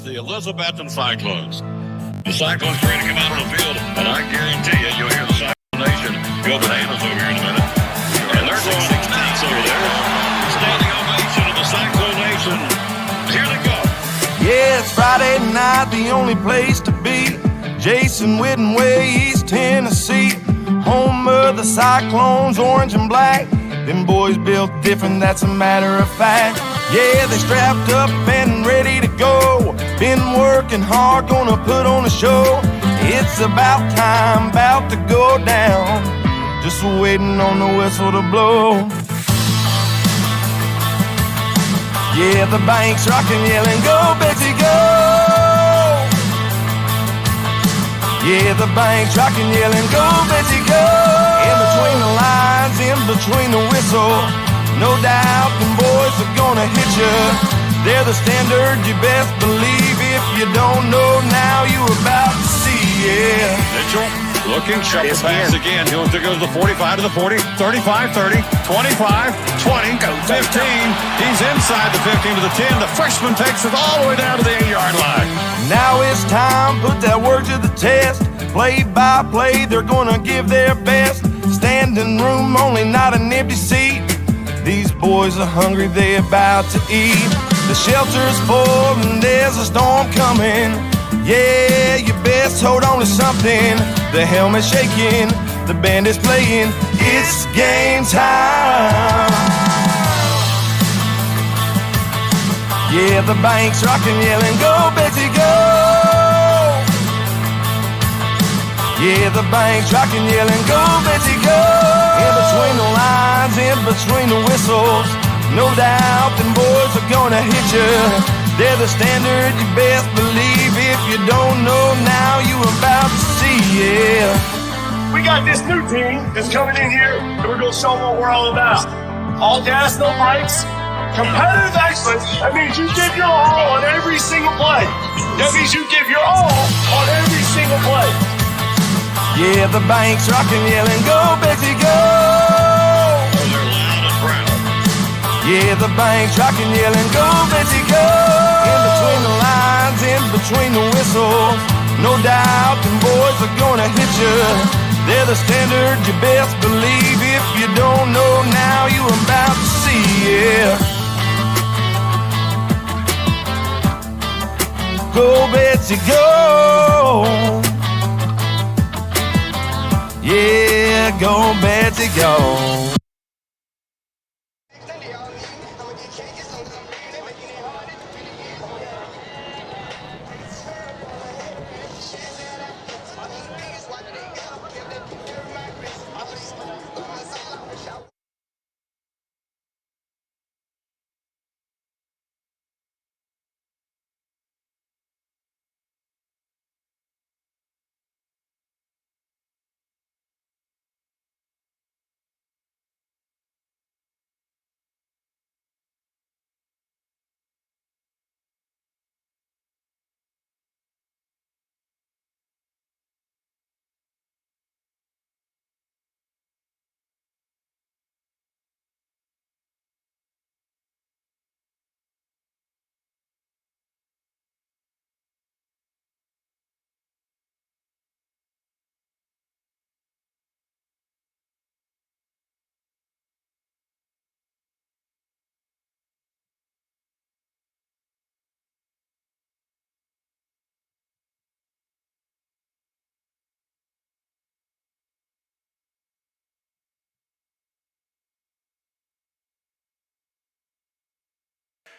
the Elizabethton Cyclones. The Cyclones trying to come out on the field, and I guarantee you, you'll hear the Cyclone Nation go bananas over here in a minute. And they're going nuts over there. Standing ovation of the Cyclone Nation. Here they go. Yeah, it's Friday night, the only place to be. Jason Witten way, East Tennessee. Home of the Cyclones, orange and black. Them boys built different, that's a matter of fact. Yeah, they strapped up and ready to go. Been working hard, gonna put on a show. It's about time, about to go down. Just waiting on the whistle to blow. Yeah, the bank's rocking, yelling, go Betsy, go! Yeah, the bank's rocking, yelling, go Betsy, go! In between the lines, in between the whistle, no doubt them boys are gonna hit you. They're the standard, you best believe. If you don't know now, you're about to see, yeah. Mitchell looking, shuffle pass again. There goes the 45 to the 40, 35, 30, 25, 20, 15. He's inside the 15 to the 10. The freshman takes it all the way down to the 8-yard line. Now it's time, put that work to the test. Play by play, they're gonna give their best. Standing room only, not an empty seat. These boys are hungry, they about to eat. The shelter's full and there's a storm coming. Yeah, you best hold on to something. The helmet's shaking, the band is playing. It's game time. Yeah, the bank's rocking, yelling, go Betsy, go! Yeah, the bank's rocking, yelling, go Betsy, go! In between the lines, in between the whistles, no doubt them boys are gonna hit you. They're the standard, you best believe. If you don't know now, you about to see, yeah. We got this new team that's coming in here, and we're gonna show them what we're all about. All gas, no brakes. Competitive excellence, that means you give your all on every single play. That means you give your all on every single play. Yeah, the bank's rocking, yelling, go Betsy, go! Oh, they're loud and proud. Yeah, the bank's rocking, yelling, go Betsy, go! In between the lines, in between the whistles, no doubt them boys are gonna hit you. They're the standard, you best believe. If you don't know now, you about to see, yeah. Go Betsy, go! Yeah, go Betsy, go!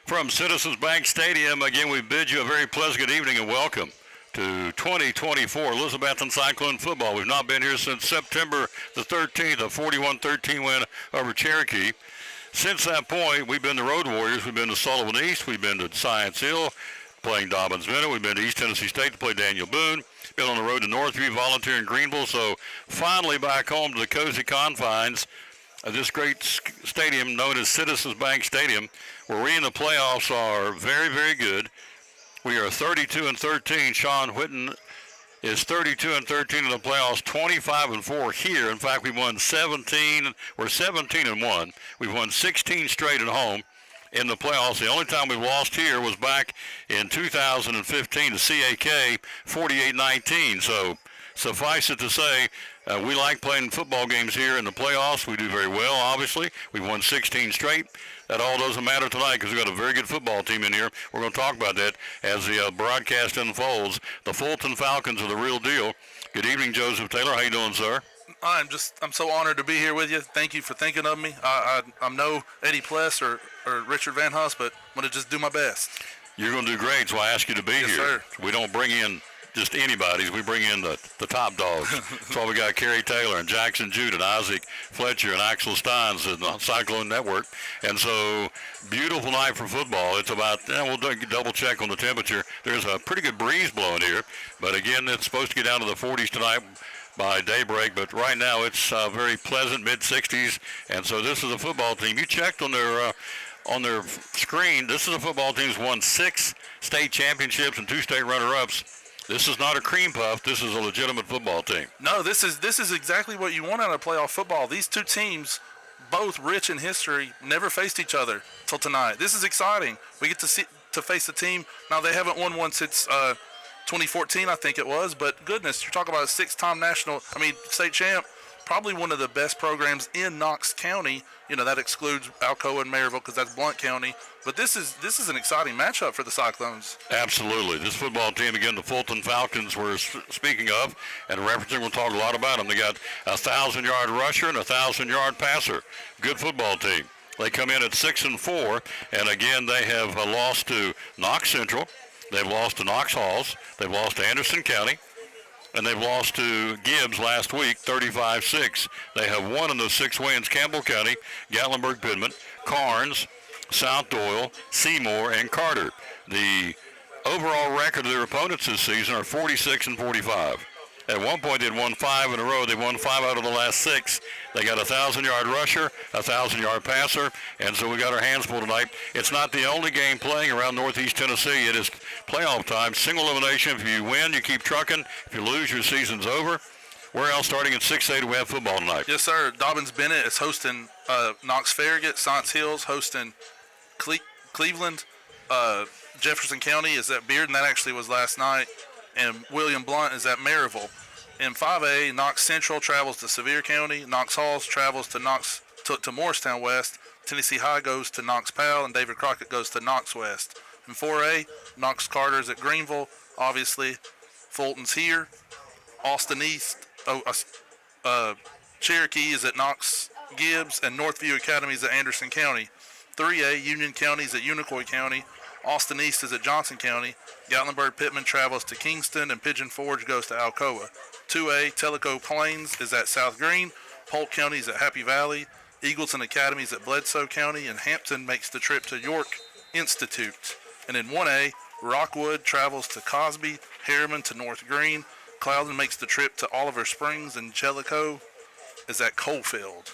From Citizens Bank Stadium, again, we bid you a very pleasant good evening and welcome to 2024 Elizabethton Cyclone football. We've not been here since September the 13th, a 41-13 win over Cherokee. Since that point, we've been the Road Warriors. We've been to Sullivan East. We've been to Science Hill, playing Dobbins Minute. We've been to East Tennessee State to play Daniel Boone. Been on the road to Northview, volunteer in Greenville. So finally back home to the cozy confines of this great stadium known as Citizens Bank Stadium, where we in the playoffs are very, very good. We are 32-13. Sean Whitten is 32-13 in the playoffs, 25-4 here. In fact, we won 17. We're 17-1. We've won 16 straight at home, in the playoffs. The only time we lost here was back in 2015 to CAK 48-19. So suffice it to say, we like playing football games here in the playoffs. We do very well, obviously. We won 16 straight. That all doesn't matter tonight because we've got a very good football team in here. We're going to talk about that as the broadcast unfolds. The Fulton Falcons are the real deal. Good evening, Joseph Taylor. How you doing, sir? I'm so honored to be here with you. Thank you for thinking of me. I'm no Eddie Pless or Richard Van Huss, but I'm going to just do my best. You're going to do great, so I ask you to be Yes, here. Sir. We don't bring in just anybody's. We bring in the top dogs. That's why we got Kerry Taylor and Jackson Jude and Isaac Fletcher and Axel Steins and the Cyclone Network. And so, beautiful night for football. It's about, we'll double check on the temperature. There's a pretty good breeze blowing here. But again, it's supposed to get down to the 40s tonight by daybreak. But right now, it's very pleasant, mid-60s. And so this is a football team. You checked on their screen. This is a football team that's won 6 state championships and 2 state runner-ups. This is not a cream puff. This is a legitimate football team. No, this is exactly what you want out of playoff football. These two teams, both rich in history, never faced each other till tonight. This is exciting. We get to face a team. Now, they haven't won one since 2014, I think it was. But goodness, you're talking about a 6-time state champ. Probably one of the best programs in Knox County. You know, that excludes Alcoa and Maryville because that's Blount County. But this is an exciting matchup for the Cyclones. Absolutely. This football team, again, the Fulton Falcons we're speaking of and referencing, we'll talk a lot about them. They got a 1,000-yard rusher and a 1,000-yard passer. Good football team. They come in at 6-4, and again, they have lost to Knox Central. They've lost to Knox Halls. They've lost to Anderson County. And they've lost to Gibbs last week, 35-6. They have won in those 6 wins: Campbell County, Gatlinburg-Pittman, Carnes, South Doyle, Seymour, and Carter. The overall record of their opponents this season are 46-45. At one point, they'd won 5 in a row. They won 5 out of the last 6. They got a 1,000-yard rusher, a 1,000-yard passer, and so we got our hands full tonight. It's not the only game playing around Northeast Tennessee. It is playoff time, single elimination. If you win, you keep trucking. If you lose, your season's over. Where else? Starting at 6:30, we have football tonight. Yes, sir. Dobbins-Bennett is hosting Knox-Farragut. Science Hills hosting Cleveland. Jefferson County is at Bearden. That actually was last night. And William Blount is at Maryville. In 5A, Knox Central travels to Sevier County. Knox Halls travels to Morristown West. Tennessee High goes to Knox Powell, and David Crockett goes to Knox West. In 4A, Knox Carter is at Greenville. Obviously, Fulton's here. Austin East, Cherokee is at Knox Gibbs, and Northview Academy is at Anderson County. 3A, Union County is at Unicoi County. Austin East is at Johnson County. Gatlinburg-Pittman travels to Kingston, and Pigeon Forge goes to Alcoa. 2A, Tellico Plains is at South Green. Polk County is at Happy Valley. Eagleton Academy is at Bledsoe County, and Hampton makes the trip to York Institute. And in 1A, Rockwood travels to Cosby, Harriman to North Green. Cloudon makes the trip to Oliver Springs, and Jellicoe is at Coalfield.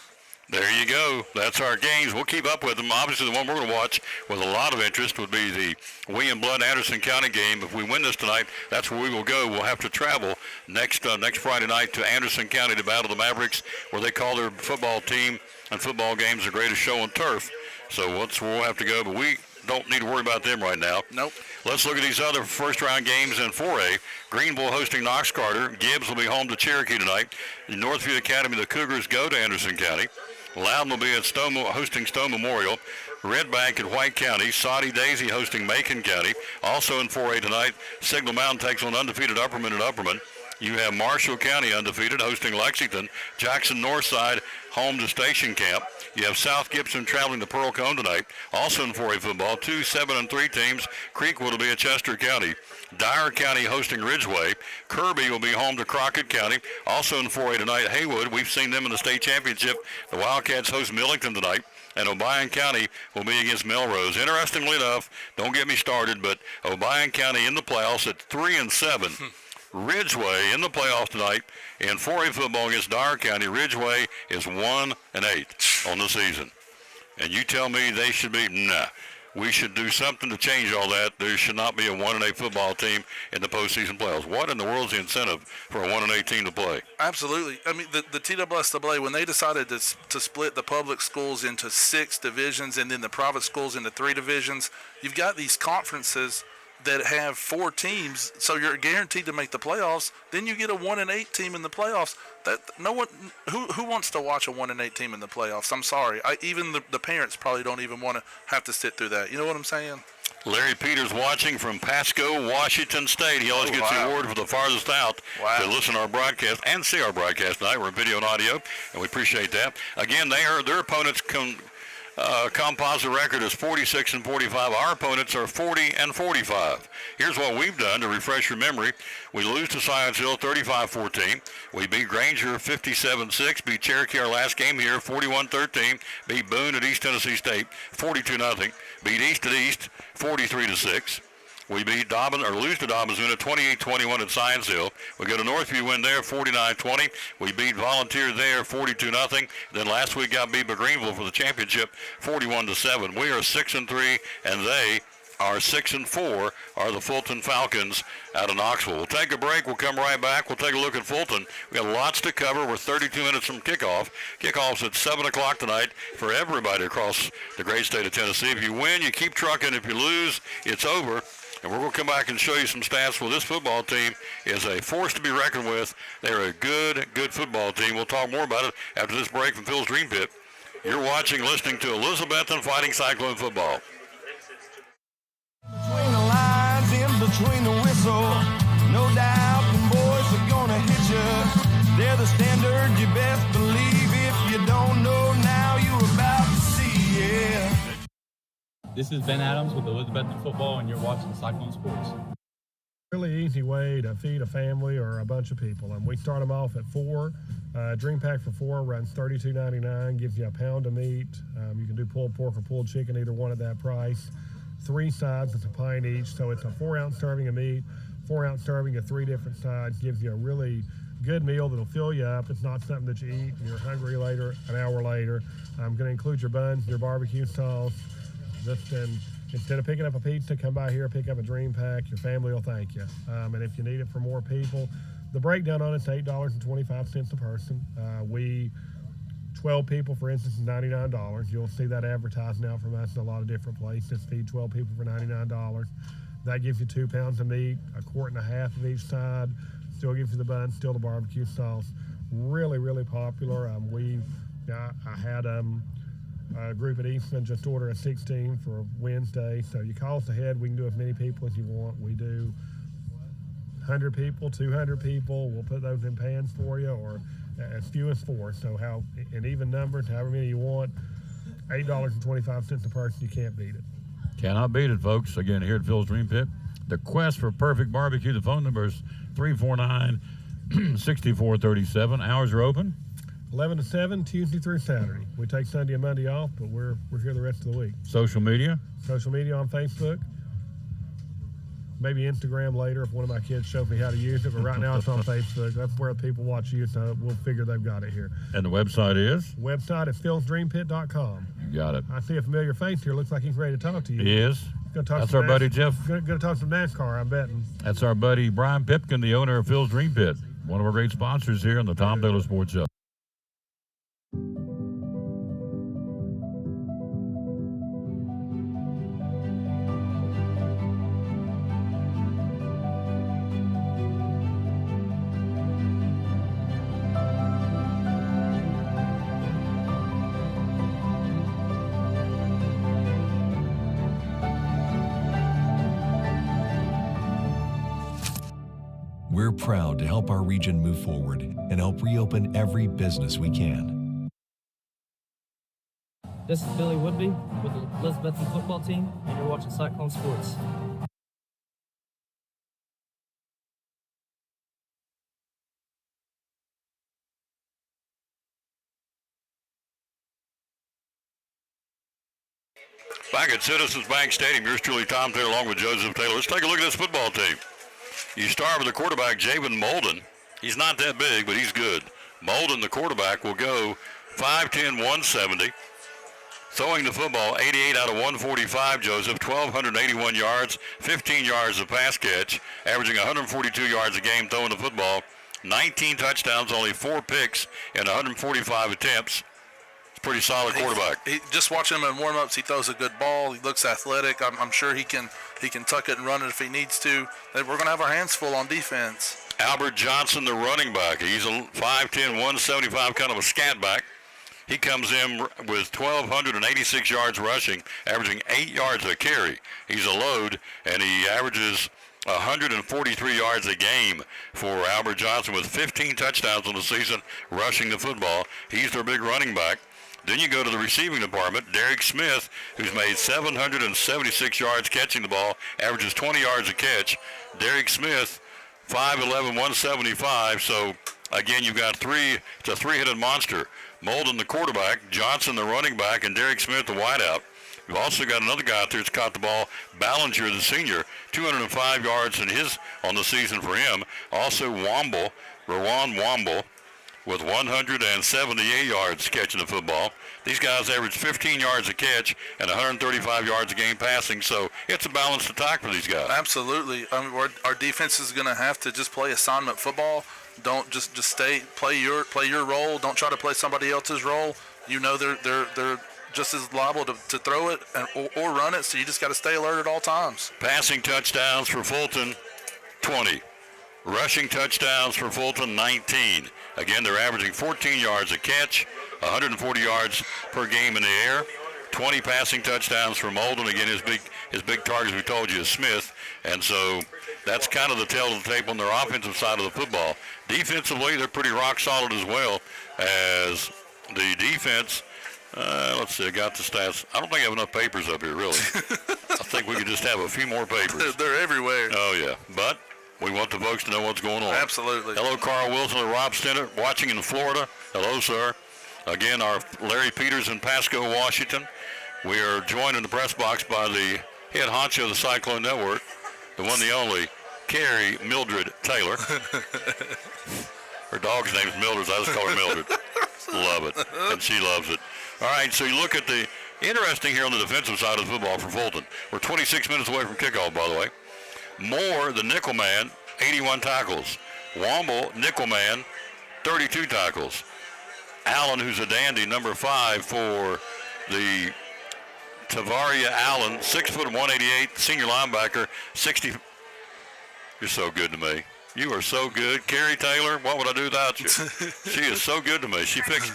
There you go. That's our games. We'll keep up with them. Obviously, the one we're going to watch with a lot of interest would be the William Blood Anderson County game. If we win this tonight, that's where we will go. We'll have to travel next Friday night to Anderson County to battle the Mavericks, where they call their football team and football games the greatest show on turf. So that's where we'll have to go, but we don't need to worry about them right now. Nope. Let's look at these other first-round games in 4A. Greenville hosting Knox Carter. Gibbs will be home to Cherokee tonight. In Northview Academy, the Cougars go to Anderson County. Loudon will be at hosting Stone Memorial. Red Bank at White County. Soddy Daisy hosting Macon County. Also in 4A tonight, Signal Mountain takes on undefeated Upperman at Upperman. You have Marshall County undefeated hosting Lexington. Jackson Northside home to Station Camp. You have South Gibson traveling to Pearl Cone tonight. Also in 4A football, 2 7-3 teams. Creekwood will be at Chester County. Dyer County hosting Ridgeway. Kirby will be home to Crockett County. Also in 4A tonight, Haywood. We've seen them in the state championship. The Wildcats host Millington tonight. And Obion County will be against Melrose. Interestingly enough, don't get me started, but Obion County in the playoffs at 3-7. Ridgeway in the playoffs tonight in 4A football against Dyer County. Ridgeway is 1-8 on the season. And you tell me they should be, nah. we should do something to change all that. There should not be a 1-8 football team in the postseason playoffs. What in the world is the incentive for a 1-8 team to play? Absolutely. I mean, the TSSAA, when they decided to split the public schools into 6 divisions and then the private schools into 3 divisions, you've got these conferences that have 4 teams, so you're guaranteed to make the playoffs. Then you get a 1-8 team in the playoffs. That no one who wants to watch a 1-8 team in the playoffs. I'm sorry. Even the parents probably don't even want to have to sit through that. You know what I'm saying? Larry Peters watching from Pasco, Washington State. He always gets the award for the farthest out to listen to our broadcast and see our broadcast tonight. We're video and audio, and we appreciate that. Again, their opponents composite record is 46-45. Our opponents are 40-45. Here's what we've done to refresh your memory. We lose to Science Hill 35-14. We beat Granger 57-6. Beat Cherokee our last game here 41-13. Beat Boone at East Tennessee State 42-0. Beat East at East 43-6. We beat lose to Dobbins-Una 28-21 at Science Hill. We go to Northview, win there 49-20. We beat Volunteer there 42-0. Then last week got beat by Greenville for the championship 41-7. We are 6-3, and they are 6-4, are the Fulton Falcons out of Knoxville. We'll take a break. We'll come right back. We'll take a look at Fulton. We got lots to cover. We're 32 minutes from kickoff. Kickoff's at 7 o'clock tonight for everybody across the great state of Tennessee. If you win, you keep trucking. If you lose, it's over. And we're going to come back and show you some stats. Well, this football team is a force to be reckoned with. They're a good football team. We'll talk more about it after this break from Phil's Dream Pit. You're watching, listening to Elizabethton Fighting Cyclone Football. Between the lines, in between the whistle, no doubt the boys are gonna hit you. They're the standard, you best believe. If you don't know now, you're about to see, yeah. This is Ben Adams with Elizabethton Football, and you're watching Cyclone Sports. Really easy way to feed a family or a bunch of people. And we start them off at 4. Dream pack for 4 runs $32.99, gives you a pound of meat. You can do pulled pork or pulled chicken, either one at that price. 3 sides, it's a pint each, so it's a 4-ounce serving of meat, 4-ounce serving of 3 different sides. Gives you a really good meal that'll fill you up. It's not something that you eat and you're hungry later, an hour later. I'm going to include your buns, your barbecue sauce. Instead of picking up a pizza, come by here, pick up a Dream Pack. Your family will thank you. And if you need it for more people, the breakdown on it's $8.25 a person. 12 people, for instance, is $99. You'll see that advertised now from us in a lot of different places. Feed 12 people for $99. That gives you 2 pounds of meat, a quart and a half of each side. Still gives you the bun, still the barbecue sauce. Really, really popular. I had a group at Eastman just order a 16 for Wednesday. So you call us ahead. We can do as many people as you want. We do 100 people, 200 people. We'll put those in pans for you, or as few as 4. So in even numbers, however many you want, $8.25 a person. You can't beat it. Cannot beat it, folks. Again, here at Phil's Dream Pit, the quest for perfect barbecue. The phone number is 349-6437. Hours are open 11 to 7, Tuesday through Saturday. We take Sunday and Monday off, but we're here the rest of the week. Social media on Facebook. Maybe Instagram later if one of my kids shows me how to use it, but right now it's on Facebook. That's where people watch you, so we'll figure they've got it here. And the website is? Website is philsdreampit.com. You got it. I see a familiar face here. Looks like he's ready to talk to you. He is. That's our buddy Jeff. Going to talk some NASCAR, I'm betting. That's our buddy Brian Pipkin, the owner of Phil's Dream Pit, one of our great sponsors here on the Tom Taylor Sports Show. We're proud to help our region move forward and help reopen every business we can. This is Billy Woodby with the Elizabethton football team, and you're watching Cyclone Sports. Back at Citizens Bank Stadium, yours truly, Tom Taylor, along with Joseph Taylor. Let's take a look at this football team. You start with the quarterback, Javen Molden. He's not that big, but he's good. Molden, the quarterback, will go 5'10", 170. Throwing the football, 88 out of 145, Joseph, 1,281 yards, 15 yards of pass catch, averaging 142 yards a game throwing the football, 19 touchdowns, only 4 picks in 145 attempts. It's a pretty solid quarterback. Just watching him in warm-ups, he throws a good ball. He looks athletic. I'm sure he can tuck it and run it if he needs to. We're going to have our hands full on defense. Albert Johnson, the running back. He's a 5'10", 175, kind of a scat back. He comes in with 1,286 yards rushing, averaging 8 yards a carry. He's a load, and he averages 143 yards a game for Albert Johnson with 15 touchdowns on the season rushing the football. He's their big running back. Then you go to the receiving department. Derek Smith, who's made 776 yards catching the ball, averages 20 yards a catch. Derek Smith, 5'11", 175. So, again, you've got it's a three-headed monster. Molden, the quarterback, Johnson, the running back, and Derek Smith, the wideout. You've also got another guy out there that's caught the ball, Ballinger, the senior, 205 yards on the season for him. Also, Rowan Womble, with 178 yards catching the football. These guys average 15 yards a catch and 135 yards a game passing, so it's a balanced attack for these guys. Absolutely. Our defense is going to have to just play assignment football. Don't just play your role. Don't try to play somebody else's role. You know they're just as liable to throw it or run it, so you just got to stay alert at all times. Passing touchdowns for Fulton, 20. Rushing touchdowns for Fulton, 19. Again, they're averaging 14 yards a catch, 140 yards per game in the air. 20 passing touchdowns for Molden. Again, his big target, as we told you, is Smith. And so that's kind of the tail of the tape on their offensive side of the football. Defensively, they're pretty rock solid as well as the defense. Let's see, I got the stats. I don't think I have enough papers up here, really. I think we could just have a few more papers. They're everywhere. Oh, yeah. But we want the folks to know what's going on. Absolutely. Hello, Carl Wilson and Rob Stennett, watching in Florida. Hello, sir. Again, our Larry Peters in Pasco, Washington. We are joined in the press box by the head honcho of the Cyclone Network, the one, the only, Carrie Mildred Taylor. Her dog's name is Mildred. I just call her Mildred. Love it. And she loves it. All right, so you look at the interesting here on the defensive side of the football for Fulton. We're 26 minutes away from kickoff, by the way. Moore, the nickel man, 81 tackles. Womble, nickel man, 32 tackles. Allen, who's a dandy, number 5 for the Tavaria Allen, 6 foot 188, senior linebacker, 60. You're so good to me. You are so good. Carrie Taylor, what would I do without you? She is so good to me. She fixed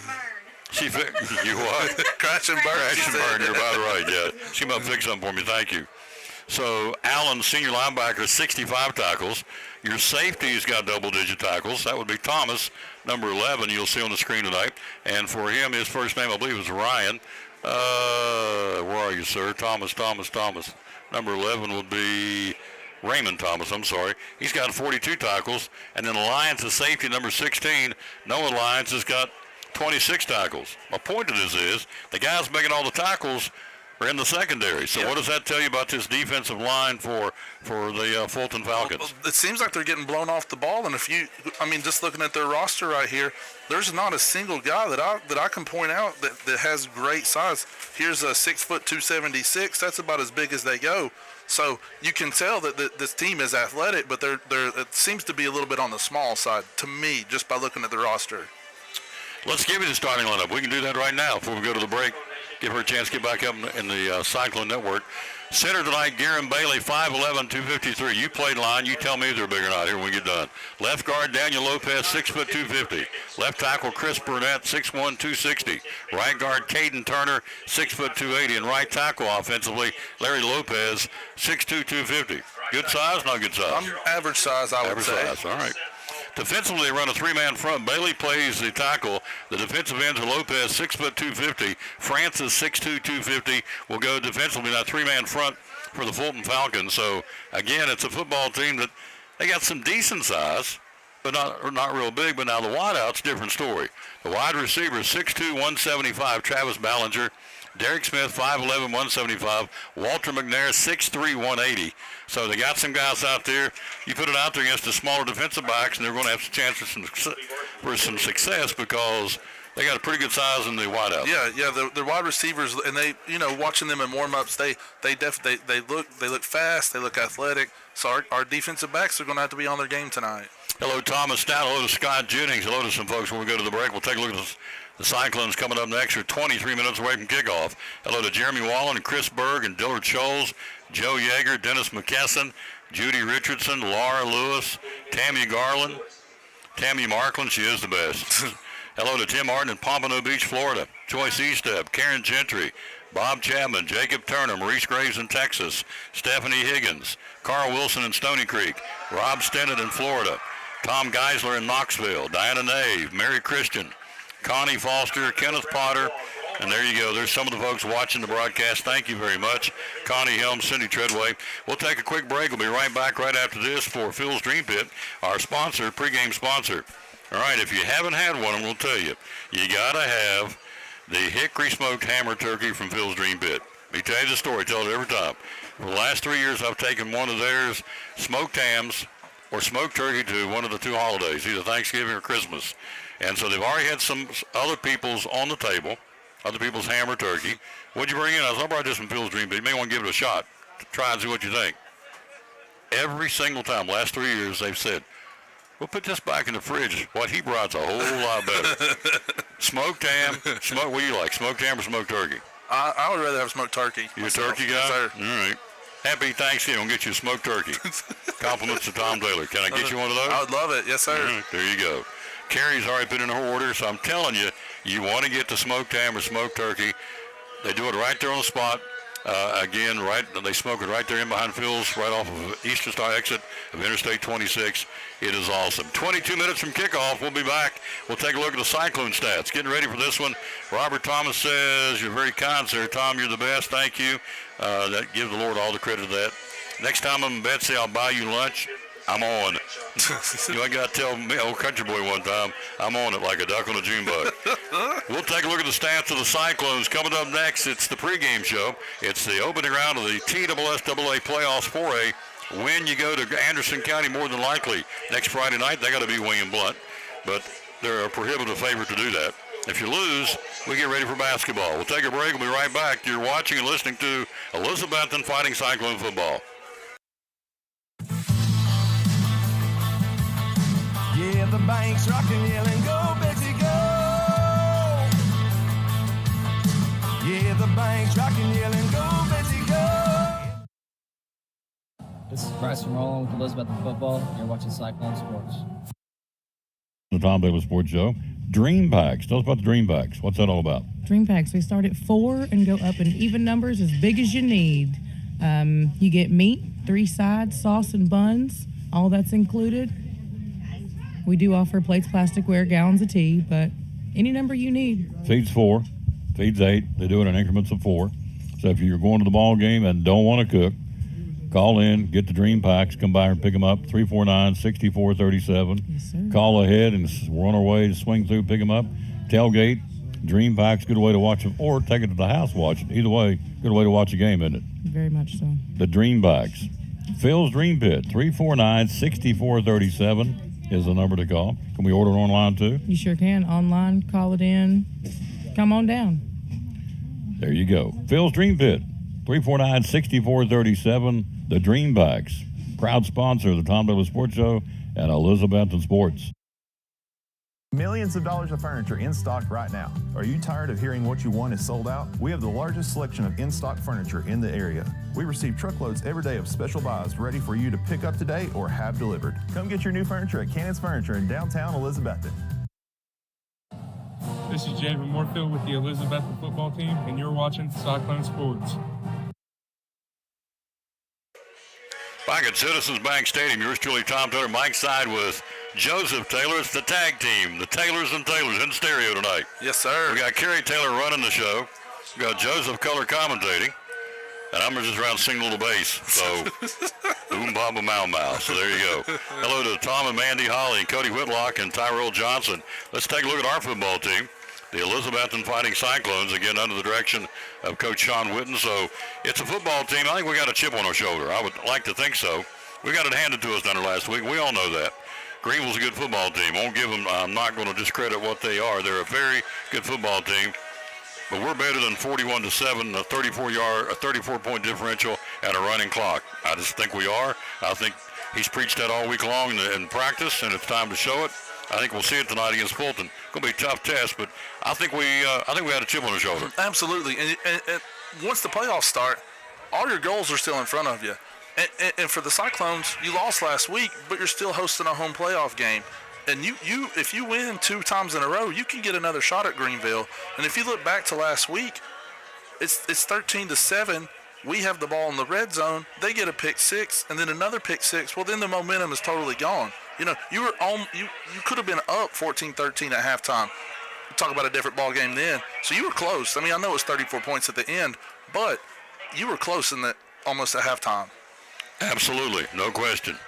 you what? Crash and burn. Crash and burn, you're about right, yeah. She might fix something for me, thank you. So Allen, senior linebacker, 65 tackles. Your safety's got double-digit tackles. That would be Thomas, number 11, you'll see on the screen tonight. And for him, his first name, I believe, is Ryan. Where are you, sir? Thomas. Number 11 would be Raymond Thomas, I'm sorry. He's got 42 tackles. And then Lyons, the safety, number 16. Noah Lyons has got 26 tackles. My point to this is the guys making all the tackles are in the secondary. So what does that tell you about this defensive line for the Fulton Falcons? Well, it seems like they're getting blown off the ball. And just looking at their roster right here, there's not a single guy that I can point out that has great size. Here's a 6 foot 276. That's about as big as they go. So you can tell that this team is athletic, but it seems to be a little bit on the small side to me, just by looking at the roster. Let's give you the starting lineup. We can do that right now before we go to the break. Give her a chance to get back up in the Cyclone Network. Center tonight, Garen Bailey, 5'11", 253. You played line. You tell me if they're big or not here when we get done. Left guard, Daniel Lopez, 6 foot 250. Left tackle, Chris Burnett, 6'1", 260. Right guard, Caden Turner, 6 foot 280. And right tackle offensively, Larry Lopez, 6'2", 250. Good size, not good size? Average size, I would say. Average size, all right. Defensively, they run a three-man front. Bailey plays the tackle. The defensive ends are Lopez, 6 foot 250. Francis, 6'2", 250. Will go defensively, that three-man front for the Fulton Falcons. So, again, it's a football team that they got some decent size, but not real big. But now the wideout's a different story. The wide receiver, 6'2", 175, Travis Ballinger. Derek Smith, 5'11", 175. Walter McNair, 6'3", 180. So they got some guys out there. You put it out there against the smaller defensive backs, and they're going to have a chance for some success because They got a pretty good size in the wideout. Yeah. The wide receivers, and they, watching them in warm-ups, they look fast, they look athletic. So our defensive backs are going to have to be on their game tonight. Hello, Thomas Stout. Hello to Scott Jennings. Hello to some folks when we go to the break. We'll take a look at the Cyclones coming up next. We're 23 minutes away from kickoff. Hello to Jeremy Wallen and Chris Berg and Dillard Scholes, Joe Yeager, Dennis McKesson, Judy Richardson, Laura Lewis, Tammy Garland, Tammy Markland. She is the best. Hello to Tim Martin in Pompano Beach, Florida, Joyce Eastep, Karen Gentry, Bob Chapman, Jacob Turner, Maurice Graves in Texas, Stephanie Higgins, Carl Wilson in Stony Creek, Rob Stennett in Florida, Tom Geisler in Knoxville, Diana Nave, Mary Christian, Connie Foster, Kenneth Potter, and there you go. There's some of the folks watching the broadcast. Thank you very much. Connie Helms, Cindy Treadway. We'll take a quick break. We'll be right back right after this for Phil's Dream Pit, our sponsor, pregame sponsor. All right, if you haven't had one, we'll tell you, you got to have the hickory smoked hammer turkey from Phil's Dream Pit. Let me tell you the story. Tell it every time. For the last 3 years, I've taken one of theirs smoked hams or smoked turkey to one of the 2 holidays, either Thanksgiving or Christmas. And so they've already had some other people's on the table, other people's ham or turkey. What'd you bring in? I brought this from Phil's Dream Pit. You may want to give it a shot. Try and see what you think. Every single time, last 3 years, they've said, we'll put this back in the fridge. What he brought's a whole lot better. Smoked ham. What do you like, smoked ham or smoked turkey? I would rather have smoked turkey. You a turkey guy? Yes, sir. All right. Happy Thanksgiving. We'll get you a smoked turkey. Compliments to Tom Taylor. Can I get you one of those? I would love it. Yes, sir. Right, there you go. Carrie's already put in her order, so I'm telling you, you want to get the smoked ham or smoked turkey. They do it right there on the spot. Again, they smoke it right there in behind Phil's, right off of Eastern Star exit of Interstate 26. It is awesome. 22 minutes from kickoff. We'll be back. We'll take a look at the Cyclone stats. Getting ready for this one. Robert Thomas says, you're very kind, sir. Tom, you're the best. Thank you. Give the Lord all the credit of that. Next time I'm in Betsy, I'll buy you lunch. I'm on. I got to tell me, old country boy one time, I'm on it like a duck on a June bug. We'll take a look at the stats of the Cyclones. Coming up next, it's the pregame show. It's the opening round of the TSSAA playoffs 4A. When you go to Anderson County, more than likely, next Friday night, they got to be William Blunt. But they're a prohibitive favorite to do that. If you lose, we get ready for basketball. We'll take a break. We'll be right back. You're watching and listening to Elizabethton Fighting Cyclone football. Yeah, the bank's rocking, yelling, go, Betsy, go. Yeah, the bank's rocking, yelling, go, Betsy, go. This is Bryson Rowland with Elizabethton Football, and you're watching Cyclone Sports. The Tom Taylor Sports Show. Dream Packs. Tell us about the Dream Packs. What's that all about? Dream Packs. We start at 4 and go up in even numbers as big as you need. You get meat, 3 sides, sauce, and buns. All that's included. We do offer plates, plasticware, gallons of tea, but any number you need. Feeds 4, feeds 8. They do it in increments of 4. So if you're going to the ball game and don't want to cook, call in, get the Dream Packs, come by and pick them up, 349-6437. Yes, sir. Call ahead and we're on our way to swing through, pick them up. Tailgate, Dream Packs, good way to watch them, or take it to the house, watch it. Either way, good way to watch a game, isn't it? Very much so. The Dream Packs. Phil's Dream Pit, 349-6437 is the number to call. Can we order it online too? You sure can. Online, call it in. Come on down. There you go. Phil's Dream Pit, 349-6437. The Dream Packs, proud sponsor of the Tom Taylor Sports Show and Elizabethton Sports. Millions of dollars of furniture in stock right now. Are you tired of hearing what you want is sold out? We have the largest selection of in-stock furniture in the area. We receive truckloads every day of special buys ready for you to pick up today or have delivered. Come get your new furniture at Cannon's Furniture in downtown Elizabethton. This is Javen Moorfield with the Elizabethton football team, and you're watching Cyclone Sports. Back at Citizens Bank Stadium, yours truly, Tom Taylor, Mike Side with Joseph Taylor. It's the tag team, the Taylors and Taylors in stereo tonight. Yes, sir. We got Kerry Taylor running the show. We got Joseph color commentating. And I'm just around singing a little bass. So, boom, baba, mau, mau. So there you go. Hello to Tom and Mandy Holly and Cody Whitlock and Tyrell Johnson. Let's take a look at our football team. The Elizabethton Fighting Cyclones, again, under the direction of Coach Sean Witten. So it's a football team. I think we got a chip on our shoulder. I would like to think so. We got it handed to us down there last week. We all know that. Greenville's a good football team. I'm not going to discredit what they are. They're a very good football team. But we're better than 41-7, a 34-point differential, and a running clock. I just think we are. I think he's preached that all week long in practice, and it's time to show it. I think we'll see it tonight against Fulton. It's going to be a tough test, but I think we had a chip on the shoulder. Absolutely. And once the playoffs start, all your goals are still in front of you. And for the Cyclones, you lost last week, but you're still hosting a home playoff game. And if you win 2 times in a row, you can get another shot at Greenville. And if you look back to last week, it's 13-7. We have the ball in the red zone. They get a pick 6, and then another pick 6. Well, then the momentum is totally gone. You know, you could have been up 14-13 at halftime. Talk about a different ball game then. So you were close. I mean, I know it was 34 points at the end, but you were close in that almost at halftime. Absolutely, no question.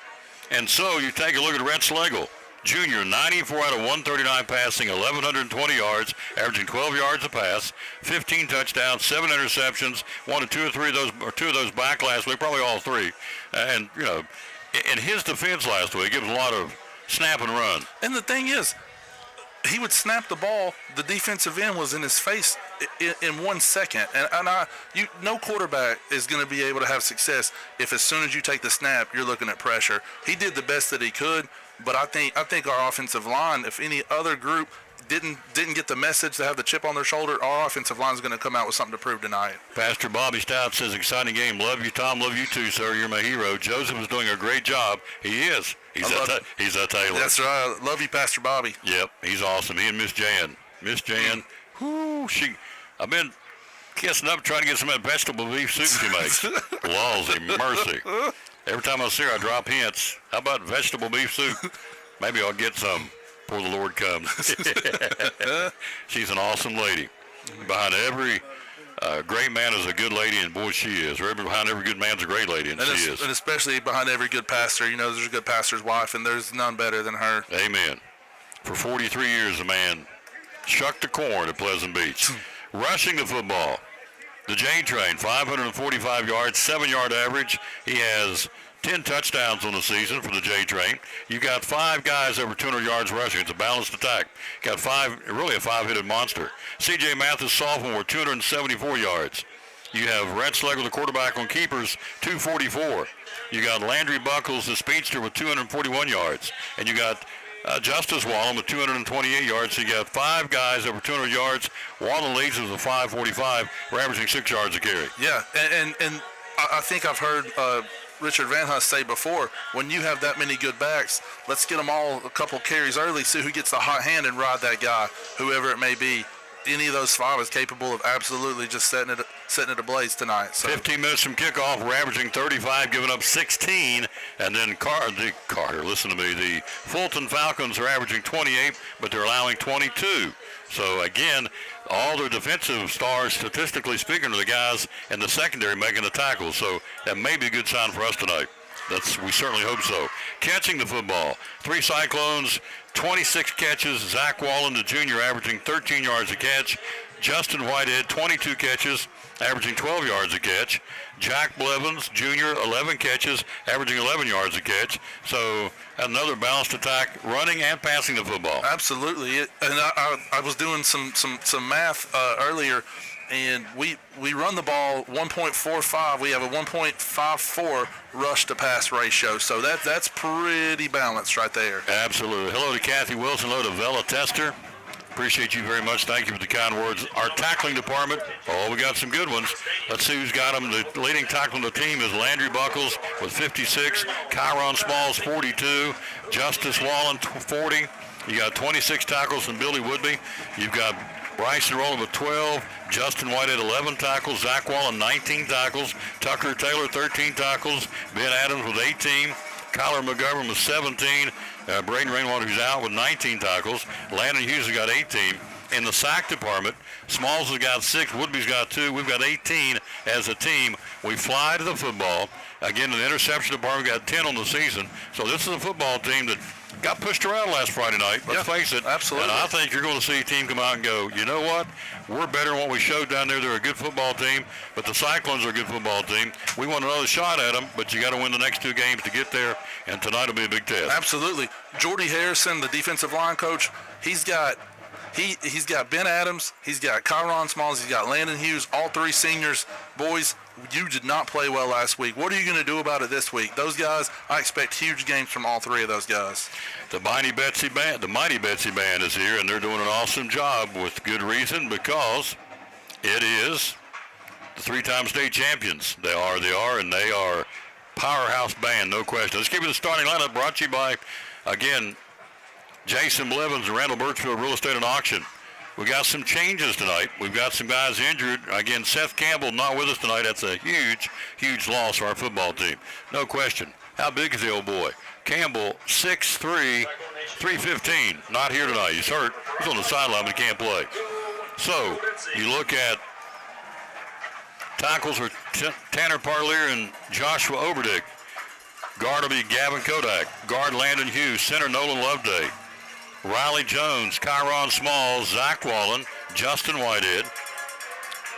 And so you take a look at Rhett Schlegel. Junior, 94 out of 139 passing, 1,120 yards, averaging 12 yards a pass, 15 touchdowns, 7 interceptions, two of those back last week, probably all 3. And, you know, in his defense last week, it was a lot of snap and run. And the thing is, he would snap the ball, the defensive end was in his face in 1 second. No quarterback is going to be able to have success if as soon as you take the snap, you're looking at pressure. He did the best that he could. But I think our offensive line, if any other group didn't get the message to have the chip on their shoulder, our offensive line is going to come out with something to prove tonight. Pastor Bobby Stout says, exciting game. Love you, Tom. Love you too, sir. You're my hero. Joseph is doing a great job. He is. He's a Taylor. That's right. Love you, Pastor Bobby. Yep, he's awesome. He and Miss Jan. Miss Jan, I've been kissing up trying to get some of that vegetable beef soup she makes. Lawsy mercy. Every time I see her, I drop hints. How about vegetable beef soup? Maybe I'll get some before the Lord comes. She's an awesome lady. Behind every great man is a good lady, and boy, she is. Behind every good man's a great lady, and she is. And especially behind every good pastor. You know, there's a good pastor's wife, and there's none better than her. Amen. For 43 years, the man shucked the corn at Pleasant Beach. Rushing the football. The J-Train, 545 yards, 7-yard average. He has 10 touchdowns on the season for the J-Train. You got 5 guys over 200 yards rushing. It's a balanced attack. Got 5, really a 5-headed monster. C.J. Mathis, sophomore, 274 yards. You have Rhett Schlegel, the quarterback on keepers, 244. You got Landry Buckles, the speedster, with 241 yards. And you got Justice Wallen with 228 yards. So you got 5 guys over 200 yards. Wallen leads with a 545. We're averaging 6 yards a carry. Yeah, and I think I've heard Richard Van Huss say before, when you have that many good backs, let's get them all a couple carries early, see who gets the hot hand and ride that guy, whoever it may be. Any of those 5 is capable of absolutely just setting it ablaze tonight. So. 15 minutes from kickoff, we're averaging 35, giving up 16. And then Carter, listen to me, the Fulton Falcons are averaging 28, but they're allowing 22. So, again, all their defensive stars, statistically speaking, are the guys in the secondary making the tackles. So that may be a good sign for us tonight. We certainly hope so. Catching the football, 3 Cyclones, 26 catches. Zach Wallen, the junior, averaging 13 yards a catch. Justin Whitehead, 22 catches, averaging 12 yards a catch. Jack Blevins, junior, 11 catches, averaging 11 yards a catch. So another balanced attack, running and passing the football. Absolutely. And I was doing some math earlier, and we run the ball 1.45. We have a 1.54 rush to pass ratio. So that's pretty balanced right there. Absolutely. Hello to Kathy Wilson. Hello to Vela Tester. Appreciate you very much. Thank you for the kind words. Our tackling department, we got some good ones. Let's see who's got them. The leading tackle on the team is Landry Buckles with 56, Kyron Smalls 42, Justice Wallen 40. You got 26 tackles from Billy Woodby. You've got Bryson Rowland with 12, Justin Whitehead 11 tackles, Zach Wallen 19 tackles, Tucker Taylor 13 tackles, Ben Adams with 18, Kyler McGovern with 17, Braden Rainwater, who's out with 19 tackles. Landon Hughes has got 18. in the sack department. Smalls has got 6, Woodby's got 2. We've got 18 as a team. We fly to the football. Again, in the interception department, we got 10 on the season. So this is a football team that got pushed around last Friday night. Let's face it. Absolutely. And I think you're going to see a team come out and go, you know what? We're better than what we showed down there. They're a good football team, but the Cyclones are a good football team. We want another shot at them, but you got to win the next 2 games to get there, and tonight will be a big test. Absolutely. Jordy Harrison, the defensive line coach, he's got Ben Adams, he's got Kyron Smalls, he's got Landon Hughes, all 3 seniors. Boys, you did not play well last week. What are you going to do about it this week? Those guys, I expect huge games from all 3 of those guys. The Mighty Betsy Band is here, and they're doing an awesome job with good reason, because it is the 3-time state champions. They are, and they are powerhouse band, no question. Let's give you the starting lineup, brought to you by, again, Jason Blevins and Randall Birchfield Real Estate and Auction. We got some changes tonight. We've got some guys injured. Again, Seth Campbell not with us tonight. That's a huge, huge loss for our football team. No question. How big is the old boy? Campbell, 6'3", 315. Not here tonight. He's hurt. He's on the sideline, but he can't play. So you look at tackles are Tanner Parlier and Joshua Oberdick. Guard will be Gavin Kodak. Guard Landon Hughes. Center Nolan Loveday. Riley Jones, Kyron Smalls, Zach Wallen, Justin Whitehead,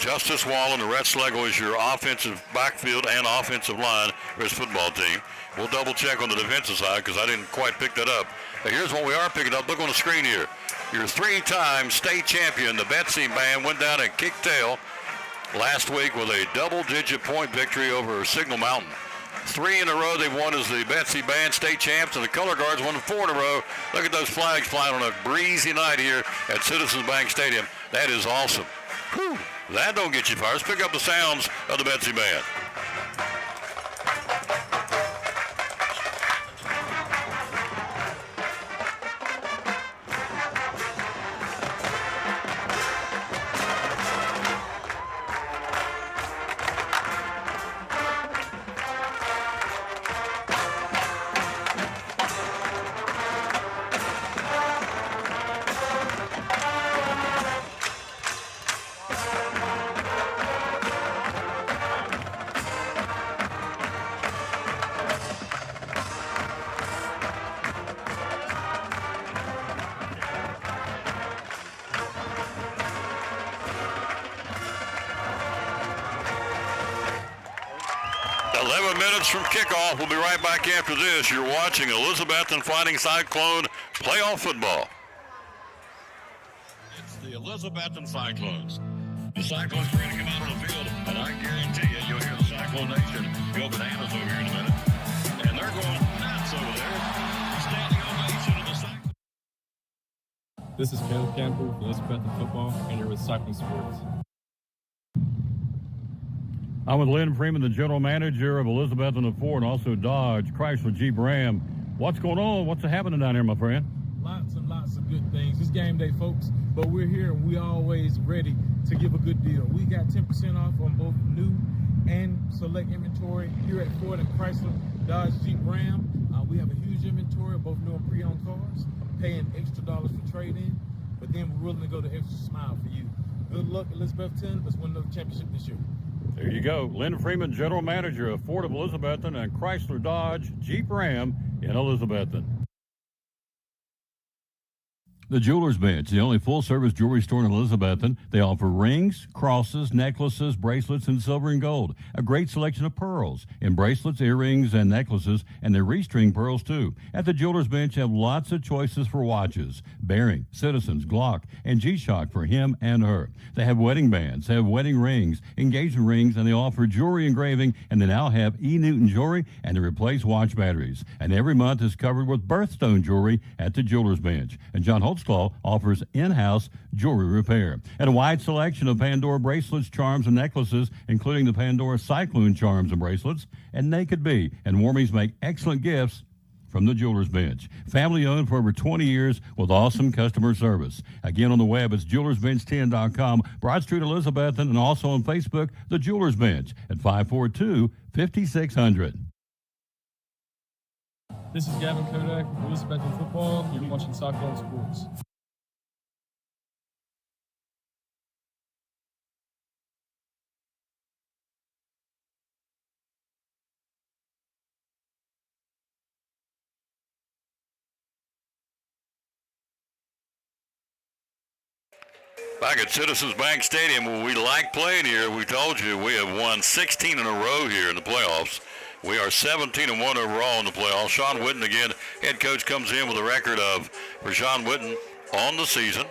Justice Wallen, and Rhett Schlegel is your offensive backfield and offensive line for his football team. We'll double check on the defensive side because I didn't quite pick that up. But here's what we are picking up. Look on the screen here. Your 3-time state champion, the Betsy Band, went down and kicked tail last week with a double-digit point victory over Signal Mountain. 3 in a row they've won as the Betsy Band state champs, and the Color Guards won 4 in a row. Look at those flags flying on a breezy night here at Citizens Bank Stadium. That is awesome. Whew, that don't get you fired. Let's pick up the sounds of the Betsy Band. 11 minutes from kickoff. We'll be right back after this. You're watching Elizabethton Fighting Cyclone playoff football. It's the Elizabethton Cyclones. The Cyclones are going to come out on the field, and I guarantee you, you'll hear the Cyclone Nation go bananas over here in a minute. And they're going nuts over there. Standing ovation to the Cyclones. This is Caleb Campbell with Elizabethton Football, and you're with Cyclone Sports. I'm with Lynn Freeman, the general manager of Elizabethton and Ford, and also Dodge, Chrysler, Jeep, Ram. What's going on? What's happening down here, my friend? Lots and lots of good things. It's game day, folks, but we're here and we're always ready to give a good deal. We got 10% off on both new and select inventory here at Ford and Chrysler, Dodge, Jeep, Ram. We have a huge inventory of both new and pre-owned cars, paying extra dollars for trade-in, but then we're willing to go the extra mile for you. Good luck, Elizabethton. Let's win another championship this year. There you go. Lynn Freeman, general manager of Ford of Elizabethton and Chrysler, Dodge, Jeep, Ram in Elizabethton. The Jeweler's Bench, the only full-service jewelry store in Elizabethton. They offer rings, crosses, necklaces, bracelets, and silver and gold. A great selection of pearls in bracelets, earrings, and necklaces, and they restring pearls, too. At the Jeweler's Bench, have lots of choices for watches. Bearing, Citizens, Glock, and G-Shock for him and her. They have wedding bands, have wedding rings, engagement rings, and they offer jewelry engraving, and they now have E. Newton jewelry, and they replace watch batteries. And every month is covered with birthstone jewelry at the Jeweler's Bench. And John Holtzclaw offers in-house jewelry repair. And a wide selection of Pandora bracelets, charms, and necklaces, including the Pandora Cyclone charms and bracelets, and Naked Bee. And Warmies make excellent gifts from the Jeweler's Bench. Family owned for over 20 years with awesome customer service. Again, on the web, it's jewelersbench10.com, Broad Street, Elizabethton, and also on Facebook, the Jeweler's Bench at 542-5600. This is Gavin Kodak with Elizabethton Football. You're watching Cyclone Sports. Back at Citizens Bank Stadium, where we like playing here, we told you we have won 16 in a row here in the playoffs. We are 17-1 overall in the playoffs. Sean Witten, again, head coach, comes in with a record of, for Sean Witten, on the season,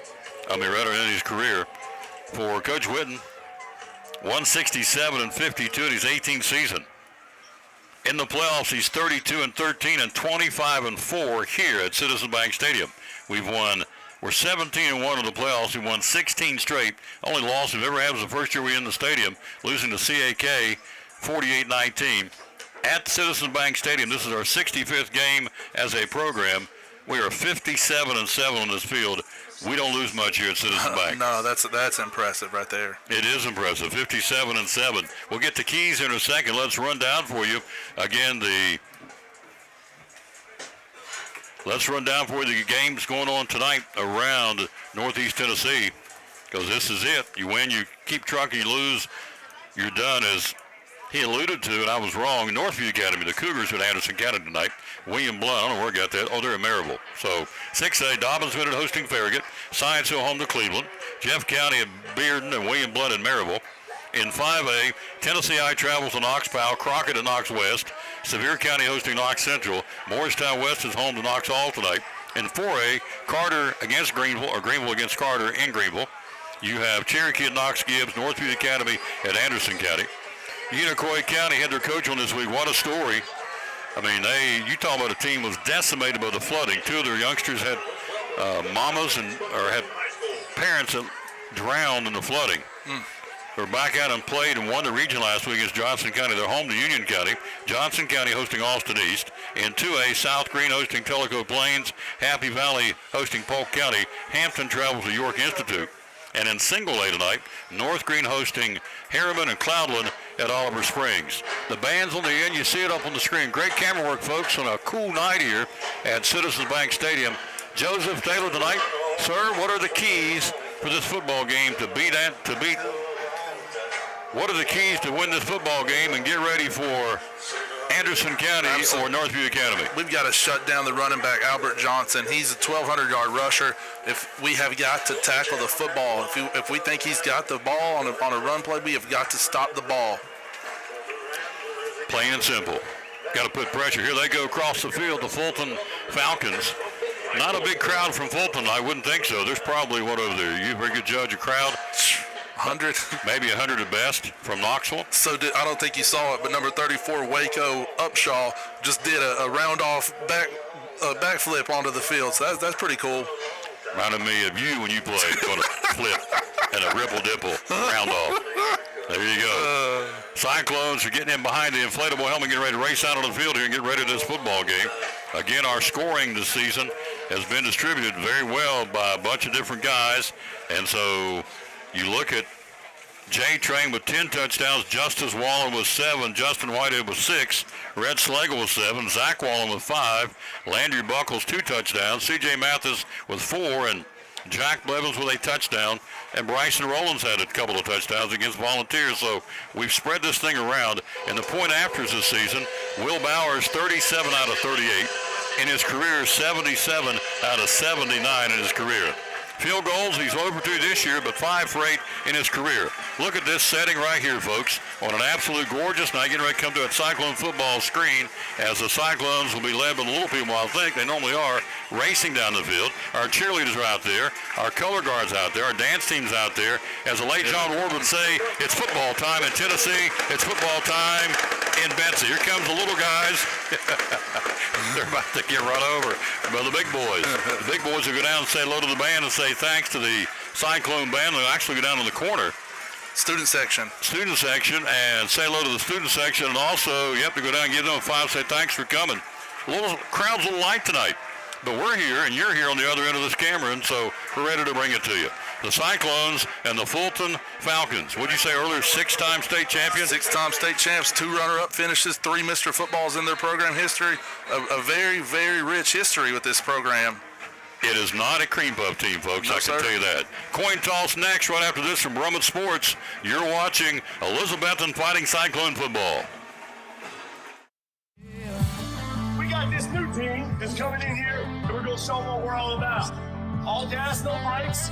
rather in his career, for Coach Witten, 167 and 52 in his 18th season. In the playoffs, he's 32-13 and 25-4 here at Citizens Bank Stadium. We're 17-1 in the playoffs. We won 16 straight. Only loss we've ever had was the first year we were in the stadium, losing to CAK 48-19 at Citizens Bank Stadium. This is our 65th game as a program. We are 57-7 on this field. We don't lose much here at Citizens Bank. No, that's impressive right there. It is impressive, 57-7. We'll get the keys in a second. Let's run down for you again Let's run down for you the games going on tonight around Northeast Tennessee, because this is it. You win, you keep trucking, you lose, you're done, as he alluded to, and I was wrong. Northview Academy, the Cougars at Anderson County tonight. William Blount, I don't know where I got that. Oh, they're in Maryville. So 6A, Dobbins Minute hosting Farragut. Science Hill home to Cleveland. Jeff County at Bearden and William Blount in Maryville. In 5A, Tennessee I travels to Knox Powell, Crockett at Knox West. Sevier County hosting Knox Central. Morristown West is home to Knox Hall tonight. In 4A, Carter against Greenville, or Greenville against Carter in Greenville. You have Cherokee at Knox Gibbs, Northview Academy at Anderson County. Unicoi County had their coach on this week. What a story. You talk about a team was decimated by the flooding. Two of their youngsters had mamas had parents that drowned in the flooding. They're back out and played and won the region last week against Johnson County. They're home to Union County. Johnson County hosting Austin East. In 2A, South Green hosting Tellico Plains. Happy Valley hosting Polk County. Hampton travels to York Institute. And in single A tonight, North Green hosting Harriman and Cloudland at Oliver Springs. The band's on the end. You see it up on the screen. Great camera work, folks, on a cool night here at Citizens Bank Stadium. Joseph Taylor tonight. Sir, what are the keys for this football game what are the keys to win this football game and get ready for Anderson County or Northview Academy? We've got to shut down the running back, Albert Johnson. He's a 1,200-yard rusher. If we have got to tackle the football, if we think he's got the ball on a run play, we have got to stop the ball. Plain and simple. Got to put pressure. Here they go across the field, the Fulton Falcons. Not a big crowd from Fulton, I wouldn't think so. There's probably, what over there? You a very good judge of crowd? 100. Maybe 100 at best from Knoxville. I don't think you saw it, but number 34, Waco Upshaw, just did a round-off backflip onto the field. So that's pretty cool. Reminded me of you when you played, doing a flip and a ripple-dipple round-off. There you go. Cyclones are getting in behind the inflatable helmet, getting ready to race out on the field here and get ready to this football game. Again, our scoring this season has been distributed very well by a bunch of different guys, and so you look at Jay Train with 10 touchdowns, Justice Wallen with 7, Justin Whitehead with 6, Red Slagle with 7, Zach Wallen with 5, Landry Buckles 2 touchdowns, C.J. Mathis with 4, and Jack Blevins with a touchdown, and Bryson Rollins had a couple of touchdowns against Volunteers. So we've spread this thing around. And the point afters this season, Will Bowers 37 out of 38 in his career, 77 out of 79 in his career. Field goals, he's over 2 this year, but 5 for 8 in his career. Look at this setting right here, folks, on an absolute gorgeous night. Getting ready to come to a Cyclone football screen as the Cyclones will be led by the little people, I think they normally are, racing down the field. Our cheerleaders are out there. Our color guards out there. Our dance team's out there. As the late John Ward would say, it's football time in Tennessee. It's football time in Betsy. Here comes the little guys. They're about to get run over by the big boys. The big boys will go down and say hello to the band and say thanks to the Cyclone band. They'll actually go down to the corner. Student section and say hello to the student section, and also you have to go down and give them a 5, say thanks for coming. Crowd's a little light tonight, but we're here and you're here on the other end of this camera, and so we're ready to bring it to you. The Cyclones and the Fulton Falcons. What'd you say earlier? 6-time state champions? 6-time state champs, 2 runner-up finishes, 3 Mr. Footballs in their program history. A very, very rich history with this program. It is not a cream puff team, folks. No, I can tell you that. Coin toss next, right after this from Brummett Sports. You're watching Elizabethton Fighting Cyclone football. We got this new team that's coming in here, and we're going to show them what we're all about. All gas, no brakes.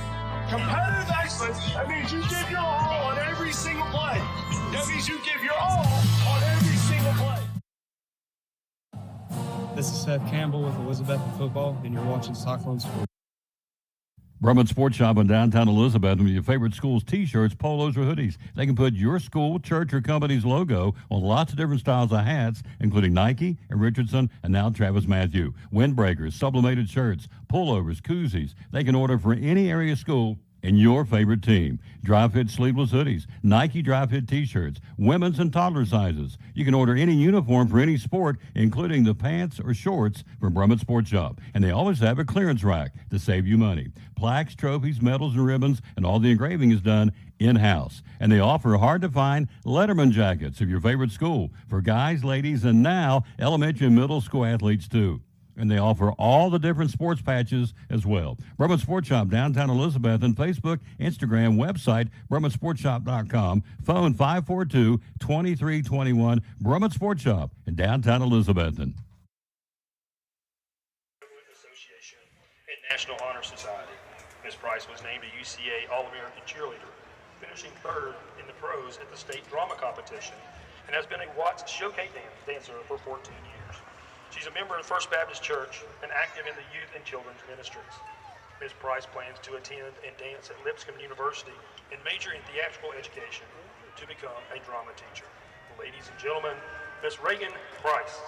Competitive excellence, that means you give your all on every single play. That means you give your all on every single play. This is Seth Campbell with Elizabethan Football, and you're watching Cyclone Sports. Brummett Sports Shop in downtown Elizabeth with your favorite school's T-shirts, polos, or hoodies. They can put your school, church, or company's logo on lots of different styles of hats, including Nike and Richardson, and now Travis Matthew. Windbreakers, sublimated shirts, pullovers, koozies. They can order for any area school and your favorite team. Dry fit sleeveless hoodies, Nike dry fit T-shirts, women's and toddler sizes. You can order any uniform for any sport, including the pants or shorts from Brummett Sports Shop. And they always have a clearance rack to save you money. Plaques, trophies, medals, and ribbons, and all the engraving is done in-house. And they offer hard-to-find Letterman jackets of your favorite school for guys, ladies, and now elementary and middle school athletes too. And they offer all the different sports patches as well. Brummett Sports Shop, downtown Elizabeth, and Facebook, Instagram, website, BrummettSportsShop.com, phone 542-2321, Brummett Sports Shop in downtown Elizabethan. Association and National Honor Society. Ms. Price was named a UCA All-American cheerleader, finishing third in the pros at the state drama competition, and has been a Watts Showcase dancer for 14 years. She's a member of First Baptist Church and active in the youth and children's ministries. Ms. Price plans to attend and dance at Lipscomb University and major in theatrical education to become a drama teacher. Ladies and gentlemen, Ms. Reagan Price.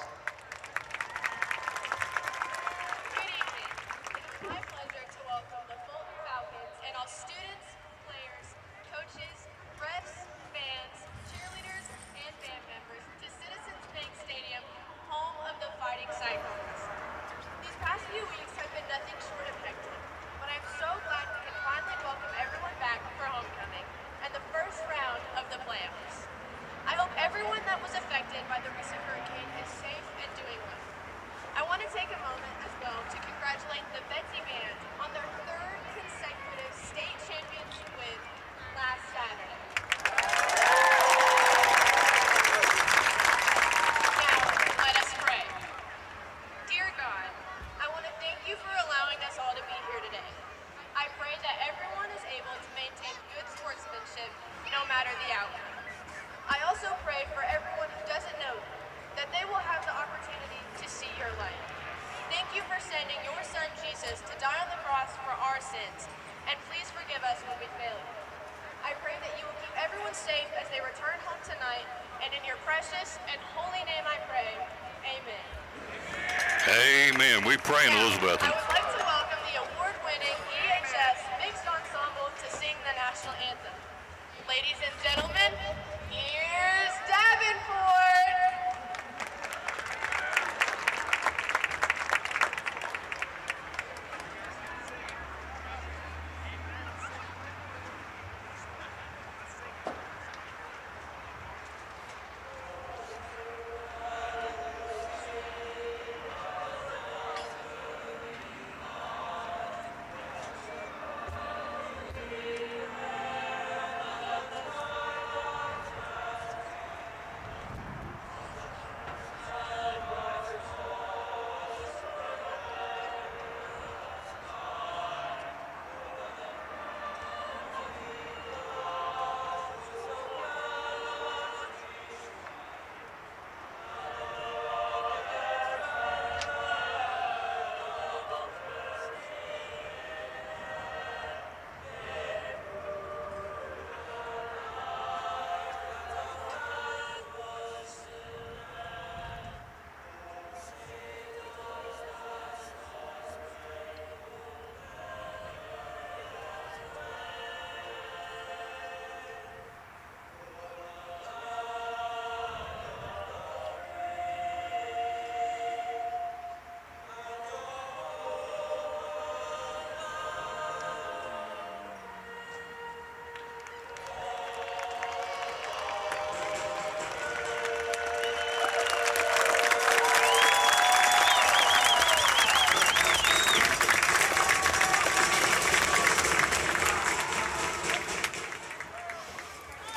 Good evening. It's my pleasure to welcome the Fulton Falcons and all students, players, coaches, refs, fans, cheerleaders, and band members to Citizens Bank Stadium, home of the Fighting Cyclones. These past few weeks have been nothing short of hectic, but I'm so glad we can finally welcome everyone back for homecoming and the first round of the playoffs. I hope everyone that was affected by the recent hurricane is safe and doing well. I want to take a moment as well to congratulate the Betsy Band on their third consecutive state championship win last Saturday. Let us pray. Dear God, I want to thank you for allowing us all to be here today. I pray that everyone is able to maintain good sportsmanship no matter the outcome. I also pray for everyone who doesn't know you, that they will have the opportunity to see your light. Thank you for sending your son Jesus to die on the cross for our sins, and please forgive us when we fail you. I pray that you will keep everyone safe as they return home tonight, and in your precious and holy name I pray, amen. Amen. We pray in Elizabeth. I would like to welcome the award-winning EHS Mixed Ensemble to sing the national anthem. Ladies and gentlemen, here's Davenport!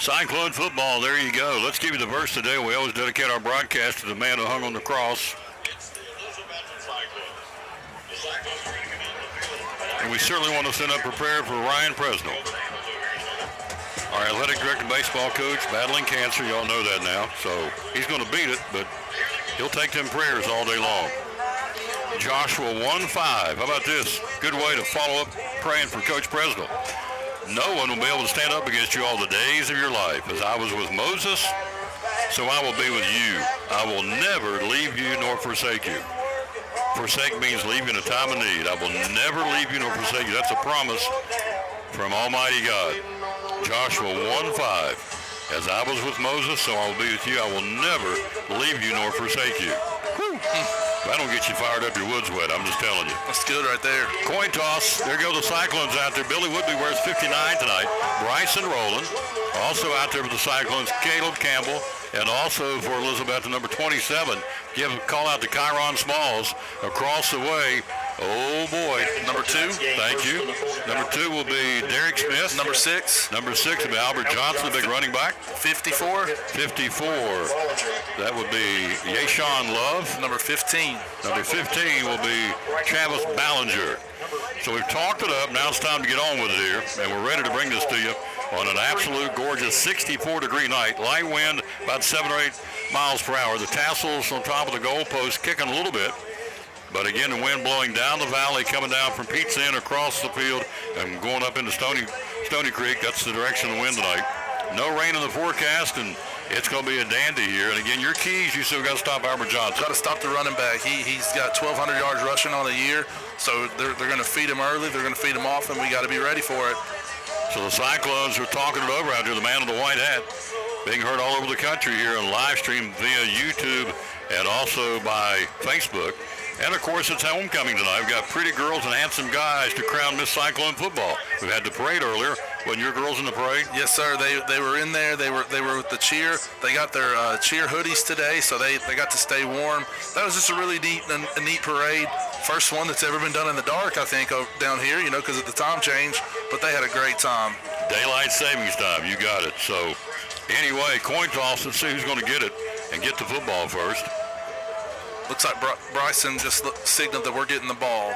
Cyclone football, there you go. Let's give you the verse today. We always dedicate our broadcast to the man who hung on the cross. It's the Elizabethan Cyclones. The Cyclones are going to come in the field. And we certainly want to send up prepared for Ryan Presnell. Our athletic director, baseball coach, battling cancer. Y'all know that now. So he's going to beat it, but he'll take them prayers all day long. Joshua 1-5. How about this? Good way to follow up praying for Coach Presnell. No one will be able to stand up against you all the days of your life. As I was with Moses, so I will be with you. I will never leave you nor forsake you. Forsake means leave you in a time of need. I will never leave you nor forsake you. That's a promise from Almighty God. Joshua 1-5. As I was with Moses, so I will be with you. I will never leave you nor forsake you. If I don't get you fired up, your wood's wet. I'm just telling you. That's good right there. Coin toss. There go the Cyclones out there. Billy Woodby wears 59 tonight. Bryson Rowland. Also out there for the Cyclones, Caleb Campbell. And also for Elizabeth, the number 27. Give a call out to Kyron Smalls across the way. Oh, boy. Number 2. Thank you. Number 2 will be Derek Smith. Number 6. Number 6 will be Albert Johnson, the big running back. 54. 54. That would be Yashawn Love. Number 15. Number 15 will be Travis Ballinger. So we've talked it up. Now it's time to get on with it here. And we're ready to bring this to you on an absolute gorgeous 64-degree night. Light wind about 7 or 8 miles per hour. The tassels on top of the goalpost kicking a little bit. But again, the wind blowing down the valley, coming down from Pizza Inn across the field and going up into Stony Creek. That's the direction of the wind tonight. No rain in the forecast, and it's going to be a dandy here. And again, your keys, you still got to stop Albert Johnson. Got to stop the running back. He's got 1,200 yards rushing on the year, so they're going to feed him early. They're going to feed him often. We got to be ready for it. So the Cyclones are talking it over out here. The man in the white hat being heard all over the country here on live stream via YouTube and also by Facebook. And, of course, it's homecoming tonight. We've got pretty girls and handsome guys to crown Miss Cyclone football. We had the parade earlier. Wasn't your girls in the parade? Yes, sir. They were in there. They were with the cheer. They got their cheer hoodies today, so they got to stay warm. That was just a really neat parade. First one that's ever been done in the dark, I think, down here, because of the time change. But they had a great time. Daylight savings time. You got it. So, anyway, coin toss. Let's see who's going to get it and get the football first. Looks like Bryson just signaled that we're getting the ball.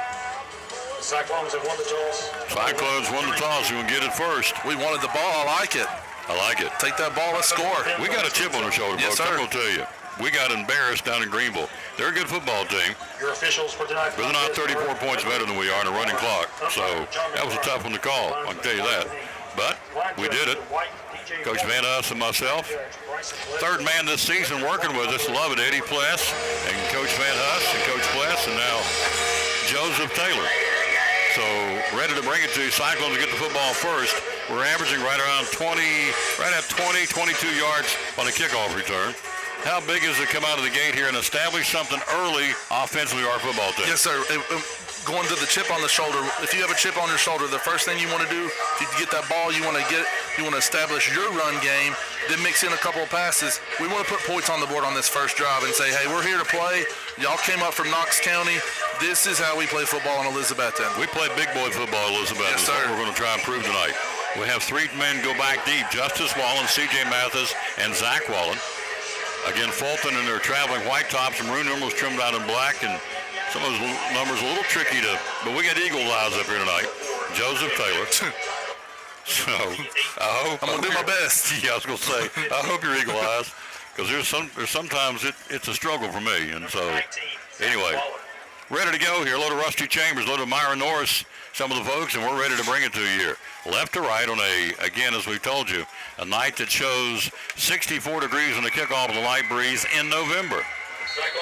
Cyclones have won the toss. Cyclones won the toss. Who will get it first? We wanted the ball. I like it. I like it. Take that ball. Let's score. We got a chip on our shoulder, yes, folks. sir. I'm going to tell you. We got embarrassed down in Greenville. They're a good football team. Your officials for tonight. But they're not 34 points better than we are in a running clock. So that was a tough one to call. I can tell you that. But we did it. Coach Van Us and myself. Third man this season working with us. Love it, Eddie Pless and Coach Van Huss and Coach Pless and now Joseph Taylor. So ready to bring it to Cyclone to get the football first. We're averaging right at 22 yards on a kickoff return. How big is it to come out of the gate here and establish something early offensively our football team? Yes, sir. Going to the chip on the shoulder. If you have a chip on your shoulder, the first thing you want to do, if you get that ball, you want to establish your run game, then mix in a couple of passes. We want to put points on the board on this first drive and say, hey, we're here to play. Y'all came up from Knox County. This is how we play football in Elizabethton. We play big boy football in Elizabethton. Yes, sir. That's what we're going to try and prove tonight. We have 3 men go back deep. Justice Wallen, C.J. Mathis, and Zach Wallen. Again, Fulton in their traveling white tops and maroon numerals trimmed out in black, and some of those numbers a little tricky but we got eagle eyes up here tonight. Joseph Taylor. So I hope I'm gonna do my best. Yeah, I was gonna say I hope you're eagle eyes because there's sometimes it's a struggle for me, and so anyway, ready to go here. A load of Rusty Chambers, a load of Myron Norris, some of the folks, and we're ready to bring it to you here. Left to right on again, as we told you, a night that shows 64 degrees on the kickoff of the light breeze in November.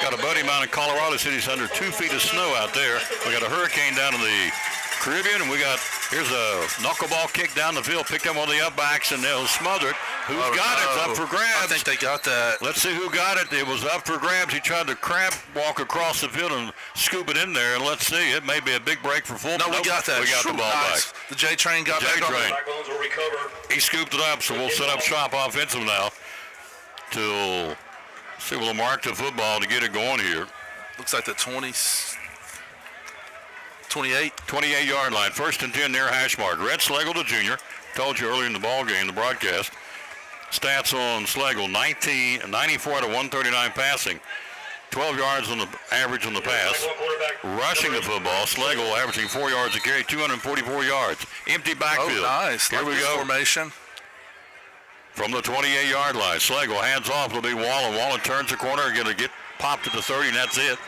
Got a buddy of mine in Colorado City. It's under 2 feet of snow out there. We got a hurricane down in the Caribbean, and here's a knuckleball kick down the field, picked up one of the upbacks, and they'll smother it. Who's got it? It's up for grabs. I think they got that. Let's see who got it. It was up for grabs. He tried to crab walk across the field and scoop it in there, and let's see. It may be a big break for Fulton. No, we got that. We got the ball back. The J-Train got back on it. He scooped it up, so we'll set up shop offensive now till see we'll mark the football to get it going here. Looks like the 28-yard line. 1st and 10 near hash mark. Red Schlegel, the junior. Told you earlier in the ball game, the broadcast. Stats on Schlegel, 94 out of 139 passing. 12 yards on the average on the pass. Rushing the football, Schlegel averaging 4 yards a carry, 244 yards. Empty backfield. Oh, nice. Here we go. Formation. From the 28-yard line, Schlegel hands off. It'll be Wallen. Wallen turns the corner, going to get popped at the 30, and that's it.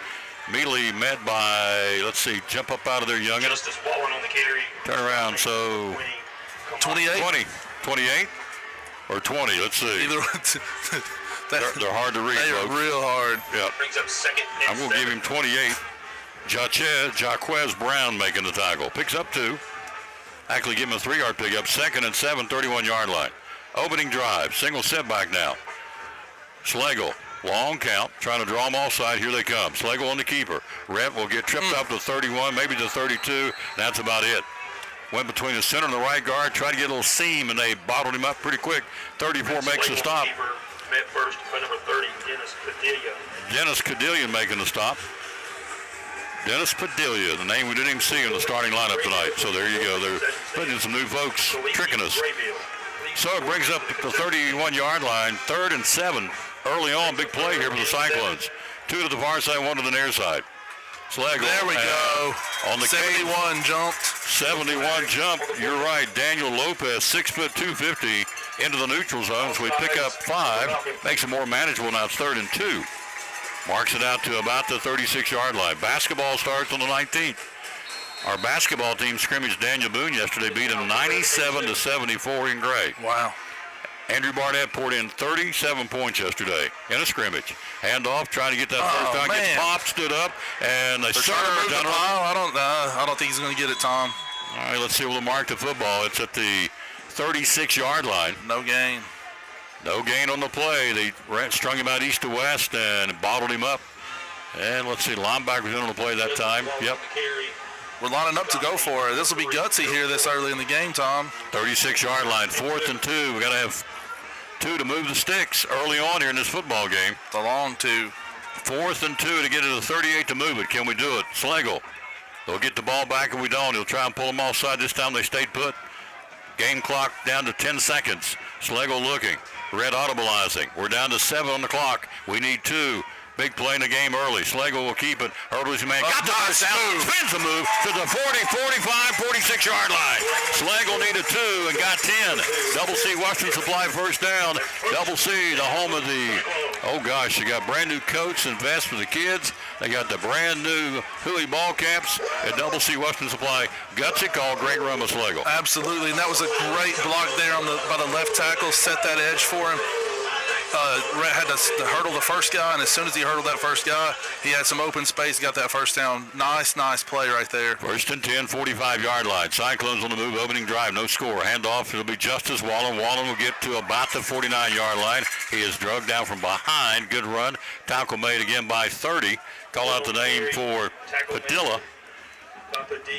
Immediately met by, let's see, jump up out of there, youngin. Justice Wallen on the carry. Turn around, so 28. 28 or 20, let's see. Either they're hard to read, They are folks. real hard. Yep. Brings up second and I'm going to give him 28. Jaquez Brown making the tackle. Picks up 2. Actually give him a 3-yard pickup. 2nd and 7, 31-yard line. Opening drive. Single setback now. Schlegel. Long count. Trying to draw them offside. Here they come. Schlegel on the keeper. Rhett will get tripped up to 31, maybe to 32. That's about it. Went between the center and the right guard. Tried to get a little seam, and they bottled him up pretty quick. 34 makes the stop. Met first by number 30, Dennis Padilla. Dennis Cadillion making the stop. Dennis Padilla, the name we didn't even see in the starting lineup tonight. So there you go. They're putting in some new folks, tricking us. So it brings up the 31-yard line, 3rd and 7. Early on, big play here for the Cyclones. 2 to the far side, 1 to the near side. Schlegel. There we go. On the 71 jumped. 71 jump. You're right. Daniel Lopez, 6 foot 250 into the neutral zone. So we pick up 5. Makes it more manageable. Now it's 3rd and 2. Marks it out to about the 36-yard line. Basketball starts on the 19th. Our basketball team scrimmaged Daniel Boone yesterday, beat him 97-74 in Gray. Wow. Andrew Barnett poured in 37 points yesterday in a scrimmage. Handoff, trying to get that first down. Gets popped, stood up, and they trying to move the pile. I don't think he's going to get it, Tom. All right, let's see. We'll mark the football. It's at the 36-yard line. No gain. No gain on the play. They strung him out east to west and bottled him up. And let's see, linebackers in on the play that time. Yep. We're lining up to go for it. This will be gutsy here this early in the game, Tom. 36-yard line, 4th and 2. We got to have 2 to move the sticks early on here in this football game. The long 2. 4th and 2 to get to the 38 to move it. Can we do it? Schlegel. They'll get the ball back if we don't. He'll try and pull them offside. This time they stayed put. Game clock down to 10 seconds. Schlegel looking. Red audibleizing. We're down to 7 on the clock. We need 2. Big play in the game early. Schlegel will keep it. Hurdles man. Got the first down. Spins the move to the 40, 45, 46-yard line. Schlegel needed 2 and got 10. Double C Western Supply first down. Double C, the home of the, oh gosh, they got brand new coats and vests for the kids. They got the brand new Huey ball caps at Double C Western Supply. Gutsy call, great run by Schlegel. Absolutely, and that was a great block there by the left tackle. Set that edge for him. Had to hurdle the first guy, and as soon as he hurdled that first guy, he had some open space, got that first down. Nice play right there. 1st and 10, 45-yard line. Cyclones on the move, opening drive, no score. Handoff, it'll be Justice Wallen. Wallen will get to about the 49-yard line. He is drugged down from behind. Good run. Tackle made again by 30. Call out the name for Padilla.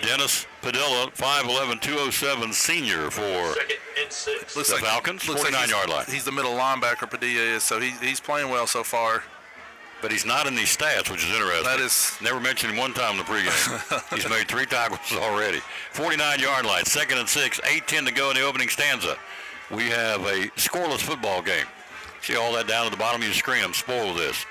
Dennis Padilla, 5'11", 207 senior for the Falcons, 49-yard line. He's the middle linebacker, Padilla is, so he's playing well so far. But he's not in these stats, which is interesting. That is never mentioned him one time in the pregame. He's made 3 tackles already. 49-yard line, 2nd and 6, 8:10 to go in the opening stanza. We have a scoreless football game. See all that down at the bottom of your screen. I'm spoiled this.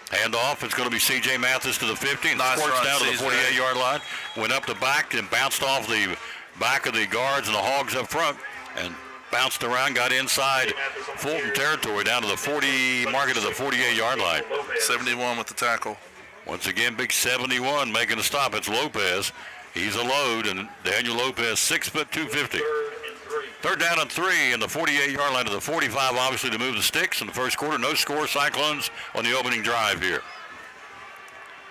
Handoff, it's going to be C.J. Mathis to the 50. Nice Squirts run, down to the CJ. 48-yard line. Went up the back and bounced off the back of the guards and the Hogs up front. And bounced around, got inside Fulton territory down to the 40, market of the 48-yard line. 71 with the tackle. Once again, big 71 making a stop. It's Lopez. He's a load, and Daniel Lopez, 6 foot 250. 3rd down and 3 in the 48-yard line to the 45, obviously to move the sticks in the first quarter. No score, Cyclones on the opening drive here.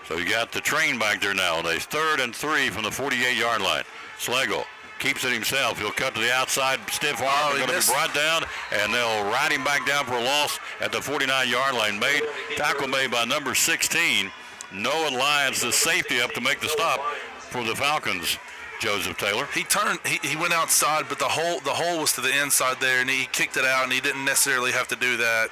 So you got the train back there nowadays. 3rd and 3 from the 48-yard line. Schlegel keeps it himself. He'll cut to the outside, stiff arm. Going to be brought down, and they'll ride him back down for a loss at the 49-yard line. Tackle made by number 16. Noah Lyons, the safety, up to make the stop for the Falcons. Joseph Taylor. He turned. He went outside, but the hole was to the inside there, and he kicked it out, and he didn't necessarily have to do that.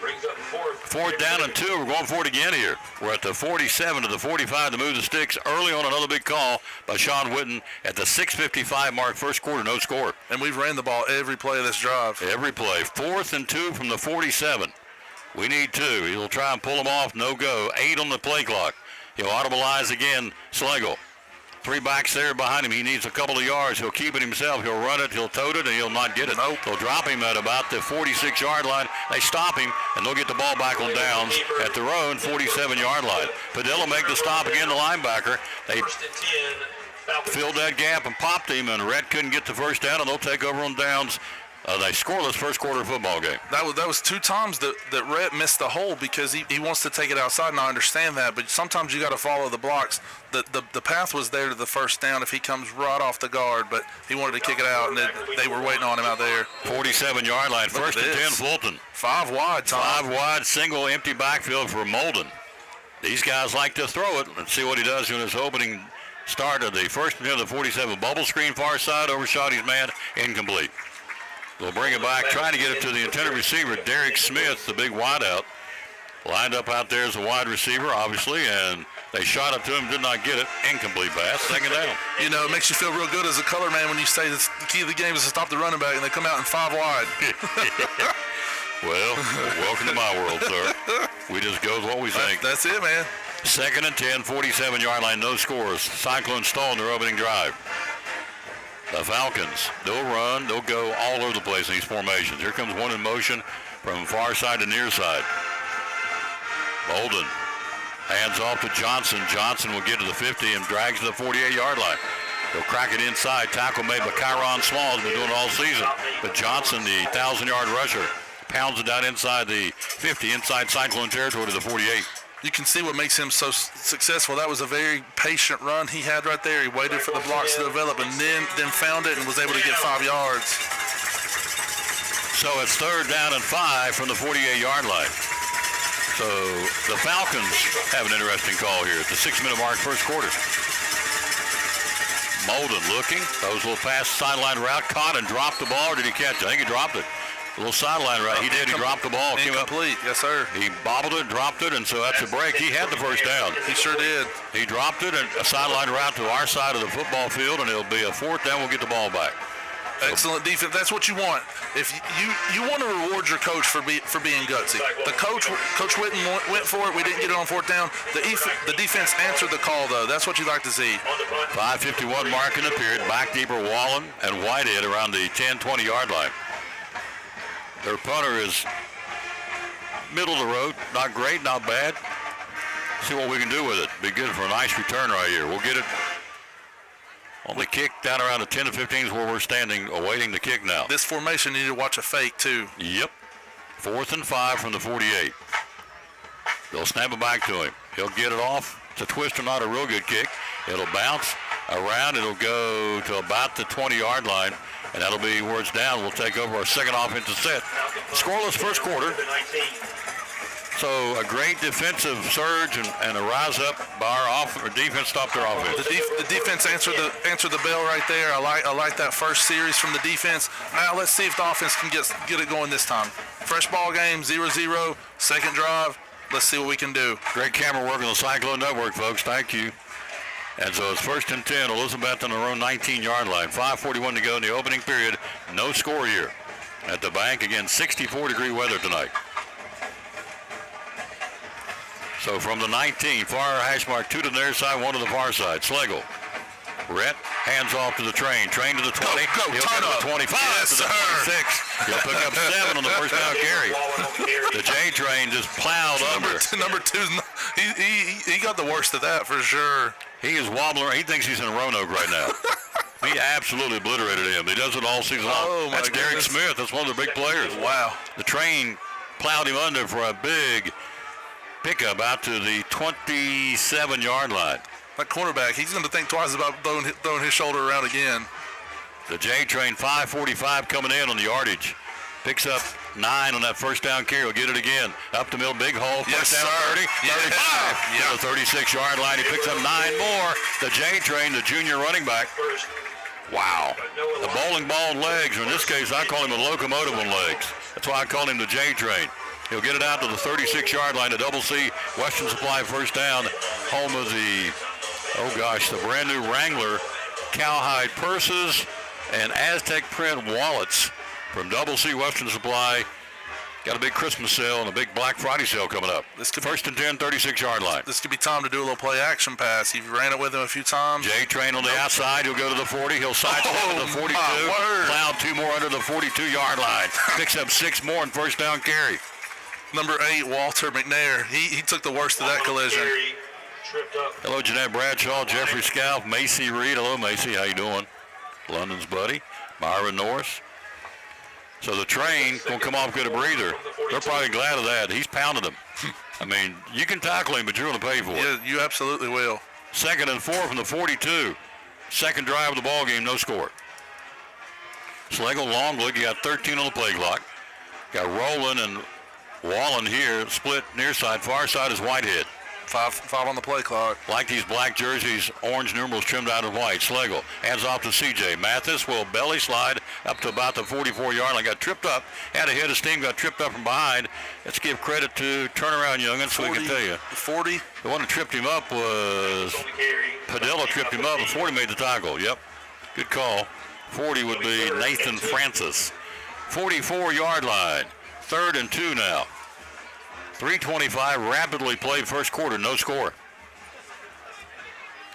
4th down and 2. We're going for it again here. We're at the 47 to the 45 to move the sticks. Early on, another big call by Sean Witten at the 6:55 mark. First quarter, no score. And we've ran the ball every play of this drive. Every play. 4th and 2 from the 47. We need 2. He'll try and pull them off. No go. 8 on the play clock. He'll audibilize again. Schlegel. 3 backs there behind him. He needs a couple of yards. He'll keep it himself. He'll run it. He'll tote it, and he'll not get it. Nope. They'll drop him at about the 46-yard line. They stop him, and they'll get the ball back on downs at their own 47-yard line. Padilla make the stop again, the linebacker. They filled that gap and popped him, and Rhett couldn't get the first down, and they'll take over on downs. They scoreless first quarter football game. That was 2 times that Rhett missed the hole because he wants to take it outside, and I understand that, but sometimes you got to follow the blocks. The path was there to the first down if he comes right off the guard, but he wanted to kick it out, and they were waiting on him out there. 47-yard line, first and 10, Fulton. 5 wide, Tom. 5 wide, single empty backfield for Molden. These guys like to throw it. Let's see what he does in his opening start of the first and 10 of the 47. Bubble screen far side, overshot his man, incomplete. They'll bring it back, trying to get it to the intended receiver, Derek Smith, the big wideout. Lined up out there as a wide receiver, obviously, and they shot it to him, did not get it. Incomplete pass, second down. You know, it makes you feel real good as a color man when you say the key of the game is to stop the running back, and they come out in 5 wide. Well, welcome to my world, sir. We just go with what we think. That's it, man. Second and 10, 47-yard line, no scores. Cyclones stall in their opening drive. The Falcons, they'll run, they'll go all over the place in these formations. Here comes one in motion from far side to near side. Bolden hands off to Johnson. Johnson will get to the 50 and drags to the 48-yard line. He'll crack it inside. Tackle made by Kyron Small, has been doing it all season. But Johnson, the 1,000-yard rusher, pounds it down inside the 50, inside Cyclone territory to the 48. You can see what makes him so successful. That was a very patient run he had right there. He waited for the blocks to develop and then found it and was able to get 5 yards. So it's third down and 5 from the 48-yard line. So the Falcons have an interesting call here at the 6-minute mark, first quarter. Molden looking, those little pass sideline route, caught and dropped the ball, or did he catch it? I think he dropped it. A little sideline route. He did. He dropped the ball. Incomplete. Yes, sir. He bobbled it, dropped it, and so that's a break. He had the first down. He sure did. He dropped it, and a sideline route to our side of the football field, and it'll be a fourth down. We'll get the ball back. Excellent defense. That's what you want. If you want to reward your coach for being gutsy. The Coach Whitten went for it. We didn't get it on fourth down. The defense answered the call, though. That's what you like to see. 5:51 mark in the period. Back deeper, Wallen and Whitehead around the 10, 20-yard line. Their punter is middle of the road. Not great, not bad. See what we can do with it. Be good for a nice return right here. We'll get it on the kick down around the 10 to 15 is where we're standing, awaiting the kick now. This formation, you need to watch a fake, too. Yep. 4th and 5 from the 48. They'll snap it back to him. He'll get it off. It's a twister, not a real good kick. It'll bounce around. It'll go to about the 20-yard line, and that'll be where it's down. We'll take over our second offensive set. Scoreless first quarter. So a great defensive surge and a rise up by our defense stopped their offense. The defense answered the bell right there. I like that first series from the defense. Now let's see if the offense can get it going this time. Fresh ball game, 0-0, second drive. Let's see what we can do. Great camera work on the Cyclone Network, folks. Thank you. And so it's 1st and 10. Elizabeth on their own 19-yard line. 5:41 to go in the opening period. No score here at the bank. Again, 64-degree weather tonight. So from the 19, far hash mark, 2 to the near side, 1 to the far side. Schlegel. Rhett hands off to the train. Train to the 20. Go, He'll turn get up. to the 25 yes, to the 26. He'll pick up 7 on the first down carry. The J train just plowed under. Number 2, he got the worst of that for sure. He is wobbling. He thinks he's in Roanoke right now. He absolutely obliterated him. He does it all season long. Oh, my That's Derek goodness. Smith. That's one of their big players. Wow. The train plowed him under for a big pickup out to the 27-yard line. That cornerback, he's going to think twice about throwing his shoulder around again. The J train, 5:45 coming in on the yardage. Picks up 9 on that first down carry. He'll get it again. Up the middle, big hole. First down, 30, 35. Yeah. To the 36-yard line. He picks up 9 more. The J train, the junior running back. Wow. The bowling ball on legs, or in this case, I call him a locomotive on legs. That's why I call him the J train. He'll get it out to the 36-yard line. The Double C Western Supply first down. Home of the, the brand new Wrangler cowhide purses and Aztec print wallets from Double C Western Supply Got a big Christmas sale and a big Black Friday sale coming up. First and 10, 36-yard line. This could be time to do a little play action pass. You've ran it with him a few times. J Train on the outside. He'll go to the 40. He'll sidestep to the 42. Plowed 2 more under the 42-yard line. Picks up 6 more in first down carry. Number 8, Walter McNair. He took the worst of that collision. Hello, Jeanette Bradshaw, Jeffrey Scalf, Macy Reed. Hello, Macy. How you doing? London's buddy, Myron Norris. So the Train going to come off, get a breather. They're probably glad of that. He's pounded them. I mean, you can tackle him, but you're going to pay for it. Yeah, you absolutely will. 2nd and 4 from the 42. Second drive of the ball game, no score. Schlegel, long look. You got 13 on the play clock. Got Rowland and Wallen here, split near side. Far side is Whitehead. 5 on the play clock. Like these black jerseys, orange numerals trimmed out of white. Schlegel hands off to CJ. Mathis will belly slide up to about the 44-yard line. Got tripped up, had a hit of steam, got tripped up from behind. Let's give credit to turnaround youngins so we can tell you. 40. The one that tripped him up was Padilla tripped him up, and 40 made the tackle. Yep, good call. 40 would be Nathan Francis. 44-yard line. 3rd and 2 now. 3:25 rapidly played first quarter, no score.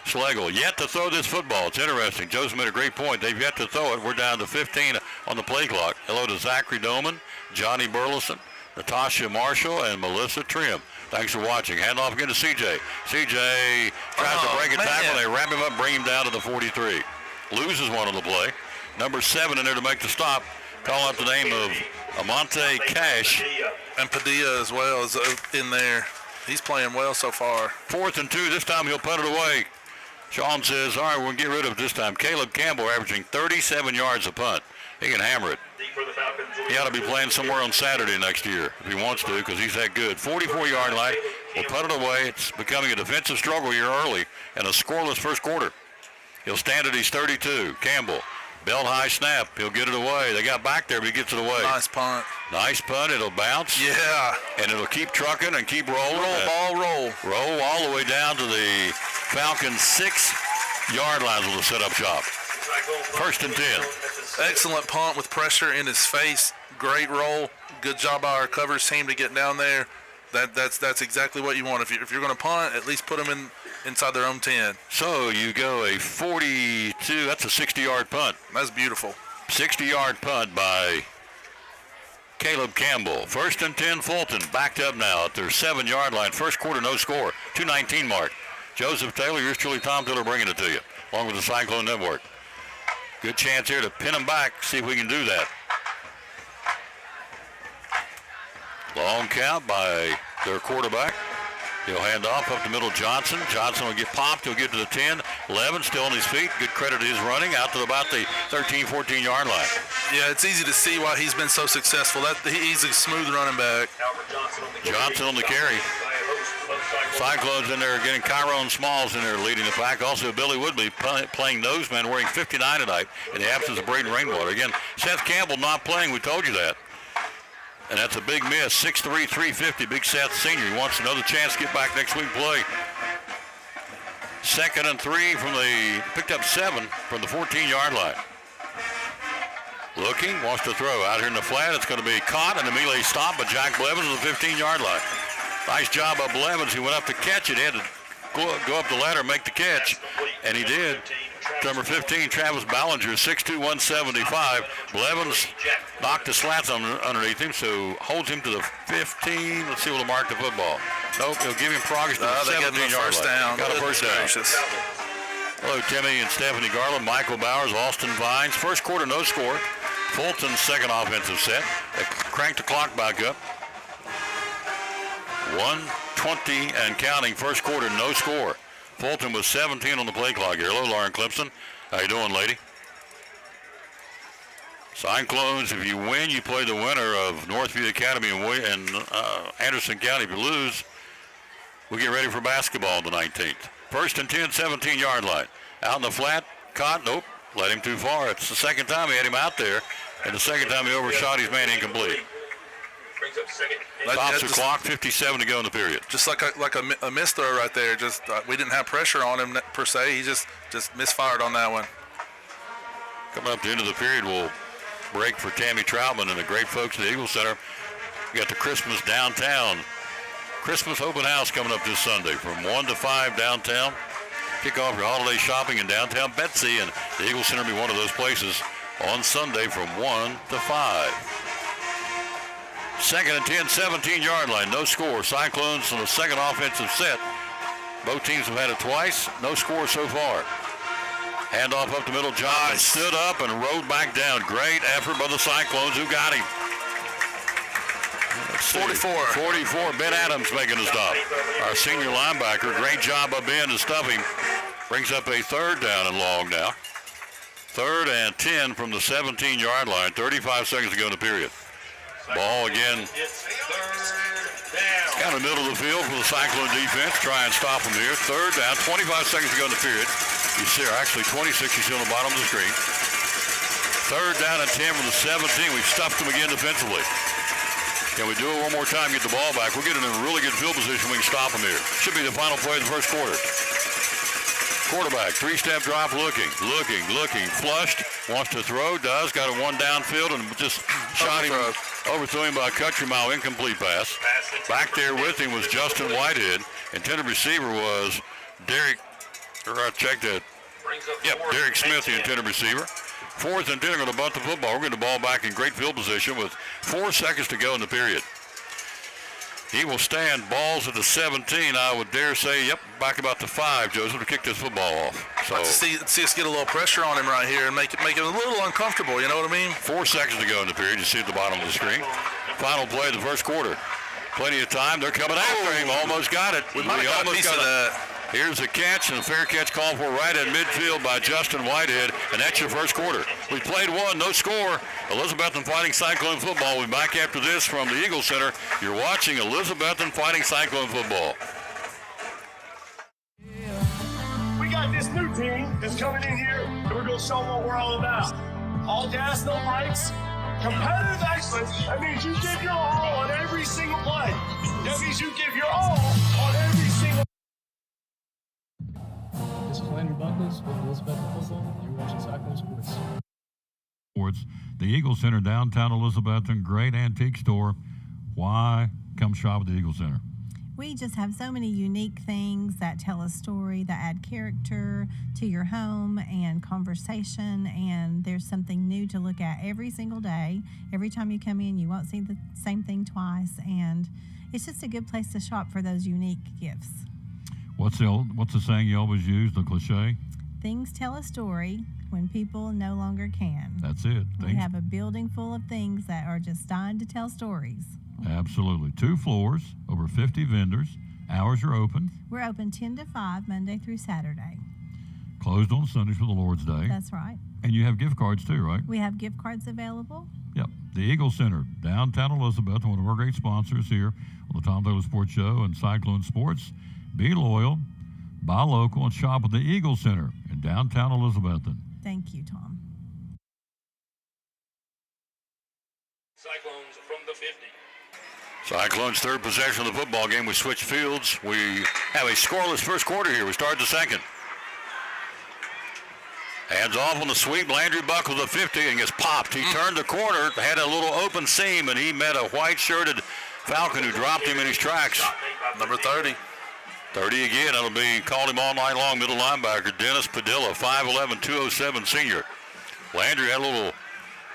Schlegel yet to throw this football. It's interesting. Joseph made a great point. They've yet to throw it. We're down to 15 on the play clock. Hello to Zachary Doman, Johnny Burleson, Natasha Marshall, and Melissa Trim. Thanks for watching. Hand off again to CJ. CJ tries to break a tackle. They wrap him up, bring him down to the 43. Loses one on the play. Number 7 in there to make the stop. Call out the name of Amante Cash. And Padilla as well is in there. He's playing well so far. 4th and 2. This time he'll punt it away. Sean says, all right, we'll get rid of it this time. Caleb Campbell averaging 37 yards a punt. He can hammer it. He ought to be playing somewhere on Saturday next year if he wants to, because he's that good. 44-yard line. We'll punt it away. It's becoming a defensive struggle here early and a scoreless first quarter. He'll stand at his 32. Campbell. Belt high snap. He'll get it away. They got back there, but he gets it away. Nice punt. Nice punt. It'll bounce. Yeah. And it'll keep trucking and keep rolling. Roll. Roll all the way down to the Falcons' 6-yard line with a set-up shop. 1st and 10. Excellent punt with pressure in his face. Great roll. Good job by our coverage team to get down there. That's exactly what you want. If you're going to punt, at least put them inside their own 10. So you go a 42. That's a 60-yard punt. That's beautiful. 60-yard punt by Caleb Campbell. 1st and 10, Fulton backed up now at their 7-yard line. First quarter, no score. 2:19 mark. Joseph Taylor, yours truly, Tom Taylor, bringing it to you, along with the Cyclone Network. Good chance here to pin them back, see if we can do that. Long count by their quarterback. He'll hand off up the middle, Johnson. Johnson will get popped. He'll get to the 10. 11 still on his feet. Good credit to his running out to about the 13, 14-yard line. Yeah, it's easy to see why he's been so successful. He's a smooth running back. Johnson on the carry. Cyclones in there getting Tyrone Smalls in there leading the pack. Also, Billy Woodley playing noseman, wearing 59 tonight in the absence of Braden Rainwater. Again, Seth Campbell not playing. We told you that. And that's a big miss. 6'3", 350, big Seth senior. He wants another chance to get back next week and play. 2nd and 3 from the, picked up 7 from the 14-yard line. Looking, wants to throw. Out here in the flat, it's going to be caught and immediately stopped by Jack Blevins at the 15-yard line. Nice job by Blevins. He went up to catch it. He had to go up the ladder and make the catch, and he did. Number 15, Travis Ballinger, 6'2", 175. Blevins knocked the slats underneath him, so holds him to the 15. Let's see what will mark the football. Nope, he'll give him progress to the 17-yard line. Got a first down. Hello, Timmy and Stephanie Garland, Michael Bowers, Austin Vines. First quarter, no score. Fulton's second offensive set. They cranked the clock back up. 1:20 and counting. First quarter, no score. Fulton was 17 on the play clock here. Hello, Lauren Clemson. How you doing, lady? Cyclones, if you win, you play the winner of Northview Academy and Anderson County. If you lose, we get ready for basketball on the 19th. 1st and 10, 17-yard line. Out in the flat, caught, nope, led him too far. It's the second time he had him out there, and the second time he overshot his man, incomplete. Stops the clock, 57 to go in the period. Just like a missed throw right there. Just we didn't have pressure on him per se. He just misfired on that one. Coming up to the end of the period, we'll break for Tammy Troutman and the great folks at the Eagle Center. We got the Christmas downtown Christmas open house coming up this Sunday from 1 to 5 downtown. Kick off your holiday shopping in downtown Betsy, and the Eagle Center will be one of those places on Sunday from 1 to 5. Second and 10, 17-yard line, no score. Cyclones on the second offensive set. Both teams have had it twice, no score so far. Handoff up the middle, Johnson stood up and rode back down. Great effort by the Cyclones, who got him. 44, Ben Adams making a stop. Our senior linebacker, great job by Ben to stuff him. Brings up a third down and long now. Third and 10 from the 17-yard line, 35 seconds to go in the period. Ball again. Kind of middle of the field for the Cyclone defense. Try and stop them here. Third down, 25 seconds to go in the period. You see, actually 26, you see on the bottom of the screen. Third down and 10 from the 17. We've stuffed them again defensively. Can we do it one more time, get the ball back? We're getting in a really good field position. We can stop them here. Should be the final play of the first quarter. Quarterback, three-step drop, looking, flushed, wants to throw, does, got a one downfield, and just shot him, overthrew him by a country mile, incomplete pass. Back there with him was Justin Whitehead. Intended receiver was Derek, I checked that. Yep, Derek Smith, the intended receiver. Fourth and 10, are going to bunt the football. We're getting the ball back in great field position with 4 seconds to go in the period. He will stand balls at the 17. I would dare say, yep, back about the 5, Joseph, to kick this football off. So see us get a little pressure on him right here and make it a little uncomfortable, you know what I mean? 4 seconds to go in the period. You see at the bottom of the screen. Final play of the first quarter. Plenty of time. They're coming after him. Almost got it. We almost got a piece of that. Here's a catch, and a fair catch called for right at midfield by Justin Whitehead, and that's your first quarter. We played one, no score. Elizabethton fighting Cyclone football. We'll be back after this from the Eagle Center. You're watching Elizabethton fighting Cyclone football. We got this new team that's coming in here, and we're going to show them what we're all about. All gas, no brakes. Competitive excellence, that means you give your all on every single play. That means you give your all on every single This is Landry Buckles with Elizabethton Football. You're watching Cyclone Sports. The Eagle Center, downtown Elizabethton, great antique store. Why come shop at the Eagle Center? We just have so many unique things that tell a story, that add character to your home and conversation, and there's something new to look at every single day. Every time you come in, you won't see the same thing twice, and it's just a good place to shop for those unique gifts. What's the saying you always use, the cliche? Things tell a story when people no longer can. That's it. We have a building full of things that are just designed to tell stories. Absolutely. 2 floors, over 50 vendors. Hours are open. We're open 10 to 5, Monday through Saturday. Closed on Sundays for the Lord's Day. That's right. And you have gift cards too, right? We have gift cards available. Yep. The Eagle Center, downtown Elizabeth, one of our great sponsors here on the Tom Taylor Sports Show and Cyclone Sports. Be loyal, buy local, and shop at the Eagle Center in downtown Elizabethton. Thank you, Tom. Cyclones from the 50. Cyclones' third possession of the football game. We switch fields. We have a scoreless first quarter here. We start the second. Hands off on the sweep. Landry Buckles the 50 and gets popped. He turned the corner, had a little open seam, and he met a white-shirted Falcon who dropped him in his tracks. Number 30. 30 again. That'll be, called him all night long, middle linebacker, Dennis Padilla, 5'11", 207 senior. Landry had a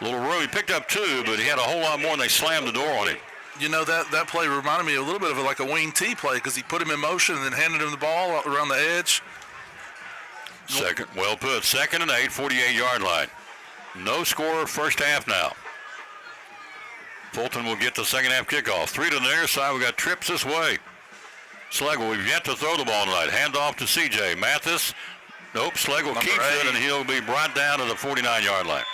little room. He picked up 2, but he had a whole lot more, and they slammed the door on him. You know, that play reminded me a little bit of like a wing T play because he put him in motion and then handed him the ball around the edge. Second, well put. Second and 8, 48-yard line. No score first half now. Fulton will get the second half kickoff. 3 to the near side. We got trips this way. Schlegel, we've yet to throw the ball tonight. Hand off to C.J. Mathis. Nope, Schlegel keeps it, and he'll be brought down to the 49-yard line.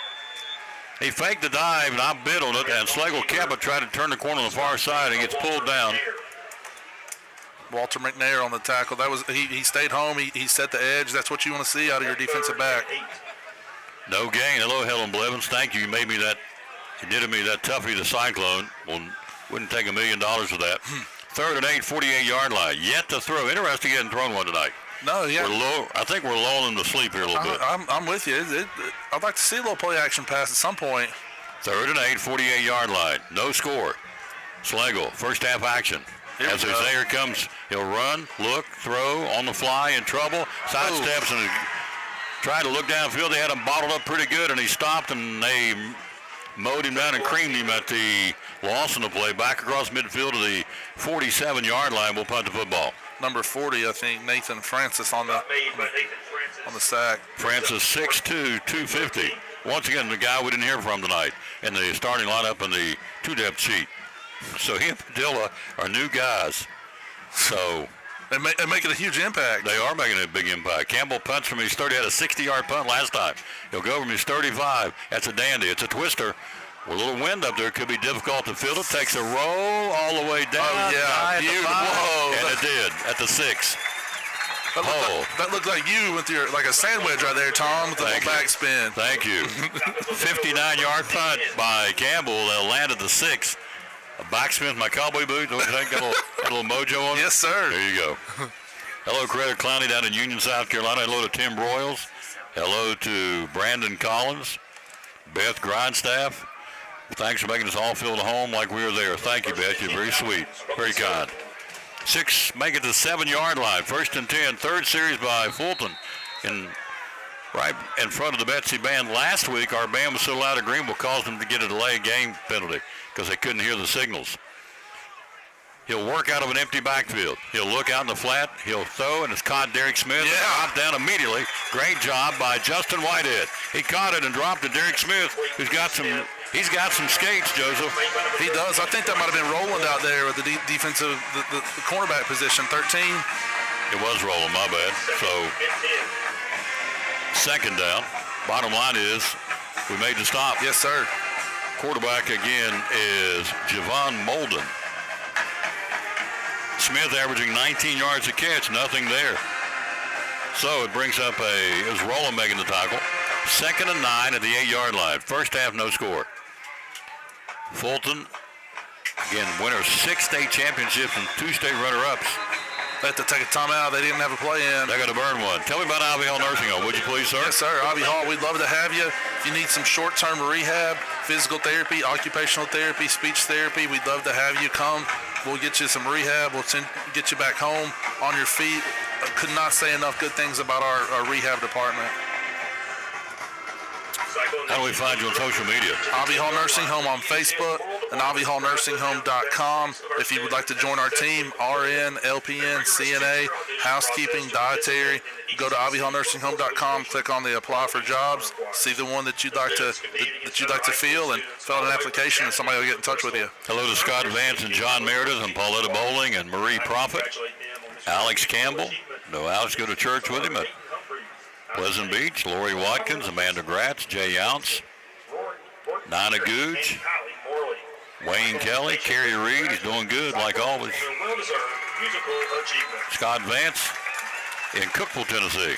He faked the dive, and I bid on it, and Schlegel kept it, tried to turn the corner on the far side, and gets pulled down. Walter McNair on the tackle. That was he stayed home. He set the edge. That's what you want to see out of your defensive back. No gain. Hello, Helen Blevins. Thank you. You made me that. You did me that toughie, the Cyclone. Well, wouldn't take $1 million for that. Third and 8, 48-yard line. Yet to throw. Interesting, he hadn't thrown one tonight. No, yeah. I think we're lulling him to sleep here a little bit. I'm with you. I'd like to see a little play action pass at some point. Third and 8, 48-yard line. No score. Slagle, first half action. As Azair comes, he'll run, look, throw, on the fly, in trouble, sidesteps and tried to look downfield. They had him bottled up pretty good, and he stopped, and they mowed him down and creamed him at the loss in the play. Back across midfield to the 47-yard line. We'll punt the football. Number 40, I think, Nathan Francis on the sack. Francis, 6'2", 250. Once again, the guy we didn't hear from tonight in the starting lineup in the two-depth sheet. So he and Padilla are new guys. So they're making a huge impact. They are making a big impact. Campbell punts from his 30, had a 60-yard punt last time. He'll go from his 35. That's a dandy. It's a twister. With a little wind up there, it could be difficult to field it. Takes a roll all the way down. Oh, yeah, beautiful. And it did at the 6. That looked like you with your like a sandwich right there, Tom, with the little backspin. Thank you. 59-yard punt by Campbell that landed the 6. A backspin with my cowboy boots. Don't you think got a little mojo on it? Yes, sir. There you go. Hello, Credit Clowney down in Union, South Carolina. Hello to Tim Broyles. Hello to Brandon Collins. Beth Grindstaff. Thanks for making us all feel at home like we were there. Thank you, Beth. You're very sweet. Very kind. 6, make it the 7-yard line. 1st and 10. Third series by Fulton. Right in front of the Betsy band. Last week, our band was so loud at Greenville caused them to get a delay game penalty because they couldn't hear the signals. He'll work out of an empty backfield. He'll look out in the flat. He'll throw, and it's caught Derek Smith. Yeah. Dropped down immediately. Great job by Justin Whitehead. He caught it and dropped to Derek Smith, who's got some skates, Joseph. He does. I think that might have been Roland out there with the defensive, the cornerback position, 13. It was Roland, my bad. So, second down. Bottom line is, we made the stop. Yes, sir. Quarterback again is Javon Molden. Smith averaging 19 yards a catch, nothing there. So it brings up it was Roland making the tackle. 2nd and 9 at the 8-yard line. First half, no score. Fulton, again, winner of 6 state championships and 2 state runner-ups. They had to take a timeout. They didn't have a play in. They got to burn one. Tell me about Ivy Hall Nursing Home, would you please, sir? Yes, sir. Ivy Hall, we'd love to have you. If you need some short-term rehab, physical therapy, occupational therapy, speech therapy, we'd love to have you come. We'll get you some rehab. We'll get you back home on your feet. I could not say enough good things about our rehab department. How do we find you on social media? Ivy Hall Nursing Home on Facebook and ivyhallnursinghome.com. If you would like to join our team, RN, LPN, CNA, housekeeping, dietary, go to ivyhallnursinghome.com, click on the apply for jobs, see the one that you'd like to fill, and fill out an application, and somebody will get in touch with you. Hello to Scott Vance and John Meredith and Pauletta Bowling and Marie Prophet. Alex Campbell. No, Alex go to church with him at Pleasant Beach. Lori Watkins, Amanda Gratz, Jay Ounce, Nina Googe, Wayne Kelly, Kerry Reed. He's doing good like always. Scott Vance in Cookeville, Tennessee.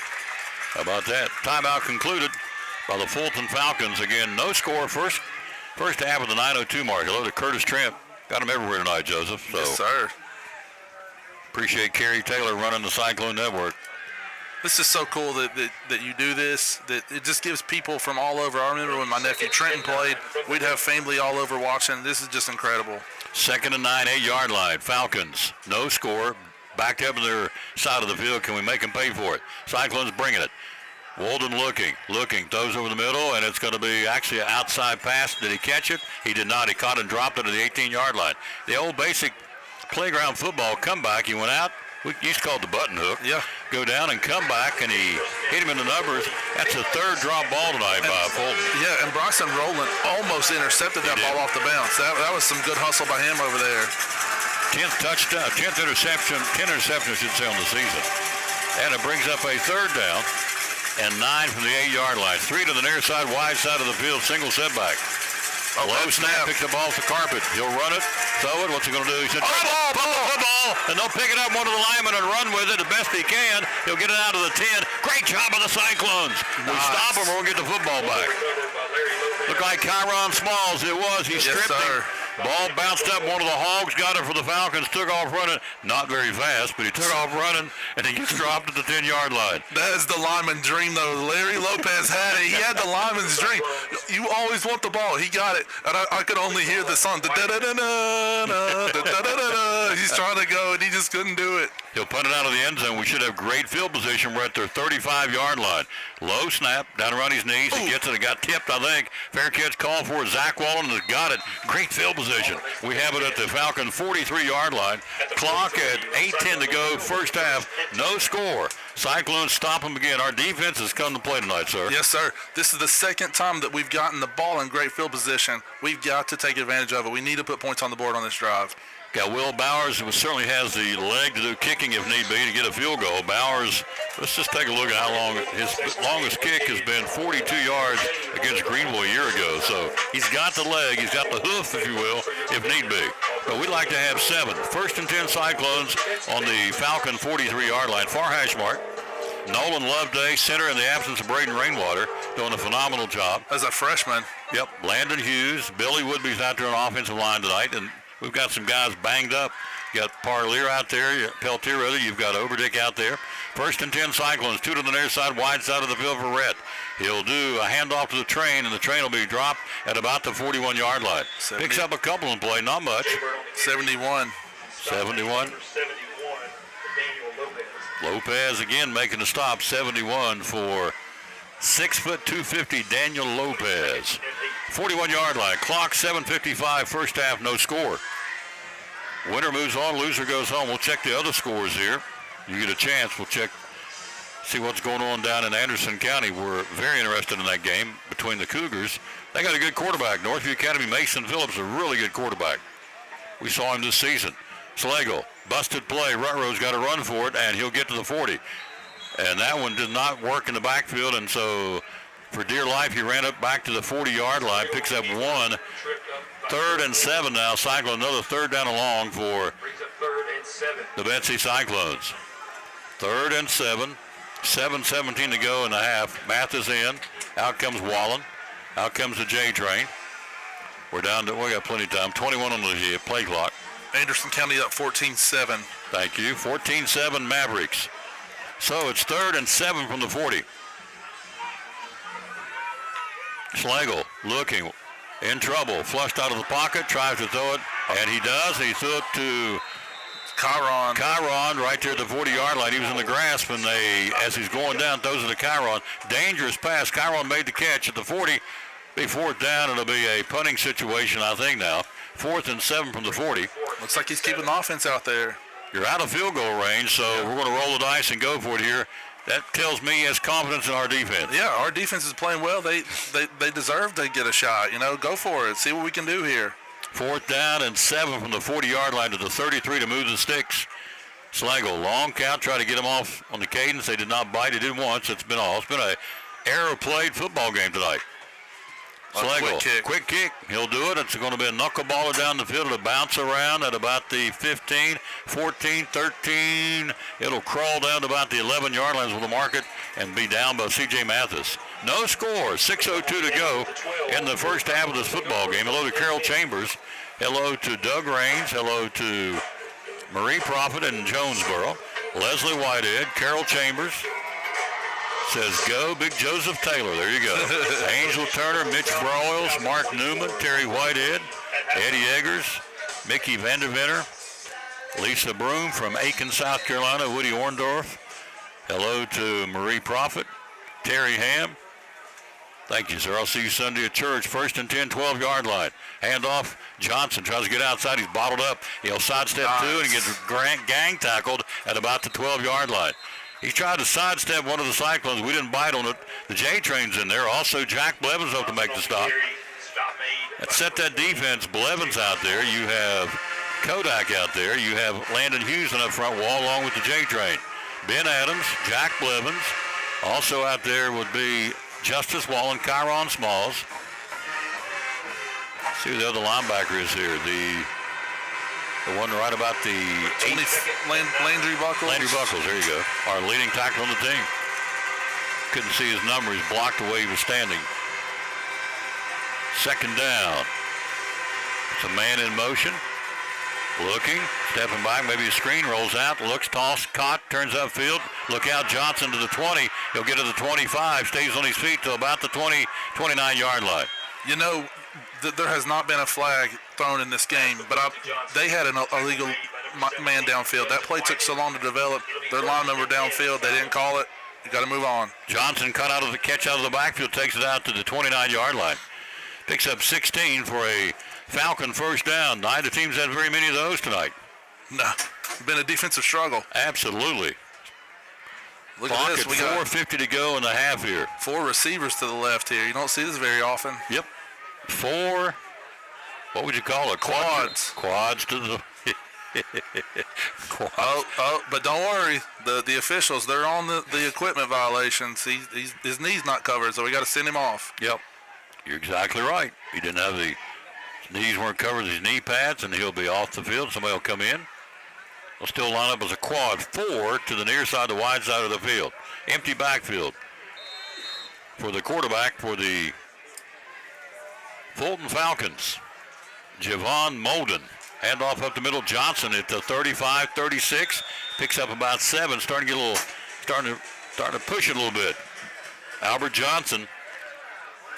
How about that? Timeout concluded by the Fulton Falcons. Again, no score. First half of the 9:02 mark. Hello to Curtis Trent. Got him everywhere tonight, Joseph. So yes, sir. Appreciate Kerry Taylor running the Cyclone Network. This is so cool that you do this, that it just gives people from all over. I remember when my nephew Trenton played, we'd have family all over watching. This is just incredible. 2nd and 9, 8-yard line. Falcons, no score. Backed up on their side of the field. Can we make them pay for it? Cyclones bringing it. Walden looking, throws over the middle, and it's going to be actually an outside pass. Did he catch it? He did not. He caught and dropped it at the 18-yard line. The old basic playground football comeback. He went out. We used to call it the button hook. Yeah. Go down and come back, and he hit him in the numbers. That's a 3rd drop ball tonight by Fulton. Yeah, and Bryson Rowland almost intercepted that ball off the bounce. That was some good hustle by him over there. 10th touchdown, 10th interception, 10 interceptions, I should say, on the season. And it brings up a 3rd down and 9 from the 8-yard line. 3 to the near side, wide side of the field, single setback. Low snap, picks up off the carpet. He'll run it, throw it. What's he going to do? He said, football, and they'll pick it up, one of the linemen, and run with it the best he can. He'll get it out of the 10. Great job of the Cyclones. We stop him, we'll get the football back. Looked like Kyron Smalls. It was. He stripped him, Ball bounced up. One of the Hogs got it for the Falcons. Took off running. Not very fast, but he took off running, and he gets dropped at the 10-yard line. That is the lineman dream, though. Larry Lopez had it. He had the lineman's dream. You always want the ball. He got it. And I could only hear the song. He's trying to go, and he just couldn't do it. He'll punt it out of the end zone. We should have great field position. We're at their 35-yard line. Low snap, down around his knees. He gets it. It got tipped, I think. Fair catch called for it. Zach Wallen has got it. Great field position. We have it at the Falcon 43-yard line. Clock at 8:10 to go, first half. No score. Cyclones stop them again. Our defense has come to play tonight, sir. Yes, sir. This is the second time that we've gotten the ball in great field position. We've got to take advantage of it. We need to put points on the board on this drive. Got Will Bowers, who certainly has the leg to do kicking if need be to get a field goal. Bowers, let's just take a look at how long his longest kick has been, 42 yards against Greenville a year ago. So he's got the leg, he's got the hoof, if you will, if need be. But we'd like to have 7. First and 10 Cyclones on the Falcon 43-yard line. Far hash mark. Nolan Loveday, center in the absence of Braden Rainwater, doing a phenomenal job. As a freshman. Yep, Landon Hughes. Billy Woodby's out there on offensive line tonight, and we've got some guys banged up. You got Parlier out there, Peltier rather. You've got Overdick out there. First and 10 Cyclones, 2 to the near side, wide side of the field for Rhett. He'll do a handoff to the train, and the train will be dropped at about the 41-yard line. Picks up a couple in play, not much. 71. 71. Lopez again making a stop, 71 for 6 foot 250 Daniel Lopez. 41-yard line. Clock 7:55. First half, no score. Winner moves on. Loser goes home. We'll check the other scores here. You get a chance. We'll check, see what's going on down in Anderson County. We're very interested in that game between the Cougars. They got a good quarterback. Northview Academy, Mason Phillips, a really good quarterback. We saw him this season. Slagle, busted play. Rutrow's got to run for it, and he'll get to the 40. And that one did not work in the backfield, and so for dear life, he ran up back to the 40-yard line, picks up 1. 3rd and 7 now. Cyclone, another 3rd down and long for the Betsy Cyclones. 3rd and 7. 7:17 to go in the half. Math is in. Out comes Wallen. Out comes the J train. We're down to, we got plenty of time. 21 on the play clock. Anderson County up 14-7. Thank you. 14-7 Mavericks. So it's 3rd and 7 from the 40. Slagle looking in trouble. Flushed out of the pocket, tries to throw it, and he does. He threw it to Chiron. Chiron right there at the 40-yard line. He was in the grasp, and as he's going down, throws it to Chiron. Dangerous pass. Chiron made the catch at the 40. Be 4th down. It'll be a punting situation, I think, now. 4th and 7 from the 40. Looks like he's keeping the offense out there. You're out of field goal range, so we're going to roll the dice and go for it here. That tells me he has confidence in our defense. Yeah, our defense is playing well. They deserve to get a shot. You know, go for it. See what we can do here. 4th down and 7 from the 40-yard line to the 33 to move the sticks. Slagle, long count, try to get him off on the cadence. They did not bite. He did once. It's been all. It's been a error-played football game tonight. Slagle, quick kick. He'll do it. It's going to be a knuckleballer down the field. It'll bounce around at about the 15, 14, 13. It'll crawl down to about the 11-yard lines with the market and be down by C.J. Mathis. No score. 6:02 to go in the first half of this football game. Hello to Carol Chambers. Hello to Doug Raines. Hello to Marie Prophet in Jonesboro. Leslie Whitehead. Carol Chambers. Says go, Big Joseph Taylor. There you go. Angel Turner, Mitch Broyles, Mark Newman, Terry Whitehead, Eddie Eggers, Mickey Vandervenner, Lisa Broom from Aiken, South Carolina, Woody Orndorff. Hello to Marie Prophet, Terry Ham. Thank you, sir. I'll see you Sunday at church. 1st and 10, 12-yard line. Handoff. Johnson tries to get outside. He's bottled up. He'll sidestep two and he gets gang tackled at about the 12-yard line. He tried to sidestep one of the Cyclones. We didn't bite on it. The J train's in there. Also, Jack Blevins up to make the stop. That set that defense. Blevins out there. You have Kodak out there. You have Landon Hughes in the front wall along with the J train. Ben Adams, Jack Blevins. Also out there would be Justice Wallen, Chiron Smalls. Let's see who the other linebacker is here. The one right about the Landry Buckles. Landry Buckles, there you go. Our leading tackle on the team. Couldn't see his number. He's blocked the way he was standing. 2nd down. It's a man in motion. Looking, stepping back, maybe a screen, rolls out, looks, toss, caught, turns upfield. Look out, Johnson to the 20. He'll get to the 25, stays on his feet till about the 20, 29-yard line. You know, there has not been a flag thrown in this game, but they had an illegal man downfield. That play took so long to develop. Their linemen were downfield. They didn't call it. You got to move on. Johnson cut out of the catch out of the backfield, takes it out to the 29-yard line. Picks up 16 for a Falcon first down. Neither team's had very many of those tonight. No, it's been a defensive struggle. Absolutely. Look at this. We got 4:50 to go in the half here. 4 receivers to the left here. You don't see this very often. Yep. 4, what would you call it? Quads. Quads to the... Quads. Oh, but don't worry. The officials, they're on the equipment violations. His knee's not covered, so we got to send him off. Yep. You're exactly right. He didn't have his knees weren't covered with his knee pads, and he'll be off the field. Somebody will come in. They'll still line up as a quad 4 to the near side, the wide side of the field. Empty backfield for the quarterback for the Fulton Falcons. Javon Molden. Handoff up the middle. Johnson at the 35-36. Picks up about 7. Starting to push it a little bit. Albert Johnson,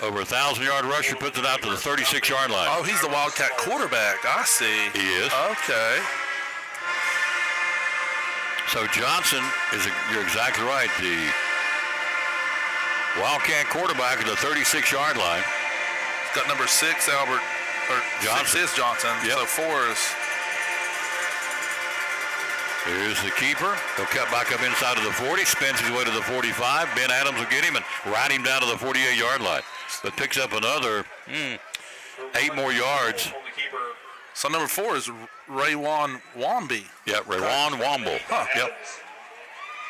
over 1,000-yard rusher, puts it out to the 36-yard line. Oh, he's the Wildcat quarterback. I see. He is. Okay. So Johnson you're exactly right. The Wildcat quarterback at the 36-yard line. He's got number 6, Albert. Or Johnson. 6 is Johnson. Yep. So 4 is. Here's the keeper. He'll cut back up inside of the 40, spins his way to the 45. Ben Adams will get him and ride him down to the 48-yard line. But picks up another 8 more yards. So number 4 is Raywan Wamby. Yep, Raywan Wamble. Huh. Yep.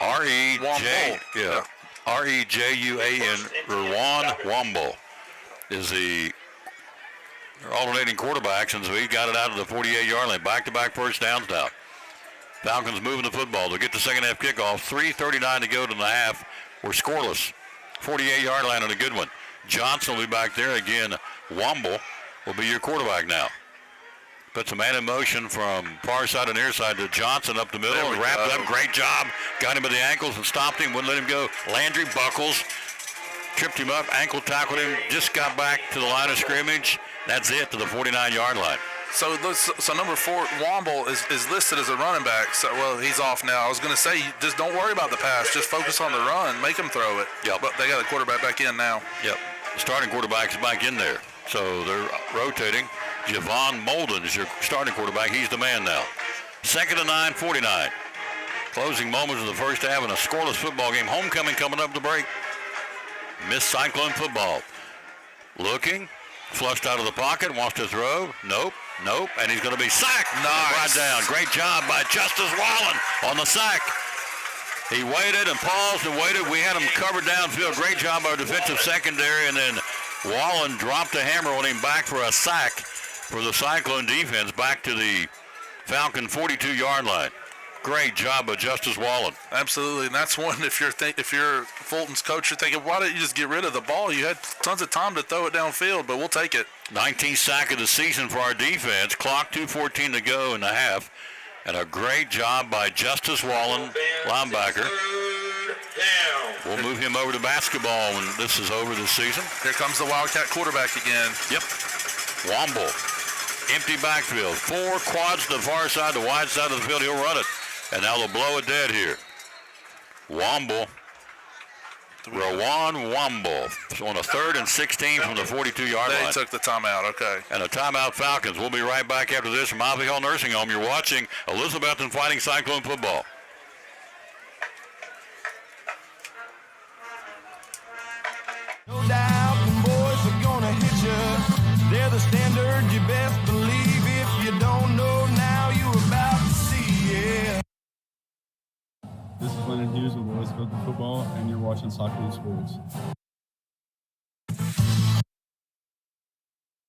R-E-J. Yeah. R-E-J-U-A-N. Raywan Wamble is the alternating quarterbacks, and so he got it out of the 48-yard line. Back-to-back first downs now. Falcons moving the football. They'll get the second half kickoff. 3:39 to go to the half. We're scoreless. 48-yard line on a good one. Johnson will be back there again. Wamble will be your quarterback now. Puts a man in motion from far side and near side to Johnson up the middle and wrapped up. Great job. Got him by the ankles and stopped him. Wouldn't let him go. Landry buckles. Tripped him up. Ankle tackled him. Just got back to the line of scrimmage. That's it to the 49-yard line. So number 4, Wamble, is listed as a running back. So, well, he's off now. I was going to say, just don't worry about the pass. Just focus on the run. Make him throw it. Yep. But they got the quarterback back in now. Yep. The starting quarterback is back in there. So they're rotating. Javon Molden is your starting quarterback. He's the man now. 2nd and 9, 49. Closing moments of the first half in a scoreless football game. Homecoming coming up to break. Miss Cyclone football. Looking. Flushed out of the pocket. Wants to throw. Nope. And he's going to be sacked. Nice. Right down. Great job by Justice Wallen on the sack. He waited and paused and waited. We had him covered downfield. Great job by our defensive secondary. And then Wallen dropped a hammer on him back for a sack for the Cyclone defense back to the Falcon 42-yard line. Great job by Justice Wallen. Absolutely, and that's one. If you're Fulton's coach, you're thinking, why didn't you just get rid of the ball? You had tons of time to throw it downfield, but we'll take it. 19th sack of the season for our defense. Clock 2:14 to go in the half, and a great job by Justice Wallen, linebacker. We'll move him over to basketball when this is over this season. Here comes the Wildcat quarterback again. Yep. Wamble. Empty backfield. 4 quads to the far side, the wide side of the field. He'll run it. And now they'll blow it dead here. Wamble. Raywan Wamble on a 3rd and 16 from the 42-yard line. They took the timeout, okay. And a timeout Falcons. We'll be right back after this from Ivy Hill Nursing Home. You're watching Elizabethton Fighting Cyclone football. No doubt the boys are gonna hit you. They're the standard, you best believe. If you don't know now, you're about to see, yeah. This is Lennon Hughes with Elizabethton Football, and you're watching Cyclone Sports.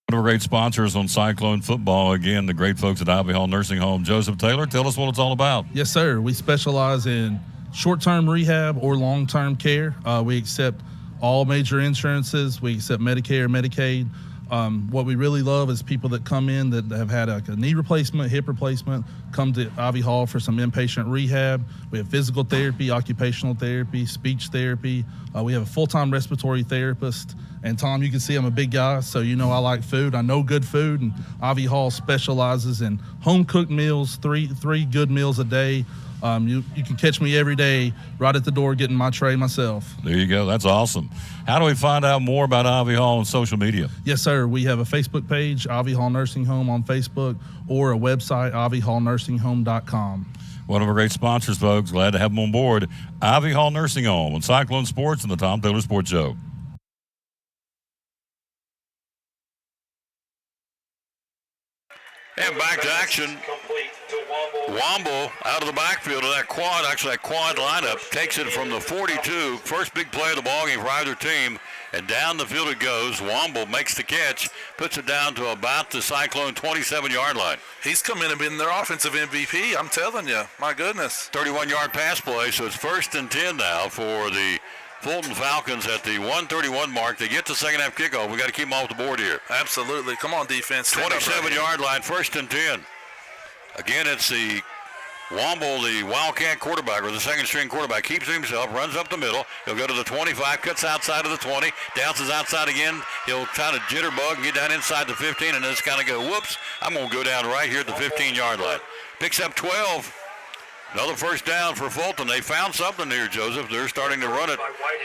One of our great sponsors on Cyclone Football, again, the great folks at Ivy Hall Nursing Home. Joseph Taylor, tell us what it's all about. Yes, sir. We specialize in short-term rehab or long-term care. We accept all major insurances. We accept Medicare, Medicaid. What we really love is people that come in that have had like a knee replacement, hip replacement, come to Ivy Hall for some inpatient rehab. We have physical therapy, occupational therapy, speech therapy. We have a full-time respiratory therapist. And Tom, you can see I'm a big guy, so you know I like food. I know good food, and Ivy Hall specializes in home-cooked meals, three good meals a day. You can catch me every day right at the door getting my tray myself. There you go. That's awesome. How do we find out more about Ivy Hall on social media? Yes, sir. We have a Facebook page, Ivy Hall Nursing Home on Facebook, or a website, ivyhallnursing.com. One of our great sponsors, folks. Glad to have them on board. Ivy Hall Nursing Home on Cyclone Sports and the Tom Taylor Sports Show. And back to action. Womble out of the backfield of that quad, actually that quad lineup, takes it from the 42, first big play of the ballgame for either team, and down the field it goes. Womble makes the catch, puts it down to about the Cyclone 27-yard line. He's come in and been their offensive MVP, I'm telling you. My goodness. 31-yard pass play, so it's 1st and 10 now for the Fulton Falcons at the 131 mark. They get the second half kickoff. We got to keep them off the board here. Absolutely. Come on, defense. 27-yard line, 1st and 10. Again, it's the Womble, the Wildcat quarterback, or the second-string quarterback, keeps it himself, runs up the middle. He'll go to the 25, cuts outside of the 20, bounces outside again. He'll try to jitterbug and get down inside the 15, and then just kind of go, whoops, I'm going to go down right here at the 15-yard line. Picks up 12. Another first down for Fulton. They found something here, Joseph. They're starting to run it,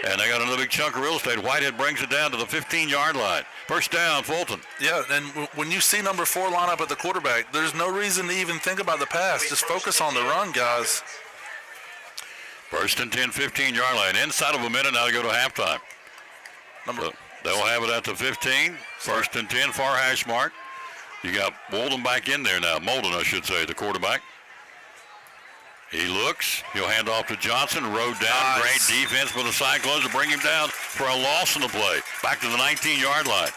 and they got another big chunk of real estate. Whitehead brings it down to the 15-yard line. First down, Fulton. Yeah, and when you see number 4 line up at the quarterback, there's no reason to even think about the pass. Just focus on the run, guys. 1st and 10, 15-yard line. Inside of a minute now to go to halftime. So they'll have it at the 15. 1st and 10, far hash mark. You got Molden back in there now. Molden, I should say, the quarterback. He looks. He'll hand off to Johnson. Rode down. Nice. Great defense for the Cyclones to bring him down for a loss in the play. Back to the 19-yard line.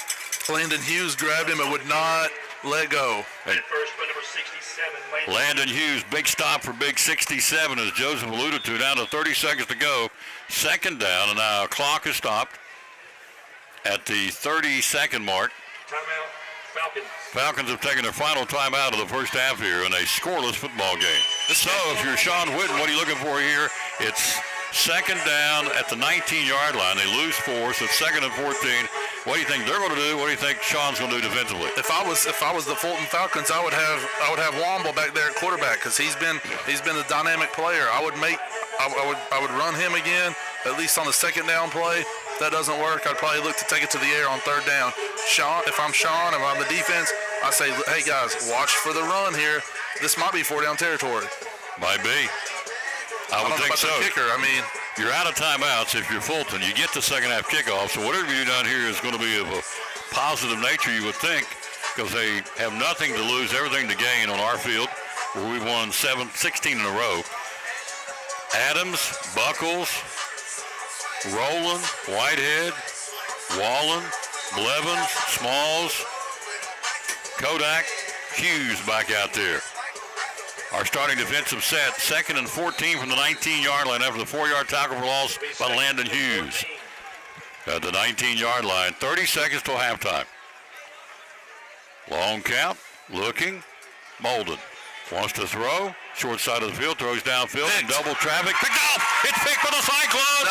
Landon Hughes grabbed him and would not let go. And first for number 67, Landon Hughes, big stop for big 67, as Joseph alluded to. Down to 30 seconds to go. Second down, and now clock is stopped at the 30-second mark. Timeout, Falcons. Falcons have taken their final timeout of the first half here in a scoreless football game. So if you're Sean Whitten, what are you looking for here? It's second down at the 19-yard line. They lose 4, so it's 2nd and 14. What do you think they're going to do? What do you think Sean's going to do defensively? If I was the Fulton Falcons, I would have Womble back there at quarterback because he's been a dynamic player. I would run him again, at least on the second down play. If that doesn't work, I'd probably look to take it to the air on 3rd down. If I'm the defense, I say, hey guys, watch for the run here. This might be 4-down territory. Might be. I would think so. Kicker, I mean, you're out of timeouts if you're Fulton. You get the second half kickoff, so whatever you do down here is going to be of a positive nature, you would think, because they have nothing to lose, everything to gain on our field, where we've won 16 in a row. Adams, Buckles, Rowland, Whitehead, Wallen, Blevins, Smalls, Kodak, Hughes back out there. Our starting defensive set, 2nd and 14 from the 19-yard line after the 4-yard tackle for loss by Landon Hughes. At the 19-yard line, 30 seconds till halftime. Long count, looking, Molden. Wants to throw, short side of the field, throws downfield, and double traffic. Picked off! It's picked for the Cyclones!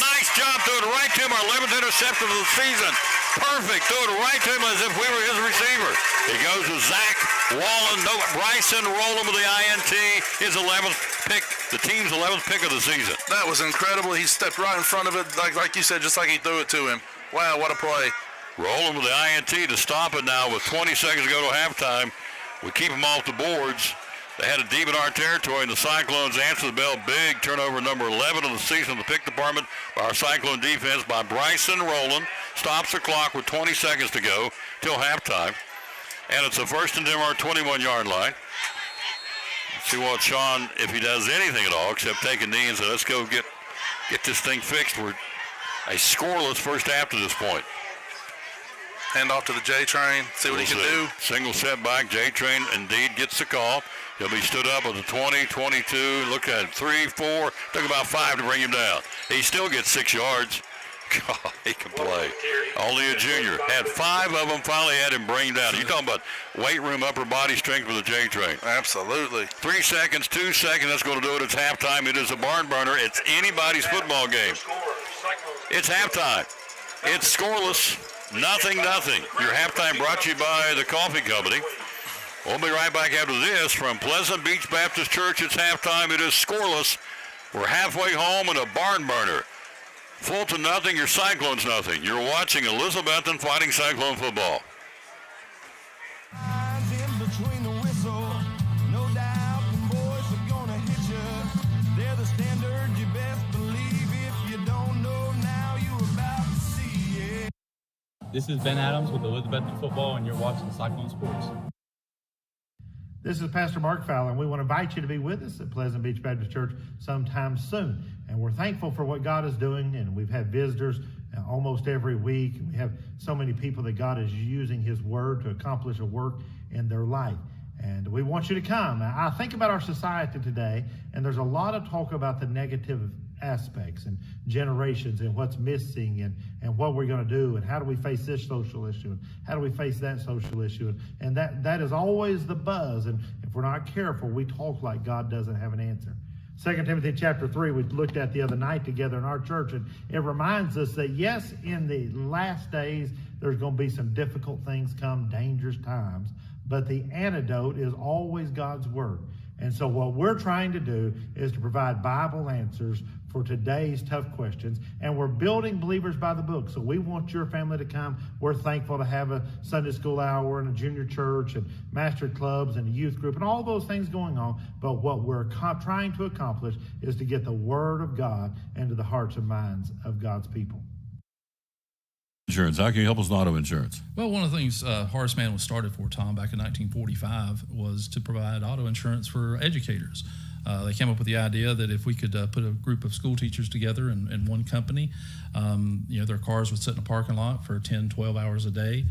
Nice job, threw it right to him, our 11th interception of the season. Perfect, threw it right to him as if we were his receiver. He goes with Zach Wallen, Bryson Rowland with the INT, his 11th pick, the team's 11th pick of the season. That was incredible. He stepped right in front of it, like you said, just like he threw it to him. Wow, what a play. Rowland with the INT to stop it now with 20 seconds to go to halftime. We keep them off the boards. They had a deep in our territory, and the Cyclones answer the bell. Big turnover, number 11 of the season in the pick department by our Cyclone defense by Bryson Rowland. Stops the clock with 20 seconds to go till halftime. And it's a 1st and 10 our 21-yard line. Let's see what Sean, if he does anything at all, except take a knee and say, let's go get this thing fixed. We're a scoreless first half to this point. Hand off to the J-Train, see what he can do. Single setback, J-Train indeed gets the call. He'll be stood up at the 20, 22, look at it, 3, 4, took about 5 to bring him down. He still gets 6 yards. God, he can play. Only a junior. Had 5 of them, finally had him brained out. You talking about weight room, upper body strength with a J train. Absolutely. 3 seconds, 2 seconds, that's going to do it. It's halftime. It is a barn burner. It's anybody's football game. It's halftime. It's scoreless. Nothing. Your halftime brought to you by the Coffee Company. We'll be right back after this from Pleasant Beach Baptist Church. It's halftime. It is scoreless. We're halfway home in a barn burner. Fulton nothing, your Cyclones nothing. You're watching Elizabethton Fighting Cyclone football. In between the whistle, no doubt the boys are gonna hit you. They're the standard, you best believe. If you don't know now, you're about to see it. This is Ben Adams with Elizabethton Football, and you're watching Cyclone Sports. This is Pastor Mark Fowler, and we want to invite you to be with us at Pleasant Beach Baptist Church sometime soon. And we're thankful for what God is doing, and we've had visitors almost every week. We have so many people that God is using His Word to accomplish a work in their life. And we want you to come. I think about our society today, and there's a lot of talk about the negative aspects and generations and what's missing and what we're going to do and how do we face this social issue and how do we face that social issue. And that is always the buzz. And if we're not careful, we talk like God doesn't have an answer. 2 Timothy chapter 3, we looked at the other night together in our church, and it reminds us that, yes, in the last days, there's going to be some difficult things come, dangerous times, but the antidote is always God's Word. And so what we're trying to do is to provide Bible answers for today's tough questions. And we're building believers by the book. So we want your family to come. We're thankful to have a Sunday school hour and a junior church and master clubs and a youth group and all those things going on. But what we're trying to accomplish is to get the Word of God into the hearts and minds of God's people. Insurance. How can you help us with auto insurance? Well, one of the things Horace Mann was started for, Tom, back in 1945 was to provide auto insurance for educators. They came up with the idea that if we could put a group of school teachers together in one company, their cars would sit in a parking lot for 10, 12 hours a day.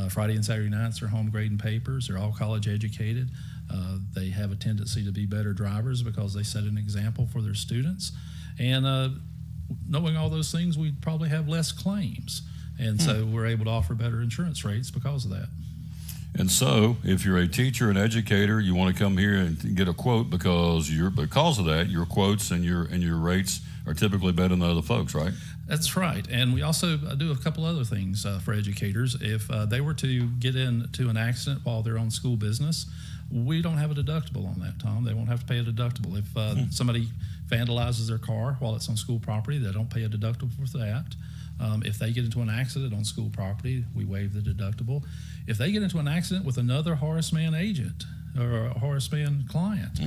Friday and Saturday nights, they're home grading papers. They're all college educated. They have a tendency to be better drivers because they set an example for their students. And knowing all those things, we'd probably have less claims. And so we're able to offer better insurance rates because of that. And so, if you're a teacher, an educator, you want to come here and get a quote because of that, your quotes and your rates are typically better than other folks, right? That's right. And we also do a couple other things for educators. If they were to get into an accident while they're on school business, we don't have a deductible on that, Tom. They won't have to pay a deductible. If somebody vandalizes their car while it's on school property, they don't pay a deductible for that. If they get into an accident on school property, we waive the deductible. If they get into an accident with another Horace Mann agent or a Horace Mann client,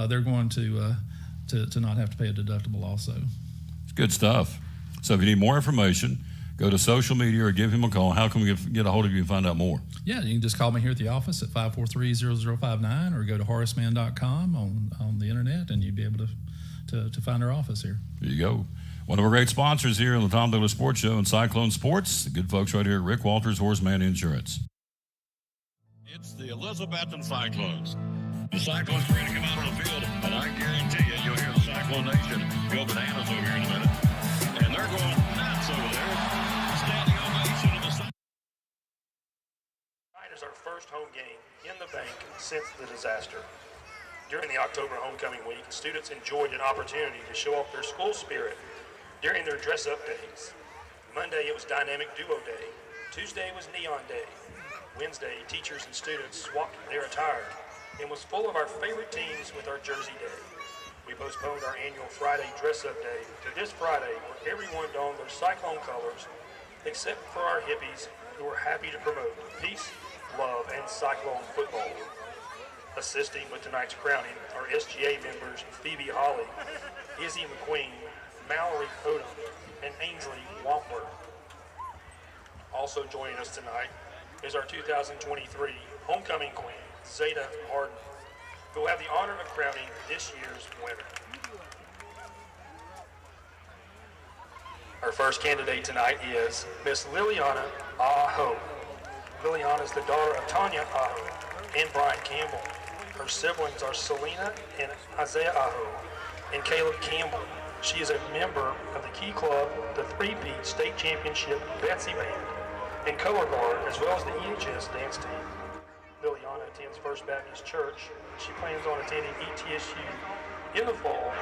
they're going to not have to pay a deductible also. It's good stuff. So if you need more information, go to social media or give him a call. How can we get a hold of you and find out more? Yeah, you can just call me here at the office at 543-0059 or go to horacemann.com on the internet, and you'd be able to find our office here. There you go. One of our great sponsors here on the Tom Douglas Sports Show and Cyclone Sports, the good folks right here at Rick Walters Horace Mann Insurance. It's the Elizabethton Cyclones. The Cyclones are ready to come out on the field, and I guarantee you, you'll hear the Cyclone Nation go bananas over here in a minute. And they're going nuts over there, standing ovation to the Cyclones. Tonight is our first home game in the bank since the disaster. During the October homecoming week, students enjoyed an opportunity to show off their school spirit during their dress-up days. Monday, it was Dynamic Duo Day. Tuesday was Neon Day. Wednesday, teachers and students swapped their attire and was full of our favorite teams with our Jersey Day. We postponed our annual Friday dress-up day to this Friday, where everyone donned their Cyclone colors, except for our hippies who were happy to promote peace, love, and Cyclone football. Assisting with tonight's crowning are SGA members Phoebe Holly, Izzy McQueen, Mallory Odom, and Ainsley Wampler. Also joining us tonight is our 2023 homecoming queen, Zeta Harden, who will have the honor of crowning this year's winner. Our first candidate tonight is Miss Liliana Aho. Liliana is the daughter of Tanya Aho and Brian Campbell. Her siblings are Selena and Isaiah Aho and Caleb Campbell. She is a member of the Key Club, the three-peat state championship Betsy Band, and color guard, as well as the EHS dance team. Liliana attends First Baptist Church. She plans on attending ETSU in the fall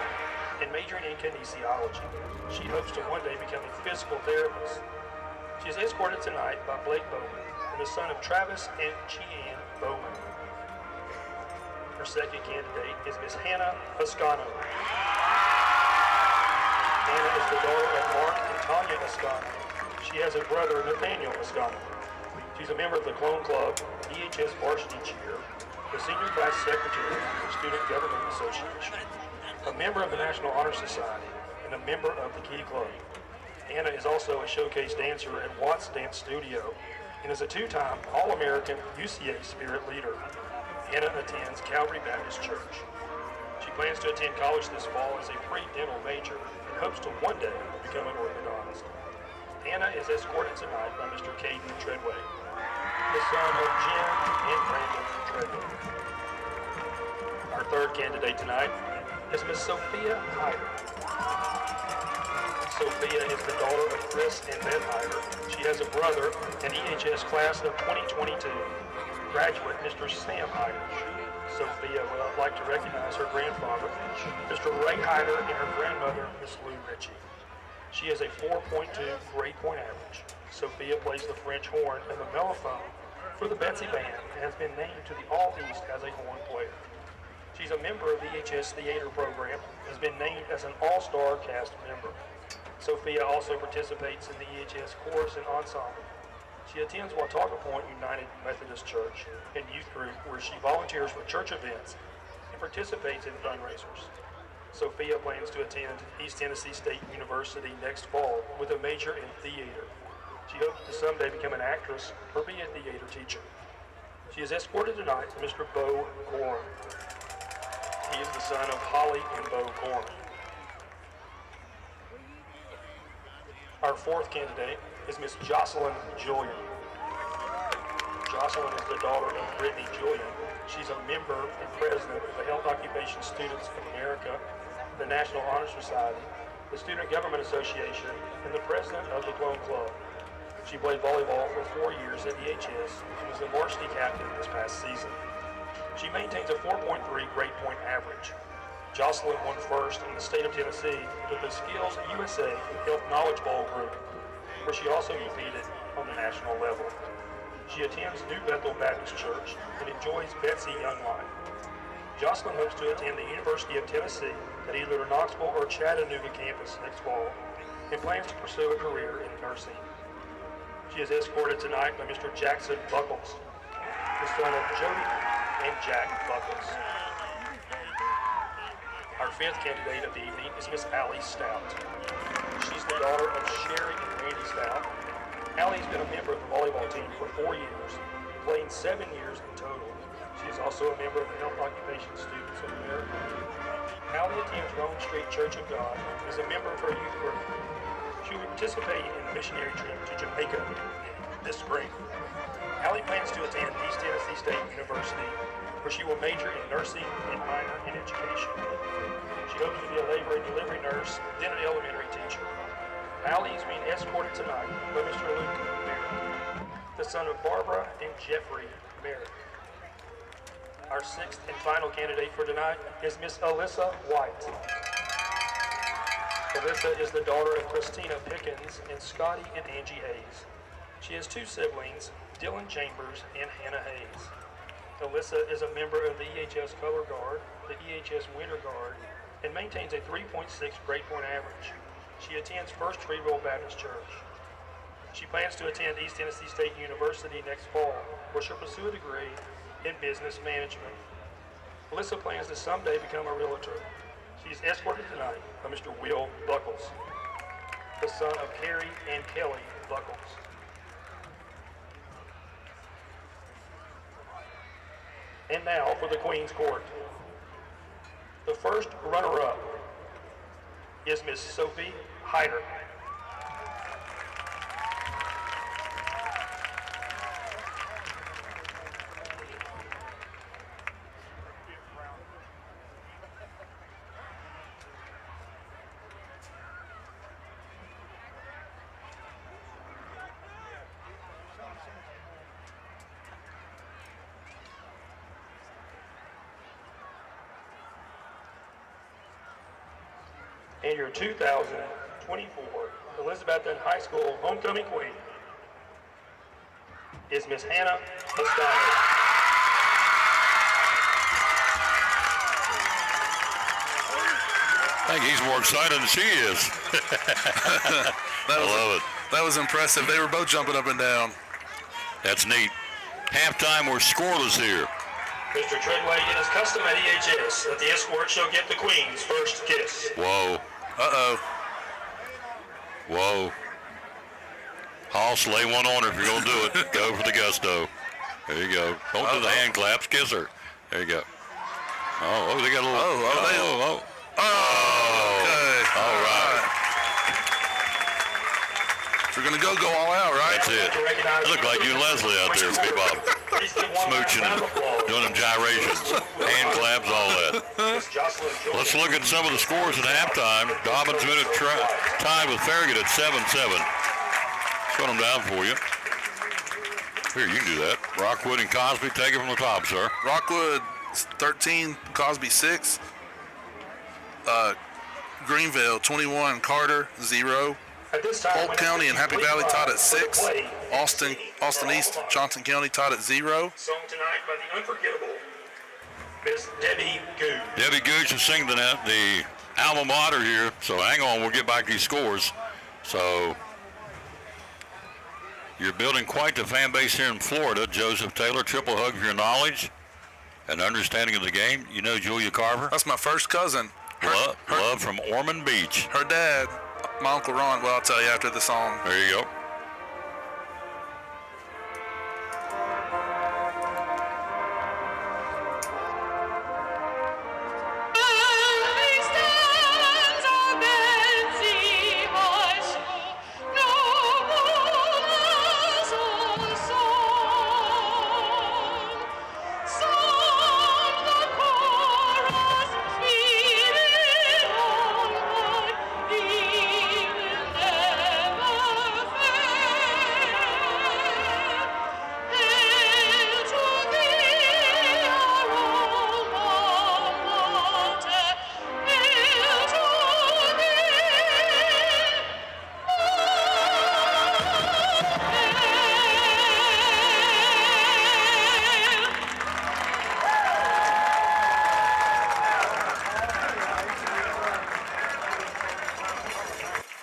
and majoring in kinesiology. She hopes to one day become a physical therapist. She is escorted tonight by Blake Bowman, and the son of Travis and Jeanne Bowman. Her second candidate is Miss Hannah Ascano. Hannah is the daughter of Mark and Tanya Ascano. She has a brother, Nathaniel Ascano. She's a member of the Clone Club, EHS varsity cheer, the senior class secretary of the Student Government Association, a member of the National Honor Society, and a member of the Key Club. Hannah is also a showcase dancer at Watts Dance Studio and is a two-time All-American UCA Spirit Leader. Hannah attends Calvary Baptist Church. She plans to attend college this fall as a pre-dental major and hopes to one day become an orthodontist. Hannah is escorted tonight by Mr. Caden Treadway, the son of Jen and Brandon Treadway. Our third candidate tonight is Miss Sophia Hyder. Sophia is the daughter of Chris and Beth Hyder. She has a brother, an EHS class of 2022 graduate, Mr. Sam Hyder. Sophia would like to recognize her grandfather, Mr. Ray Hyder, and her grandmother, Miss Lou Ritchie. She has a 4.2 grade point average. Sophia plays the French horn and the mellophone for the Betsy Band and has been named to the All-East as a horn player. She's a member of the EHS Theater program and has been named as an All-Star cast member. Sophia also participates in the EHS chorus and ensemble. She attends Watauga Point United Methodist Church and youth group where she volunteers for church events and participates in fundraisers. Sophia plans to attend East Tennessee State University next fall with a major in theater. She hopes to someday become an actress or be a theater teacher. She is escorted tonight to Mr. Bo Corn. He is the son of Holly and Bo Corn. Our fourth candidate is Miss Jocelyn Julian. Jocelyn is the daughter of Brittany Julian. She's a member and president of the Health Occupation Students of America, the National Honor Society, the Student Government Association, and the president of the Clone Club. She played volleyball for 4 years at EHS and was the varsity captain this past season. She maintains a 4.3 grade point average. Jocelyn won first in the state of Tennessee with the Skills USA Health Knowledge Bowl group, where she also competed on the national level. She attends New Bethel Baptist Church and enjoys Betsy Young Life. Jocelyn hopes to attend the University of Tennessee at either the Knoxville or Chattanooga campus next fall and plans to pursue a career in nursing. She is escorted tonight by Mr. Jackson Buckles, the son of Jody and Jack Buckles. Our fifth candidate of the evening is Miss Allie Stout. She's the daughter of Sherry and Randy Stout. Allie's been a member of the volleyball team for 4 years, playing 7 years in total. She is also a member of the Health Occupation Students of America. Allie attends Rome Street Church of God and is a member of her youth group. She will be participating in a missionary trip to Jamaica this spring. Allie plans to attend East Tennessee State University, where she will major in nursing and minor in education. She hopes to be a labor and delivery nurse, then an elementary teacher. Allie is being escorted tonight by Mr. Luke Merrick, the son of Barbara and Jeffrey Merrick. Our sixth and final candidate for tonight is Miss Alyssa White. Alyssa is the daughter of Christina Pickens and Scotty and Angie Hayes. She has 2 siblings, Dylan Chambers and Hannah Hayes. Alyssa is a member of the EHS Color Guard, the EHS Winter Guard, and maintains a 3.6 grade point average. She attends First Treeville Baptist Church. She plans to attend East Tennessee State University next fall, where she'll pursue a degree in business management. Alyssa plans to someday become a realtor. She's escorted tonight by Mr. Will Buckles, the son of Carrie and Kelly Buckles. And now for the Queen's Court. The first runner-up is Miss Sophie Hyder. And your 2024 Elizabethton High School homecoming queen is Miss Hannah Estano. I think he's more excited than she is. I love it. That was impressive. They were both jumping up and down. That's neat. Halftime, we're scoreless here. Mr. Treadway, it is custom at EHS that the escort shall get the queen's first kiss. Whoa. Uh-oh. Whoa. Hoss, lay one on her if you're going to do it. Go for the gusto. There you go. Don't do the hand claps. Kiss her. There you go. Oh, they got a little... Okay. All right. If we're going to go all out, right? That's it. It looked like you and Leslie out there, Bebop. Smooching and doing them gyrations. Hand claps, all that. Let's look at some of the scores at halftime. Dobbins minute tied with Farragut at 7-7. Put them down for you. Here, you can do that. Rockwood and Cosby, take it from the top, sir. Rockwood 13, Cosby 6. Greenville 21, Carter 0. Polk County and Happy Valley tied at 6. Austin East, Johnson County tied at 0. Sung tonight by the unforgettable Miss Debbie Gooch. Debbie Gooch is singing the alma mater here, so hang on, we'll get back these scores. So you're building quite the fan base here in Florida. Joseph Taylor, triple hug for your knowledge and understanding of the game. You know Julia Carver? That's my first cousin. Love from Ormond Beach. Her dad, my Uncle Ron, well, I'll tell you after the song. There you go.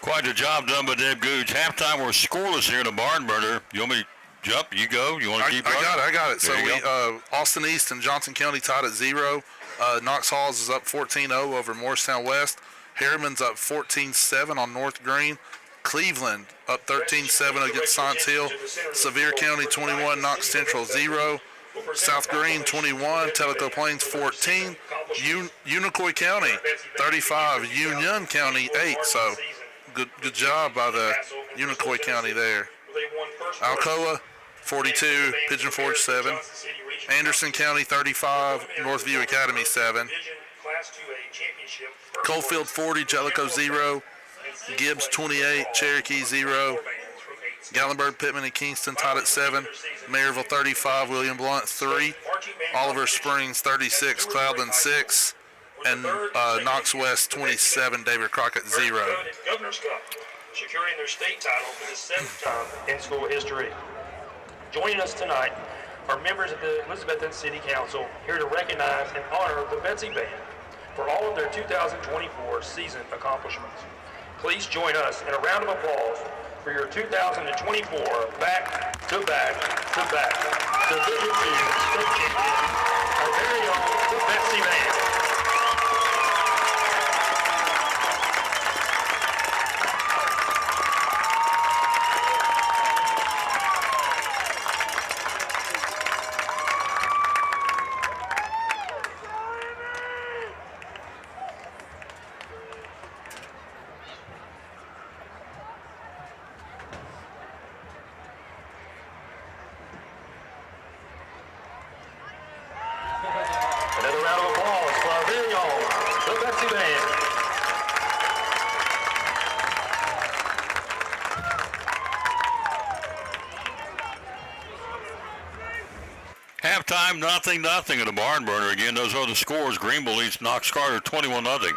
Quite a job done by Deb Gooch. Halftime, we're scoreless here in a barn burner. You want me to jump? You go? You want to keep running? I got it. There So Austin East and Johnson County tied at 0. Knox Halls is up 14-0 over Morristown West. Harriman's up 14-7 on North Green. Cleveland up 13-7 against Science Hill. Sevier County 21, Knox Central 0. South Green 21, Tellico Plains 14. Unicoi County 35, Union County 8. So good job by the Unicoi County there. Alcoa 42, Pigeon Forge 7. Anderson County 35, Northview Academy 7. Coalfield 40, Jellicoe 0. Gibbs 28, Cherokee 0. Gallenberg, Pittman, and Kingston tied at 7. Maryville 35, William Blunt 3. Oliver Springs 36, Cloudland 6. And Knox West 27, David Crockett 0. Governor's Cup, securing their state title for the 7th time in school history. Joining us tonight are members of the Elizabethton City Council here to recognize and honor the Betsy Band for all of their 2024 season accomplishments. Please join us in a round of applause for your 2024 back-to-back-to-back Division II state champion, our very own the Betsy Band. Another round of applause for our very own, the Betsy Band. Halftime, 0-0 at a barn burner. Again, those are the scores. Greenville leads Knox Carter 21-0.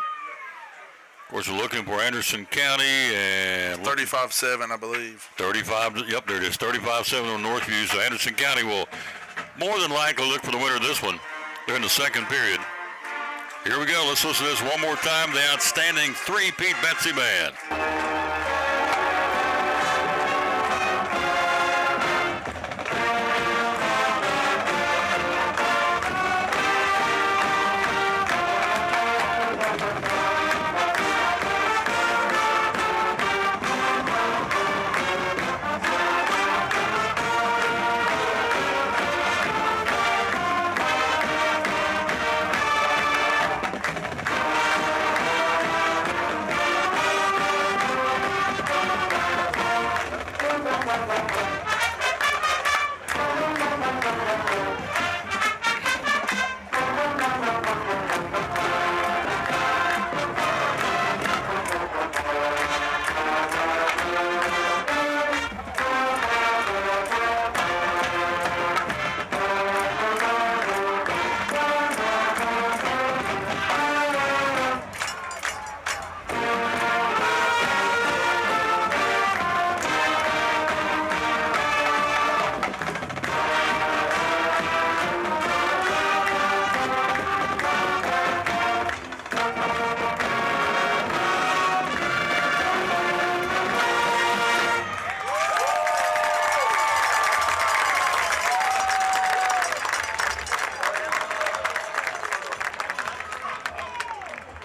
Of course, we're looking for Anderson County and 35-7, I believe. 35. Yep, there it is. 35-7 on Northview. So Anderson County will more than likely look for the winner of this one. They're in the second period. Here we go. Let's listen to this one more time. The outstanding three-peat Betsy Band.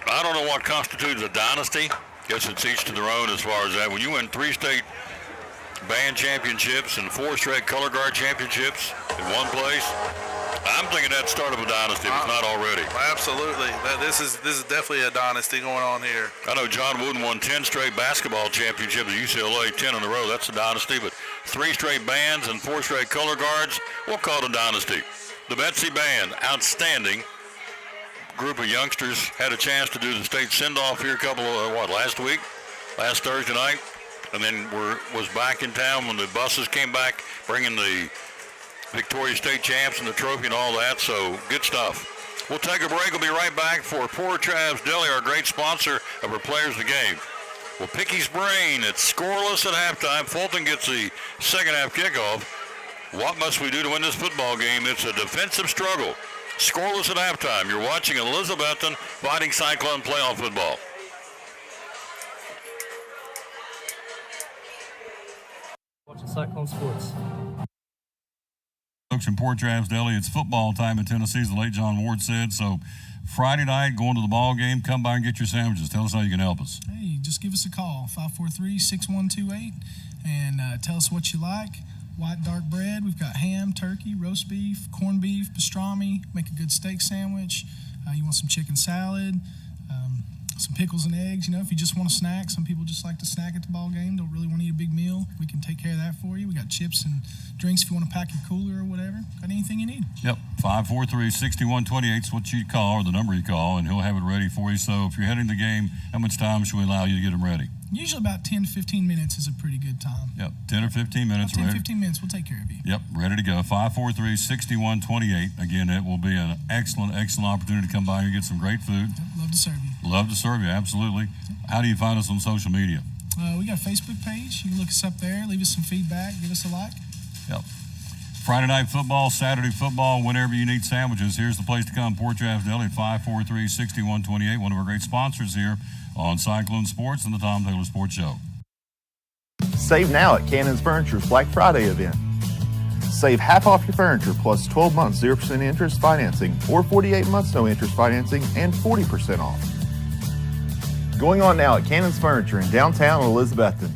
I don't know what constitutes a dynasty. Guess it's each to their own as far as that. When you win 3 state band championships and 4 straight color guard championships in one place, I'm thinking that's the start of a dynasty, if it's not already. Absolutely. This is definitely a dynasty going on here. I know John Wooden won 10 straight basketball championships at UCLA, 10 in a row. That's a dynasty. But 3 straight bands and 4 straight color guards, we'll call it a dynasty. The Betsy Band, outstanding. Group of youngsters had a chance to do the state send-off here last Thursday night, and then was back in town when the buses came back bringing the Victoria State champs and the trophy and all that. So good stuff. We'll take a break. We'll be right back for Poor Trav's Deli, our great sponsor of our Players of the Game. We'll pick his brain. It's scoreless at halftime. Fulton gets the second half kickoff. What must we do to win this football game? It's a defensive struggle. Scoreless at halftime. You're watching Elizabethton Fighting Cyclone playoff football. Watching Cyclone Sports. Folks in Port Travis Deli, it's football time in Tennessee, as the late John Ward said. So Friday night, going to the ball game, come by and get your sandwiches. Tell us how you can help us. Hey, just give us a call, 543-6128, and tell us what you like. White dark bread. We've got ham, turkey, roast beef, corned beef, pastrami. Make a good steak sandwich. You want some chicken salad, some pickles and eggs. You know, if you just want a snack, some people just like to snack at the ball game. Don't really want to eat a big meal. We can take care of that for you. We got chips and drinks if you want to pack your cooler or whatever. Got anything you need. Yep, 543-6128 is what you call, or the number you call, and he'll have it ready for you. So if you're heading to the game, how much time should we allow you to get them ready? Usually about 10 to 15 minutes is a pretty good time. Yep, 10 or 15 minutes. About 10, 15 minutes, we'll take care of you. Yep, ready to go. 543-6128. Again, it will be an excellent, excellent opportunity to come by and get some great food. Yep, love to serve you. Love to serve you, absolutely. How do you find us on social media? We got a Facebook page. You can look us up there, leave us some feedback, give us a like. Yep. Friday night football, Saturday football, whenever you need sandwiches, here's the place to come. Port Travis Deli at 543-6128, one of our great sponsors here on Cyclone Sports and the Tom Taylor Sports Show. Save now at Cannon's Furniture's Black Friday event. Save half off your furniture plus 12 months 0% interest financing or 48 months no interest financing and 40% off. Going on now at Cannon's Furniture in downtown Elizabethton.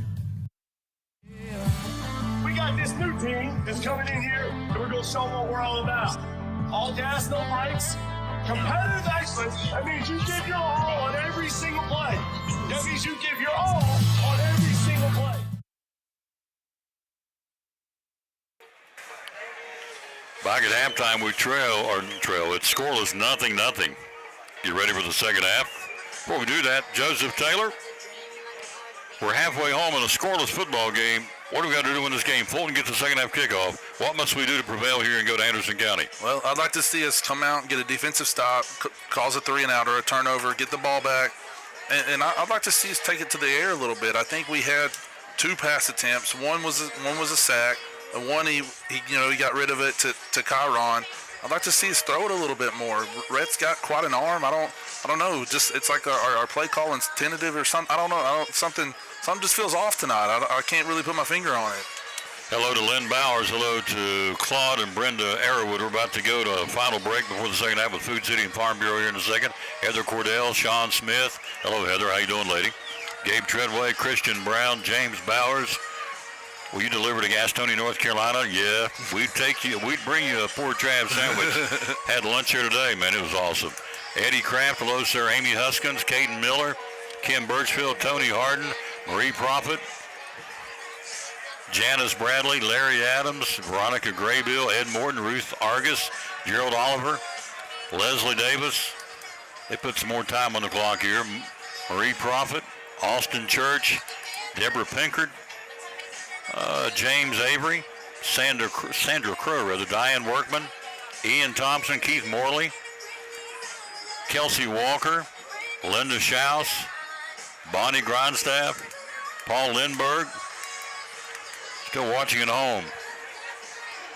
We got this new team that's coming in here, and we're going to show them what we're all about. All gas, no brakes. Competitive excellence, that means you give your all on every single play. That means you give your all on every single play. Back at halftime, we trail. It's scoreless, 0-0. You ready for the second half? Before we do that, Joseph Taylor, we're halfway home in a scoreless football game. What do we got to do in this game? Fulton gets the second half kickoff. What must we do to prevail here and go to Anderson County? Well, I'd like to see us come out and get a defensive stop, cause a 3-and-out or a turnover, get the ball back, and I'd like to see us take it to the air a little bit. I think we had 2 pass attempts. One was a sack. And one he got rid of it to Chiron. I'd like to see us throw it a little bit more. Rhett's got quite an arm. I don't know. Just it's like our play calling's tentative or something. I don't know. Something just feels off tonight. I can't really put my finger on it. Hello to Lynn Bowers. Hello to Claude and Brenda Arrowwood. We're about to go to a final break before the second half with Food City and Farm Bureau here in a second. Heather Cordell, Sean Smith. Hello, Heather. How you doing, lady? Gabe Treadway, Christian Brown, James Bowers. Will you deliver to Gastonia, North Carolina? Yeah, we'd bring you a pork crab sandwich. Had lunch here today, man. It was awesome. Eddie Kraft, hello, sir. Amy Huskins, Caden Miller, Kim Birchfield, Tony Harden, Marie Prophet, Janice Bradley, Larry Adams, Veronica Graybill, Ed Morton, Ruth Argus, Gerald Oliver, Leslie Davis. They put some more time on the clock here. Marie Prophet, Austin Church, Deborah Pinkard, James Avery, Sandra Crow, Diane Workman, Ian Thompson, Keith Morley, Kelsey Walker, Linda Schaus, Bonnie Grindstaff, Paul Lindberg, still watching at home,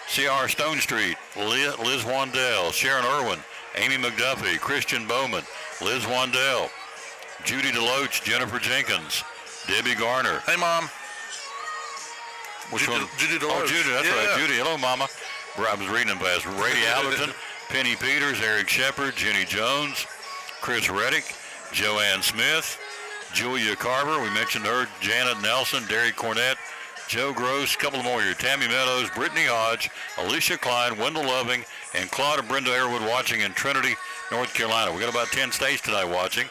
C.R. Stone Street, Liz Wandell, Sharon Irwin, Amy McDuffie, Christian Bowman, Liz Wandell, Judy DeLoach, Jennifer Jenkins, Debbie Garner. Hey, Mom. Which one? Judy DeLoach. Oh, Judy, that's right. Judy, hello, Mama. I was reading them past. Brady Allerton, Penny Peters, Eric Shepard, Jenny Jones, Chris Reddick, Joanne Smith, Julia Carver, we mentioned her, Janet Nelson, Derek Cornett, Joe Gross, a couple more here, Tammy Meadows, Brittany Hodge, Alicia Klein, Wendell Loving, and Claude and Brenda Airwood watching in Trinity, North Carolina. We got about 10 states tonight watching.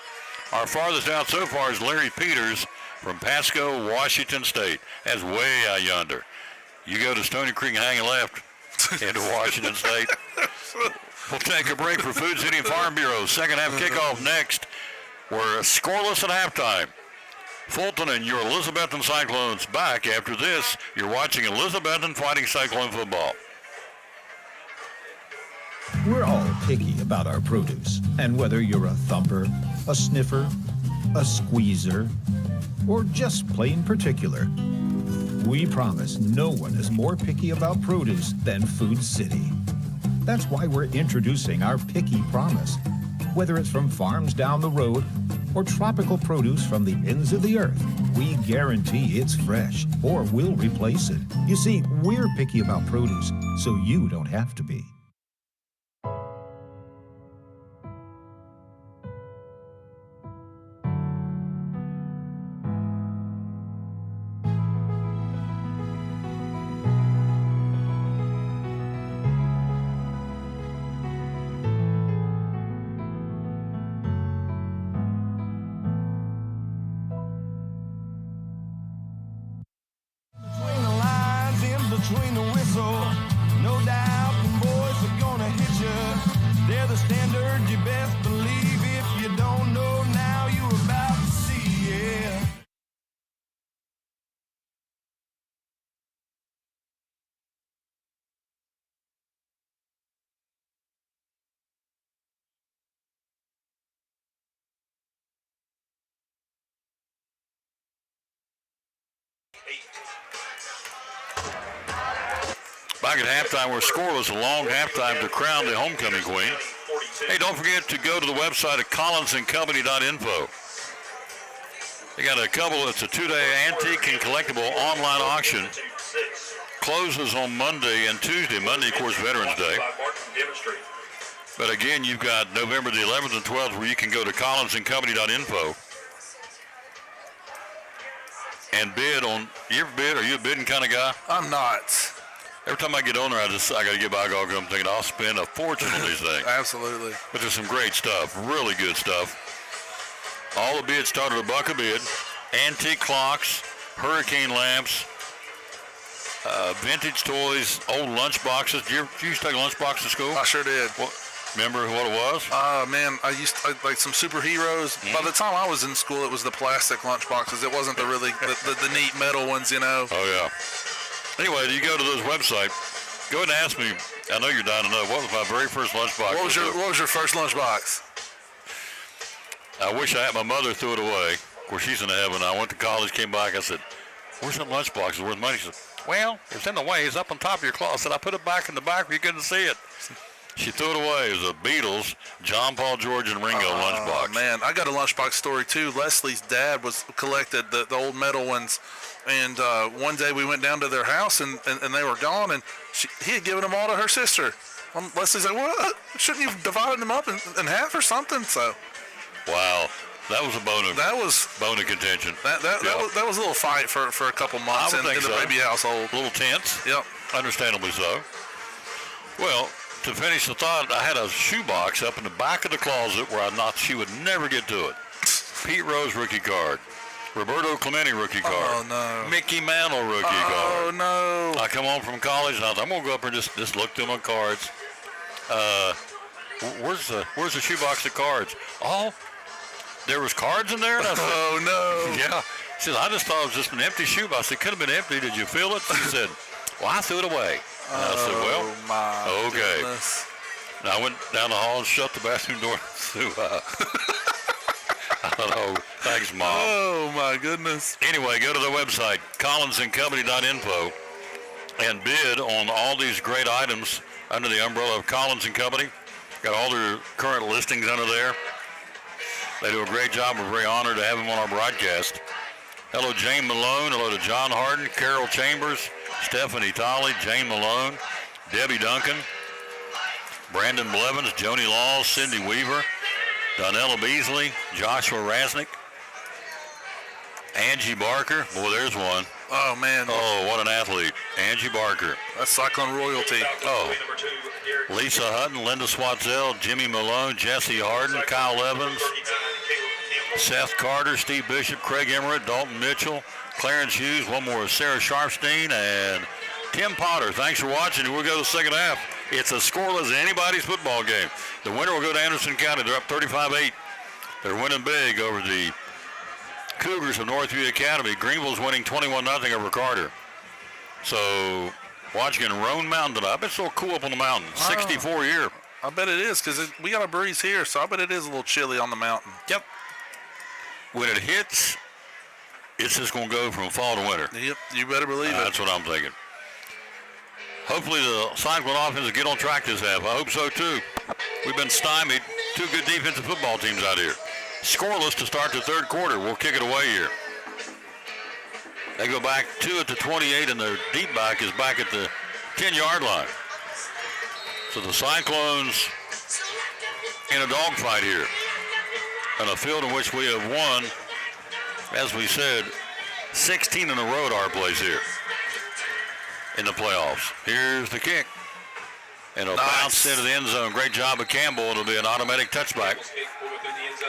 Our farthest out so far is Larry Peters from Pasco, Washington State. That's way out yonder. You go to Stony Creek and hang a left into Washington State. We'll take a break for Food City and Farm Bureau. Second half kickoff next. We're scoreless at halftime. Fulton and your Elizabethton Cyclones back after this. You're watching Elizabethton fighting Cyclone football. We're all picky about our produce, and whether you're a thumper, a sniffer, a squeezer, or just plain particular, we promise no one is more picky about produce than Food City. That's why we're introducing our Picky Promise. Whether it's from farms down the road or tropical produce from the ends of the earth, we guarantee it's fresh or we'll replace it. You see, we're picky about produce, so you don't have to be. Between the whistle, no doubt the boys are gonna hit you. They're the standard, you best believe. If you don't know now, you're about to see, yeah. Back at halftime, we're scoreless. A long halftime to crown the homecoming queen. Hey, don't forget to go to the website at collinsandcompany.info. They got a couple. It's a 2-day antique and collectible online auction. Closes on Monday and Tuesday. Monday, of course, Veterans Day. But again, you've got November the 11th and 12th where you can go to collinsandcompany.info and bid on. You ever bid? Are you a bidding kind of guy? I'm not. Every time I get on there, I got to get by Gog. I'm thinking I'll spend a fortune on these things. Absolutely. But there's some great stuff, really good stuff. All the bids start at $1 a bid. Antique clocks, hurricane lamps, vintage toys, old lunch boxes. Did you used to take lunch box to school? I sure did. Remember what it was? Man, I used to, like some superheroes. By the time I was in school, it was the plastic lunch boxes. It wasn't the really the neat metal ones, you know. Oh yeah. Anyway, you go to those website. Go ahead and ask me. I know you're dying to know. What was my very first lunchbox? What was your first lunchbox? I wish I had. My mother threw it away. Of course, she's in heaven. I went to college, came back. I said, "Where's that lunchbox? It's worth money." She said, "Well, it's in the way. It's up on top of your closet." I said, "I put it back in the back where you couldn't see it." She threw it away. It was a Beatles, John, Paul, George, and Ringo lunchbox. Oh, man. I got a lunchbox story, too. Leslie's dad was collected the old metal ones. And one day we went down to their house, and they were gone, and he had given them all to her sister. Leslie's like, "What? Shouldn't you have divided them up in half or something?" So, wow. That was a bone of contention. That was a little fight for a couple months in the baby household. A little tense. Yep. Understandably so. Well, to finish the thought, I had a shoebox up in the back of the closet where I thought she would never get to it. Pete Rose rookie card. Roberto Clemente rookie card. Oh, no. Mickey Mantle rookie card. Oh, no. I come home from college and I thought, I'm going to go up and just look through my cards. Where's the shoebox of cards? Oh, there was cards in there? And I said, oh, no. Yeah. She said, I just thought it was just an empty shoebox. It could have been empty. Did you feel it? She said, well, I threw it away. And I said, well, okay. Goodness. And I went down the hall and shut the bathroom door. So, I thought, oh, thanks, Mom. Oh, my goodness. Anyway, go to the website, collinsandcompany.info, and bid on all these great items under the umbrella of Collins & Company. Got all their current listings under there. They do a great job. We're very honored to have them on our broadcast. Hello, Jane Malone. Hello to John Harden, Carol Chambers, Stephanie Tolley, Jane Malone, Debbie Duncan, Brandon Blevins, Joni Laws, Cindy Weaver, Donnella Beasley, Joshua Rasnick, Angie Barker. Boy, there's one. Oh, man. Oh, what an athlete. Angie Barker. That's Cyclone royalty. Oh. Lisa Hutton, Linda Swatzell, Jimmy Malone, Jesse Harden, Kyle Evans, Seth Carter, Steve Bishop, Craig Emmerich, Dalton Mitchell, Clarence Hughes, one more, Sarah Sharpstein, and Tim Potter. Thanks for watching. We'll go to the second half. It's as scoreless as anybody's football game. The winner will go to Anderson County. They're up 35-8. They're winning big over the Cougars of Northview Academy. Greenville's winning 21-0 over Carter. So, watching in Roan Mountain tonight. I bet it's so cool up on the mountain. 64 here. I bet it is, because we got a breeze here, so I bet it is a little chilly on the mountain. Yep. When it hits, it's just going to go from fall to winter. Yep, you better believe it. That's what I'm thinking. Hopefully the Cyclone offense will get on track this half. I hope so, too. We've been stymied. Two good defensive football teams out here. Scoreless to start the third quarter. We'll kick it away here. They go back 2 at the 28, and their deep back is back at the 10-yard line. So the Cyclones in a dogfight here on a field in which we have won, as we said, 16 in a row at our place here in the playoffs. Here's the kick. And it'll bounce into the end zone. Great job of Campbell. It'll be an automatic touchback.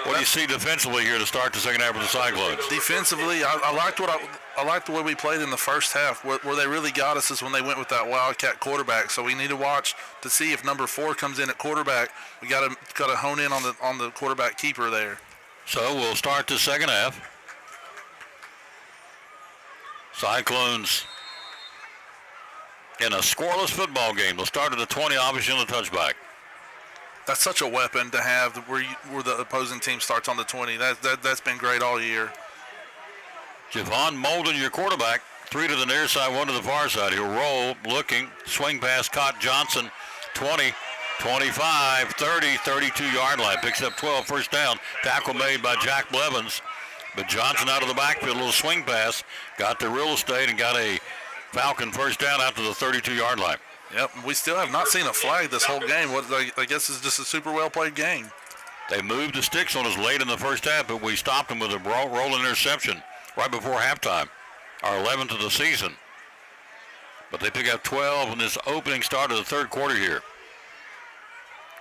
What do you see defensively here to start the second half of the Cyclones? Defensively, I liked the way we played in the first half. Where they really got us is when they went with that Wildcat quarterback. So we need to watch to see if number 4 comes in at quarterback. We got to hone in on the quarterback keeper there. So we'll start the second half. Cyclones in a scoreless football game. They'll start at the 20, obviously on the touchback. That's such a weapon to have where the opposing team starts on the 20. That's been great all year. Javon Molden, your quarterback. 3 to the near side, 1 to the far side. He'll roll, looking, swing pass, caught Johnson, 20, 25, 30, 32-yard line. Picks up 12, first down. Tackle made by Jack Blevins. But Johnson out of the backfield, a little swing pass, got the real estate and got a Falcon first down out to the 32-yard line. Yep, we still have not seen a flag this whole game. What I guess is just a super well-played game. They moved the sticks on us late in the first half, but we stopped them with a rolling interception right before halftime, our 11th of the season. But they pick up 12 in this opening start of the third quarter here.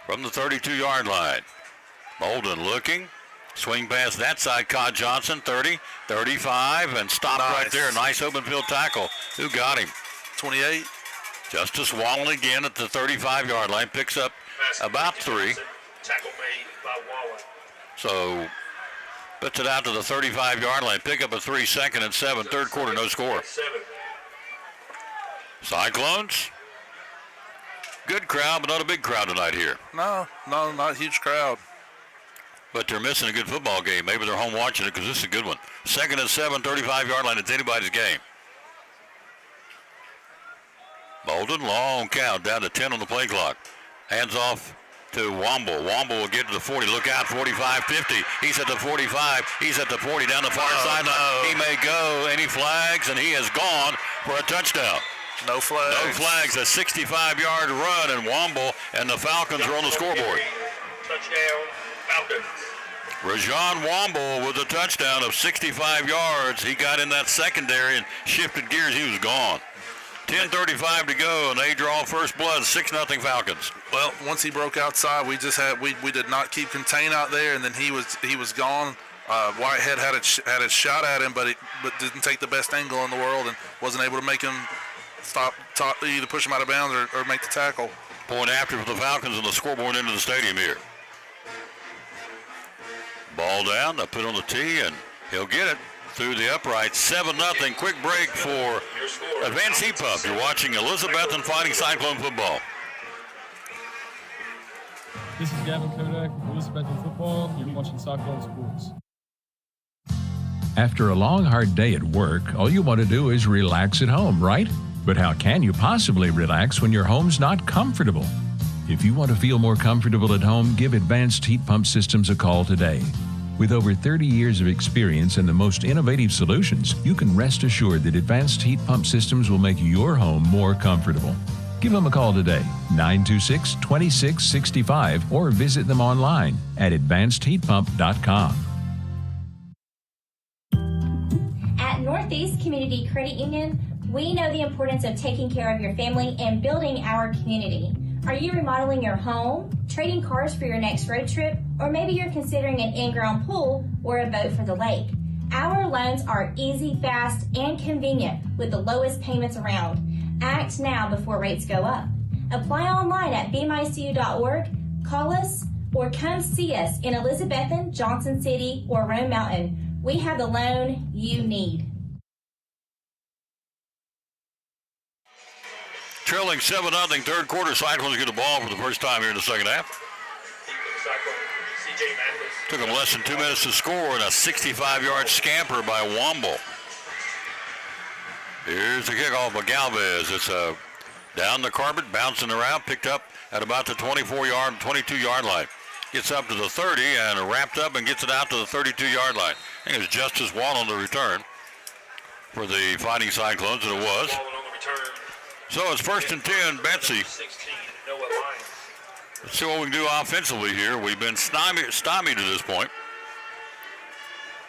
From the 32-yard line, Molden looking. Swing pass that side, caught Johnson, 30, 35, and stopped right there. Nice open field tackle. Who got him? 28. Justice Wallen again at the 35-yard line. Picks up about 3. Tackle made by Wallen. So puts it out to the 35-yard line. Pick up a 3, second and 7. Third quarter, no score. Cyclones. Good crowd, but not a big crowd tonight here. No, not a huge crowd. but they're missing a good football game. Maybe they're home watching it because this is a good one. 2nd and 7, 35-yard line. It's anybody's game. Bolden, long count, down to 10 on the play clock. Hands off to Womble. Womble will get to the 40. Look out, 45, 50. He's at the 45. He's at the 40 down the far sideline. No. He may go. Any flags, and he has gone for a touchdown. No flags. No flags. A 65-yard run, and Womble and the Falcons are on the scoreboard. Touchdown, Falcons. Rajon Womble with a touchdown of 65 yards. He got in that secondary and shifted gears. He was gone. 10:35 to go, and they draw first blood. 6-0 Falcons. Well, once he broke outside, we did not keep contain out there, and then he was gone. Whitehead had a shot at him, but didn't take the best angle in the world and wasn't able to make him stop, either push him out of bounds or make the tackle. Point after for the Falcons on the scoreboard into the stadium here. Ball down, they put on the tee, and he'll get it through the upright. 7-0. Quick break for Advanced Heat Pump. You're watching Elizabethton Fighting Cyclone football. This is Gavin Kodak with Elizabethton Football. You're watching Cyclone Sports. After a long, hard day at work, all you want to do is relax at home, right? But how can you possibly relax when your home's not comfortable? If you want to feel more comfortable at home, give Advanced Heat Pump Systems a call today. With over 30 years of experience and the most innovative solutions, you can rest assured that Advanced Heat Pump Systems will make your home more comfortable. Give them a call today, 926-2665, or visit them online at advancedheatpump.com. At Northeast Community Credit Union, we know the importance of taking care of your family and building our community. Are you remodeling your home, trading cars for your next road trip, or maybe you're considering an in-ground pool or a boat for the lake? Our loans are easy, fast, and convenient with the lowest payments around. Act now before rates go up. Apply online at bmycu.org, call us, or come see us in Elizabethton, Johnson City, or Rome Mountain. We have the loan you need. Trailing 7-0 third quarter. Cyclones get the ball for the first time here in the second half. Took them less than 2 minutes to score, and a 65-yard scamper by Womble. Here's the kickoff by Galvez. It's down the carpet, bouncing around, picked up at about the 24-yard, 22-yard line. Gets up to the 30 and wrapped up and gets it out to the 32-yard line. I think it was Justice Wall on the return for the Fighting Cyclones, and it was. So it's 1st and 10, Betsy. Let's see what we can do offensively here. We've been stymied to this point.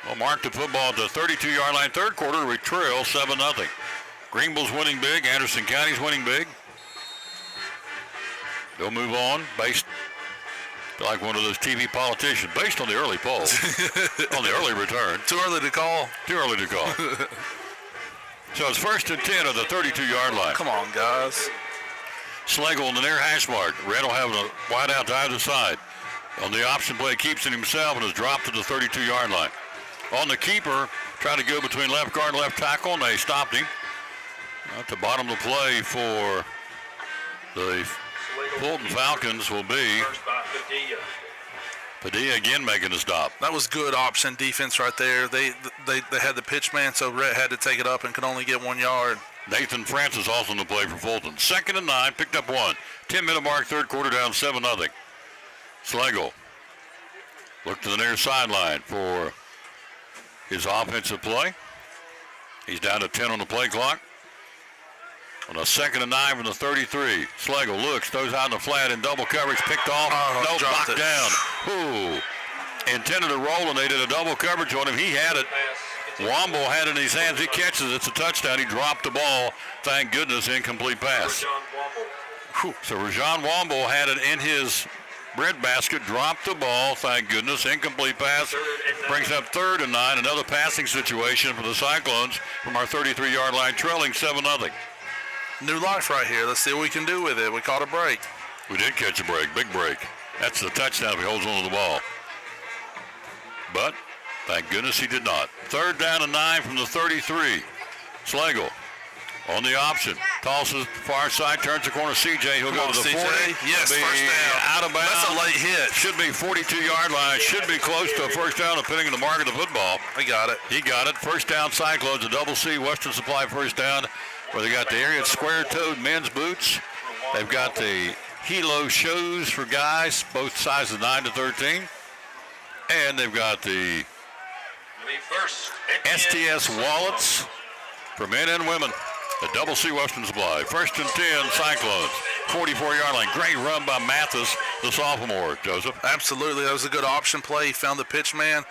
We'll mark the football at the 32-yard line. Third quarter, we trail 7-0. Greenville's winning big. Anderson County's winning big. They'll move on based like one of those TV politicians, based on the early polls, on the early return. Too early to call. Too early to call. So it's 1st and 10 at the 32-yard line. Come on, guys. Slagle in the near hash mark. Red will have a wide out to either side. On the option play, keeps it himself and is dropped to the 32-yard line. On the keeper, trying to go between left guard and left tackle, and they stopped him. At the bottom of the play for the Fulton Falcons will be Padilla again making a stop. That was good option defense right there. They had the pitch man, so Rhett had to take it up and could only get 1 yard. Nathan Francis also in the play for Fulton. 2nd and 9, picked up 1. 10-minute mark, third quarter, down 7-0. Slagle look to the near sideline for his offensive play. He's down to 10 on the play clock. On a 2nd and 9 from the 33. Slagle looks, throws out in the flat in double coverage, picked off. No, knocked down. Ooh. Intended to roll, and they did a double coverage on him. He had it. Womble had it in his hands. He catches it. It's a touchdown. He dropped the ball. Thank goodness, incomplete pass. So Rajon Womble had it in his breadbasket, dropped the ball. Thank goodness, incomplete pass. Brings up 3rd and 9. Another passing situation for the Cyclones from our 33-yard line, trailing 7-0. New life right here. Let's see what we can do with it. We caught a break. We did catch a break, big break. That's the touchdown if he holds on to the ball. But thank goodness he did not. 3rd down and 9 from the 33. Slagle on the option. Tosses far side, turns the corner. CJ, he'll go to the 40. Yes, Be first down. Out of bounds. That's a late hit. Should be 42-yard line. Should be close to a first down, depending on the mark of the football. I got it. He got it. First down, Cyclones. A double C, Western Supply first down, where they got the area square-toed men's boots. They've got the Hilo shoes for guys, both sizes 9 to 13. And they've got the STS wallets for men and women. The double C Western Supply. First and 10, Cyclones. 44-yard line. Great run by Mathis, the sophomore, Joseph. Absolutely. That was a good option play. He found the pitch man.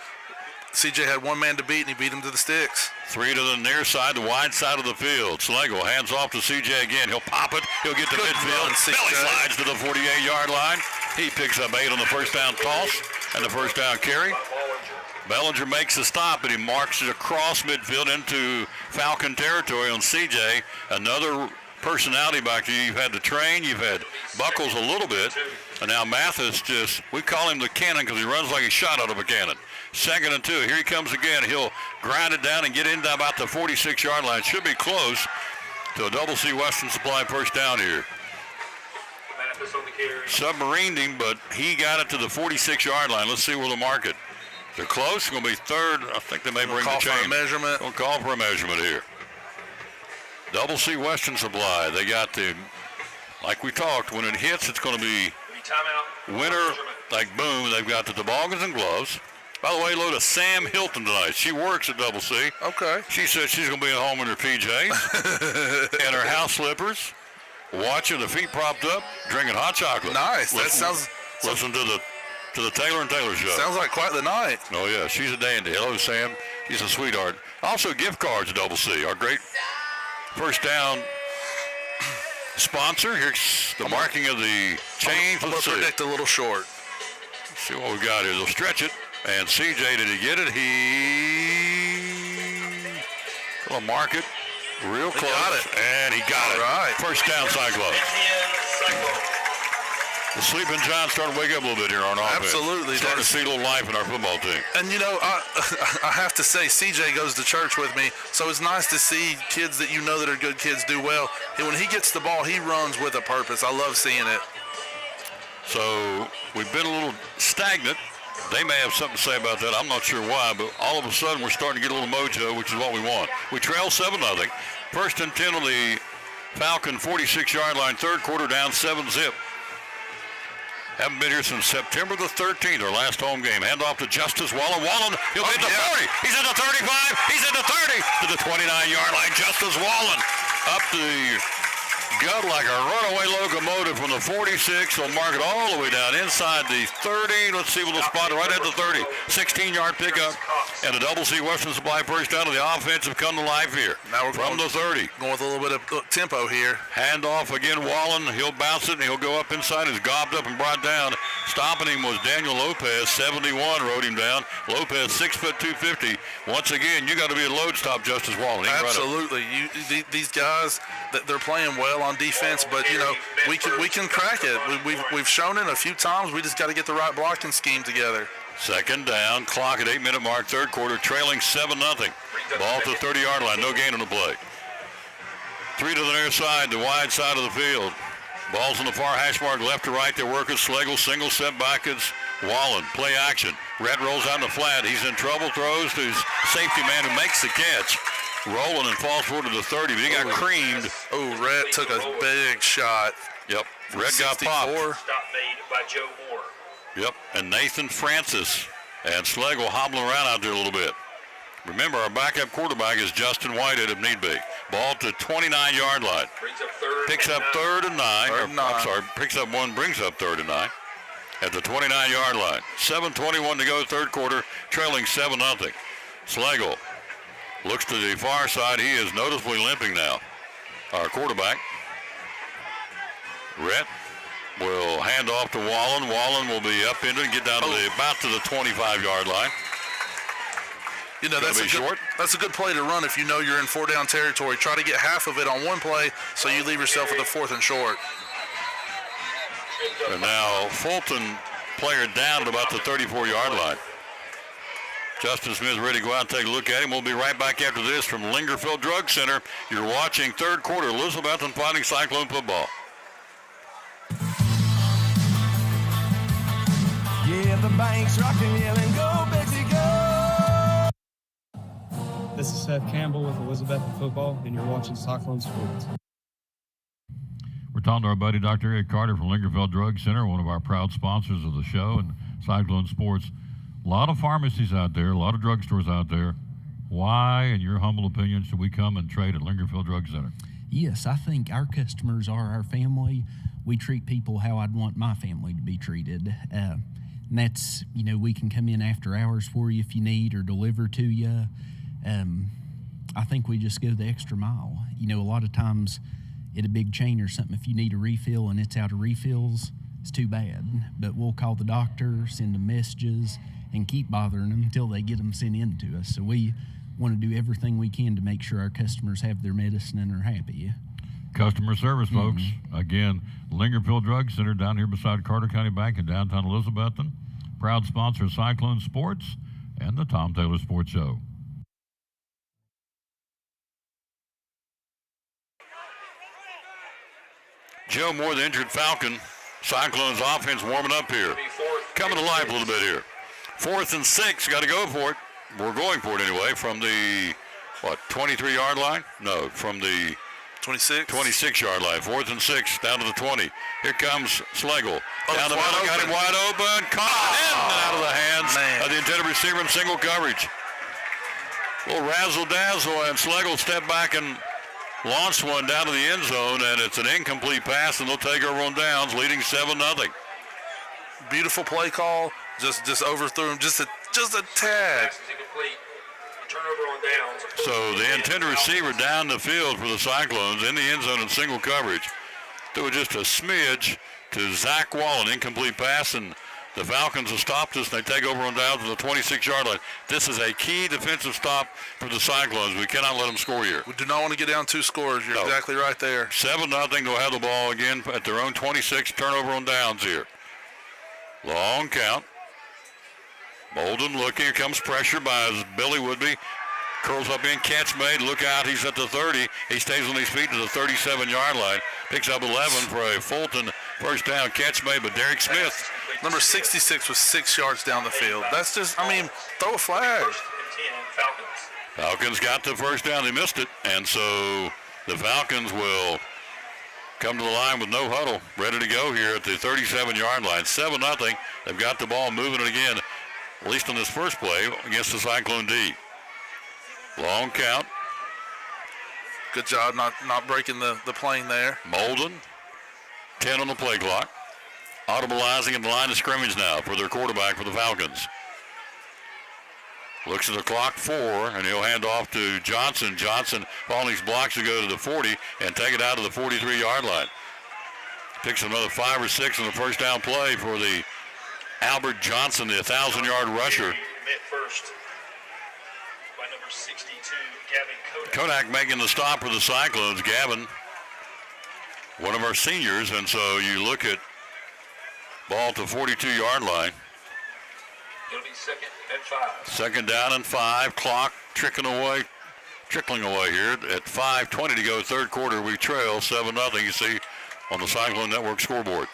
CJ had one man to beat, and he beat him to the sticks. 3 to the near side, the wide side of the field. Slagle hands off to CJ again. He'll pop it. He'll get to midfield. Belly slides to the 48-yard line. He picks up 8 on the first down toss and the first down carry. Bellinger makes a stop, and he marks it across midfield into Falcon territory on CJ. Another personality back there you've had to train. You've had Buckles a little bit. And now Mathis we call him the cannon because he runs like he's shot out of a cannon. 2nd and 2. Here he comes again. He'll grind it down and get into about the 46-yard line. Should be close to a double C Western Supply first down here. Submarined him, but he got it to the 46-yard line. Let's see where they'll mark it. They're close. It's going to be 3rd. I think they may bring the chain. For a measurement. Don't call for a measurement here. Double C Western Supply. They got the, like we talked, when it hits, it's going to be winter, like boom. They've got the toboggans and gloves. By the way, hello to Sam Hilton tonight. She works at Double C. Okay. She said she's going to be at home in her PJs and her house slippers, watching the feet propped up, drinking hot chocolate. Nice. Listen to the Taylor and Taylor show. Sounds like quite the night. Oh, yeah. She's a dandy. Hello, Sam. She's a sweetheart. Also, gift cards at Double C. Our great first down sponsor. Here's the marking of the chains. I'm going to predict a little short. Let's see what we got here. They'll stretch it. And CJ, did he get it? He'll mark it real close. And he got it. Right. First down, Cyclone. The sleeping Giants starting to wake up a little bit here on offense. Absolutely. Starting to see a little life in our football team. And, I have to say, CJ goes to church with me, so it's nice to see kids that that are good kids do well. And when he gets the ball, he runs with a purpose. I love seeing it. So we've been a little stagnant. They may have something to say about that. I'm not sure why, but all of a sudden we're starting to get a little mojo, which is what we want. We trail 7-0. First and 10 on the Falcon 46-yard line. 3rd quarter down 7-zip. Haven't been here since September the 13th, our last home game. Hand off to Justice Wallen. Wallen, he'll hit the 40. He's at the 35. He's at the 30 to the 29-yard line. Justice Wallen up the gut like a runaway locomotive from the 46. They'll mark it all the way down inside the 30. Let's see what they'll spot it right at the 30. 16-yard pickup. And the Double C Western Supply first down of the offense have come to life here. Now we're from the 30. Going with a little bit of tempo here. Hand off again, Wallen. He'll bounce it, and he'll go up inside. He's gobbed up and brought down. Stopping him was Daniel Lopez, 71, rode him down. Lopez, 6 foot 250. Once again, you got to be a load stop, Justice Wallen. Absolutely. These guys, they're playing well on defense, but we can crack it. We've shown it a few times. We just got to get the right blocking scheme together. 2nd down, clock at 8-minute mark, 3rd quarter, trailing 7-0. Ball to the 30-yard line, no gain on the play. 3 to the near side, the wide side of the field. Ball's on the far hash mark, left to right. They're working Slagle, single set back. It's Wallen, play action. Red rolls out in the flat. He's in trouble, throws to his safety man who makes the catch. Rolling and falls forward to the 30, but he got creamed. Oh, Red took a big shot. Yep, Red got popped. Stop made by Joe Moore. Yep, and Nathan Francis and Slagle hobbling around out there a little bit. Remember, our backup quarterback is Justin Whitehead if need be. Ball to 29-yard line. Picks up 3rd and 9. Picks up 1, brings up 3rd and 9 at the 29-yard line. 7:21 to go, 3rd quarter, trailing 7-0. Slagle looks to the far side. He is noticeably limping now. Our quarterback, Rhett, will hand off to Wallen. Wallen will be up into it and get down to about to the 25-yard line. That's a good play to run if you know you're in 4-down territory. Try to get half of it on one play so you leave yourself with a 4th and short. And now Fulton player down at about the 34-yard line. Justin Smith ready to go out and take a look at him. We'll be right back after this from Lingerfield Drug Center. You're watching third quarter Elizabethton Fighting Cyclone football. Yeah, the bank's rocking, yelling, go, Betsy, go! This is Seth Campbell with Elizabethton Football, and you're watching Cyclone Sports. We're talking to our buddy Dr. Eric Carter from Lingerfield Drug Center, one of our proud sponsors of the show and Cyclone Sports. A lot of pharmacies out there, a lot of drugstores out there. Why, in your humble opinion, should we come and trade at Lingerfield Drug Center? Yes, I think our customers are our family. We treat people how I'd want my family to be treated. And that's, we can come in after hours for you if you need or deliver to you. I think we just go the extra mile. A lot of times at a big chain or something, if you need a refill and it's out of refills, it's too bad. But we'll call the doctor, send them messages, and keep bothering them until they get them sent in to us. So we want to do everything we can to make sure our customers have their medicine and are happy. Customer service, folks. Again, Lingerfield Drug Center down here beside Carter County Bank in downtown Elizabethton. Proud sponsor of Cyclone Sports and the Tom Taylor Sports Show. Joe Moore, the injured Falcon. Cyclones offense warming up here. Coming to life a little bit here. 4th and 6, got to go for it. We're going for it anyway from the, 23-yard line? No, from the 26-yard line. 4th and 6, down to the 20. Here comes Schlegel. Down the middle, got him wide open. Caught in and out of the hands of the intended receiver in single coverage. A little razzle-dazzle, and Schlegel stepped back and launched one down to the end zone, and it's an incomplete pass, and they'll take over on downs, leading 7-0. Beautiful play call. Just overthrew him, just a tad. Turnover on downs. So the intended receiver down the field for the Cyclones in the end zone in single coverage. Threw just a smidge to Zach Wall, an incomplete pass, and the Falcons have stopped us, and they take over on downs to the 26-yard line. This is a key defensive stop for the Cyclones. We cannot let them score here. We do not want to get down 2 scores. You're exactly right there. 7-0. They'll have the ball again at their own 26, turnover on downs here. Long count. Bolden looking. Here comes pressure by Billy Woodby. Curls up in, catch made. Look out, he's at the 30. He stays on his feet to the 37-yard line. Picks up 11 for a Fulton first down. Catch made by Derek Smith. Number 66 was 6 yards down the field. That's just, throw a flag. Falcons got the first down. They missed it. And so the Falcons will come to the line with no huddle. Ready to go here at the 37-yard line. 7-0. They've got the ball moving it again, at least on this first play, against the Cyclone D. Long count. Good job not breaking the plane there. Molden, 10 on the play clock. Audibilizing in the line of scrimmage now for their quarterback for the Falcons. Looks at the clock, 4, and he'll hand off to Johnson. Johnson following these blocks to go to the 40 and take it out to the 43-yard line. Picks another 5 or 6 on the first down play for the Albert Johnson, the 1,000-yard rusher. Met first by number 62, Gavin Kodak. Kodak making the stop for the Cyclones. Gavin, one of our seniors, and so you look at ball to 42-yard line. It'll be 2nd and 5. 2nd down and 5. Clock trickling away here at 5:20 to go. Third quarter, we trail 7-0. You see on the Cyclone Network scoreboard.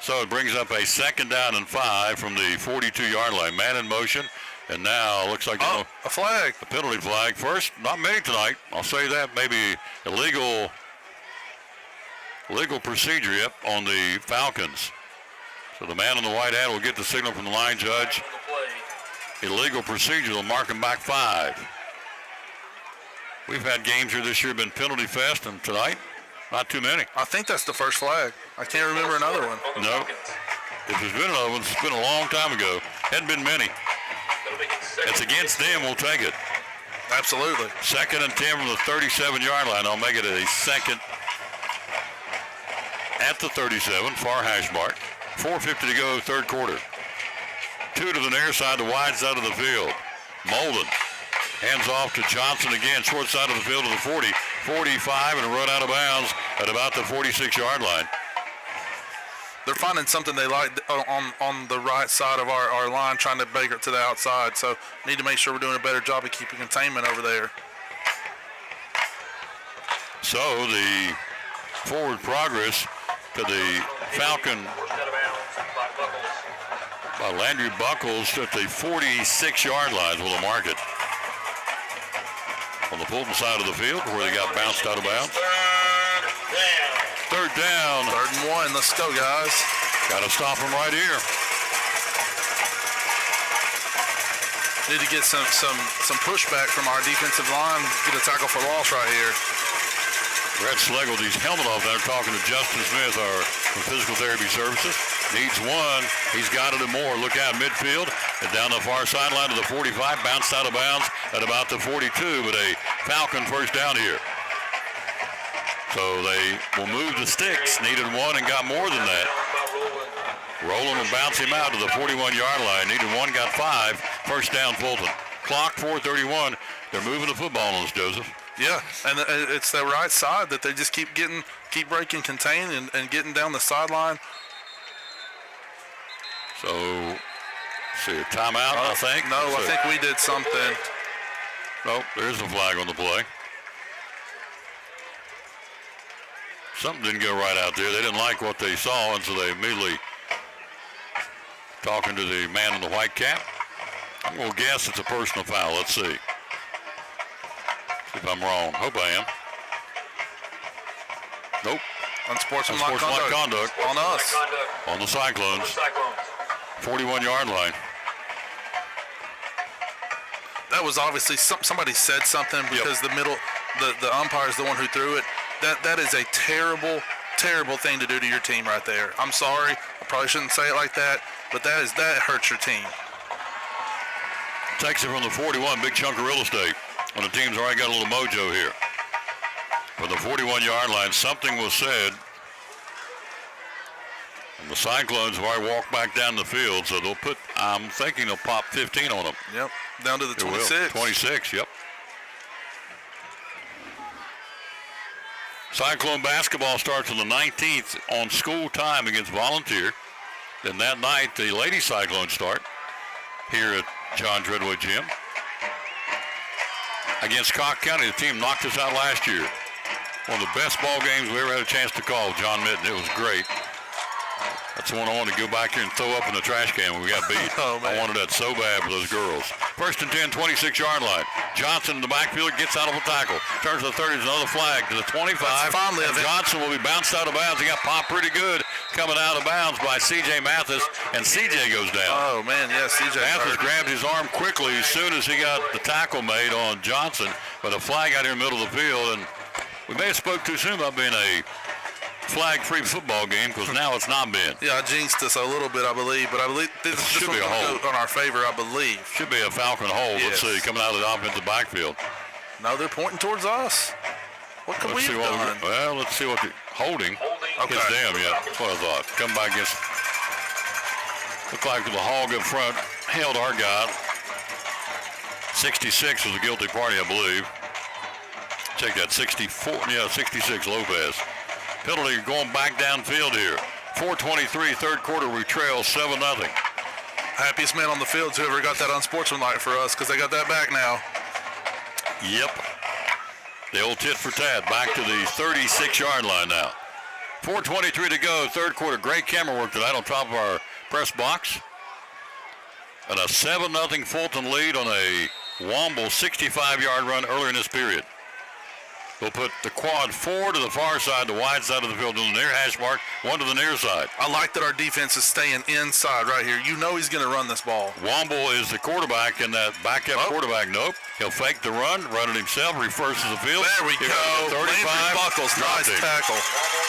So it brings up a 2nd down and 5 from the 42-yard line. Man in motion, and now looks like a flag. A penalty flag. First, not many tonight. I'll say that. Maybe illegal procedure on the Falcons. So the man in the white hat will get the signal from the line judge. Illegal procedure. They'll mark him back 5. We've had games here this year been penalty fest, and tonight, not too many. I think that's the first flag. I can't remember another one. No. If there's been another one, it's been a long time ago. Hadn't been many. It's against them. We'll take it. Absolutely. 2nd and 10 from the 37-yard line. I'll make it a 2nd at the 37, far hash mark. 4:50 to go, third quarter. 2 to the near side, the wide side of the field. Molden hands off to Johnson again, short side of the field to the 40, 45, and a run out of bounds at about the 46-yard line. they're finding something they like on the right side of our line, trying to break it to the outside. So need to make sure we're doing a better job of keeping containment over there. So the forward progress to the Falcon by Landry Buckles at the 46-yard line will mark it. On the Fulton side of the field where they got bounced out of bounds. Third down. 3rd and 1. Let's go, guys. Got to stop them right here. Need to get some pushback from our defensive line. Get a tackle for loss right here. Brett Schlegel, his helmet off there, talking to Justin Smith, our from Physical Therapy Services. Needs one. He's got it and more. Look out midfield and down the far sideline to the 45. Bounced out of bounds at about the 42, but a Falcon first down here. So they will move the sticks. Needed one and got more than that. Rolling will bounce him out to the 41-yard line. Needed one, got 5. First down Fulton. Clock 4:31. They're moving the football on us, Joseph. Yeah, and it's the right side that they just keep breaking contain and getting down the sideline. So, see a timeout, I think. No, I think we did something. Nope, there's a flag on the play. Something didn't go right out there. They didn't like what they saw, and so they immediately talking to the man in the white cap. I'm going to guess it's a personal foul. Let's see. See if I'm wrong. Hope I am. Nope. Unsportsmanlike conduct. On us. On the Cyclones. 41-yard line. That was obviously somebody said something because the umpire is the one who threw it. That is a terrible, terrible thing to do to your team right there. I'm sorry. I probably shouldn't say it like that, but that hurts your team. Takes it from the 41, big chunk of real estate. When the team's already got a little mojo here. From the 41-yard line, something was said. And the Cyclones have already walked back down the field, so I'm thinking they'll pop 15 on them. Yep, down to the 26. 26, yep. Cyclone basketball starts on the 19th on school time against Volunteer. Then that night, the Lady Cyclones start here at John Treadway Gym. Against Cock County, the team knocked us out last year. One of the best ball games we ever had a chance to call, John Mitten. It was great. That's the one I wanted to go back here and throw up in the trash can when we got beat. Oh, man. I wanted that so bad for those girls. First and 10, 26-yard line. Johnson in the backfield gets out of a tackle. Turns to the 30, another flag to the 25. Finally, and Johnson will be bounced out of bounds. He got popped pretty good coming out of bounds by C.J. Mathis, and C.J. goes down. Oh, man, yeah, C.J. Mathis grabbed his arm quickly as soon as he got the tackle made on Johnson, but a flag out here in the middle of the field, and we may have spoke too soon about being a flag-free football game because now it's not been. Yeah, I jinxed us a little bit, I believe, but I believe this should be a hold on our favor, I believe. Should be a Falcon hold. Yes. Let's see, coming out of the offensive backfield. No, they're pointing towards us. What could we have done? Well, let's see what the holding. Okay. Against them, yeah. That's what I thought. Come back against. Looked like the hog up front held our guy. 66 was a guilty party, I believe. Check that. 64. Yeah, 66 Lopez. Penalty going back downfield here. 4:23, third quarter, we trail 7-0. Happiest man on the field, whoever got that unsportsmanlike for us, because they got that back now. Yep. The old tit for tat, back to the 36-yard line now. 4:23 to go, third quarter. Great camera work tonight on top of our press box. And a 7-0 Fulton lead on a Womble 65-yard run earlier in this period. We'll put the quad 4 to the far side, the wide side of the field, to the near hash mark, 1 to the near side. I like that our defense is staying inside right here. You know he's going to run this ball. Womble is the quarterback, and that backup quarterback, nope. He'll fake the run it himself, reverses the field. There we go. 35. Buckles, nice tackle.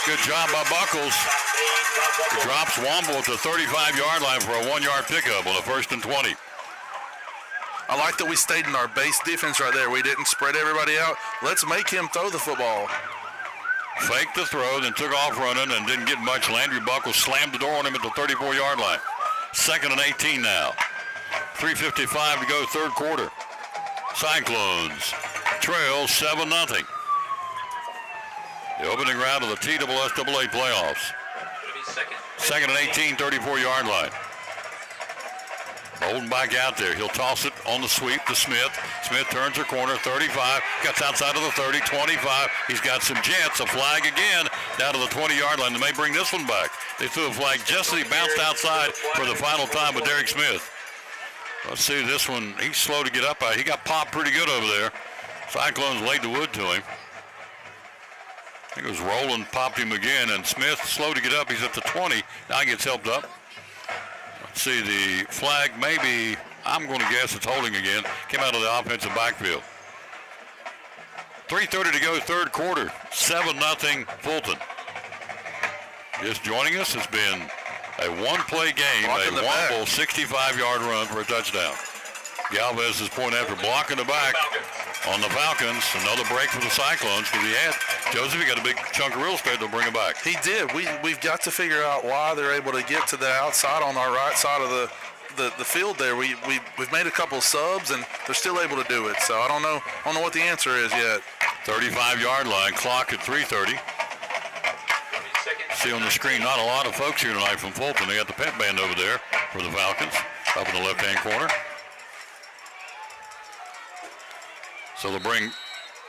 Good job by Buckles. He drops Womble at the 35-yard line for a 1-yard pickup on a 1st and 20. I like that we stayed in our base defense right there. We didn't spread everybody out. Let's make him throw the football. Faked the throw, then took off running and didn't get much. Landry Buckles slammed the door on him at the 34-yard line. 2nd and 18 now. 3:55 to go, third quarter. Cyclones trail 7-0. The opening round of the TSSAA playoffs. Second and 18, 34-yard line. Bolden back out there. He'll toss it on the sweep to Smith. Smith turns her corner, 35, gets outside of the 30, 25. He's got some jets, a flag again, down to the 20-yard line. They may bring this one back. They threw a flag just as he bounced outside for the final time with Derek Smith. Let's see this one. He's slow to get up. He got popped pretty good over there. Cyclones laid the wood to him. I think it was Rowland popped him again, and Smith slow to get up. He's at the 20. Now he gets helped up. Let's see, the flag maybe, I'm going to guess it's holding again. Came out of the offensive backfield. 3:30 to go, third quarter. 7-0 Fulton. Just joining us, has been a one-play game, a one-ball 65-yard run for a touchdown. Galvez is point after blocking the back on the Falcons. Another break for the Cyclones because he had, Joseph, he got a big chunk of real estate to bring it back. He did. We've got to figure out why they're able to get to the outside on our right side of the field there. We've made a couple subs and they're still able to do it. So I don't know what the answer is yet. 35-yard line, clock at 3:30. See on the screen, not a lot of folks here tonight from Fulton. They got the pep band over there for the Falcons up in the left-hand corner. So they'll bring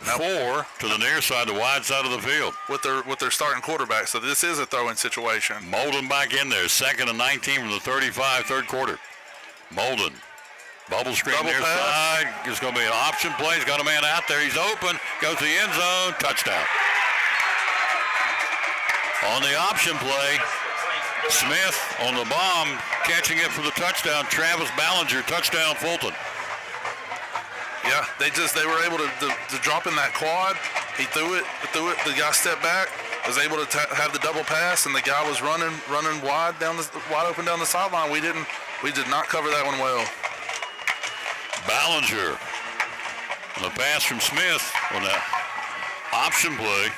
4 to the near side, the wide side of the field. With their starting quarterback, so this is a throwing situation. Molden back in there, 2nd and 19 from the 35, third quarter. Molden, bubble screen near side. It's going to be an option play. He's got a man out there. He's open, goes to the end zone, touchdown. On the option play, Smith on the bomb, catching it for the touchdown. Travis Ballinger, touchdown Fulton. Yeah, they were able to drop in that quad. He threw it. The guy stepped back, was able to have the double pass, and the guy was running wide open down the sideline. We did not cover that one well. Ballinger, on the pass from Smith on that option play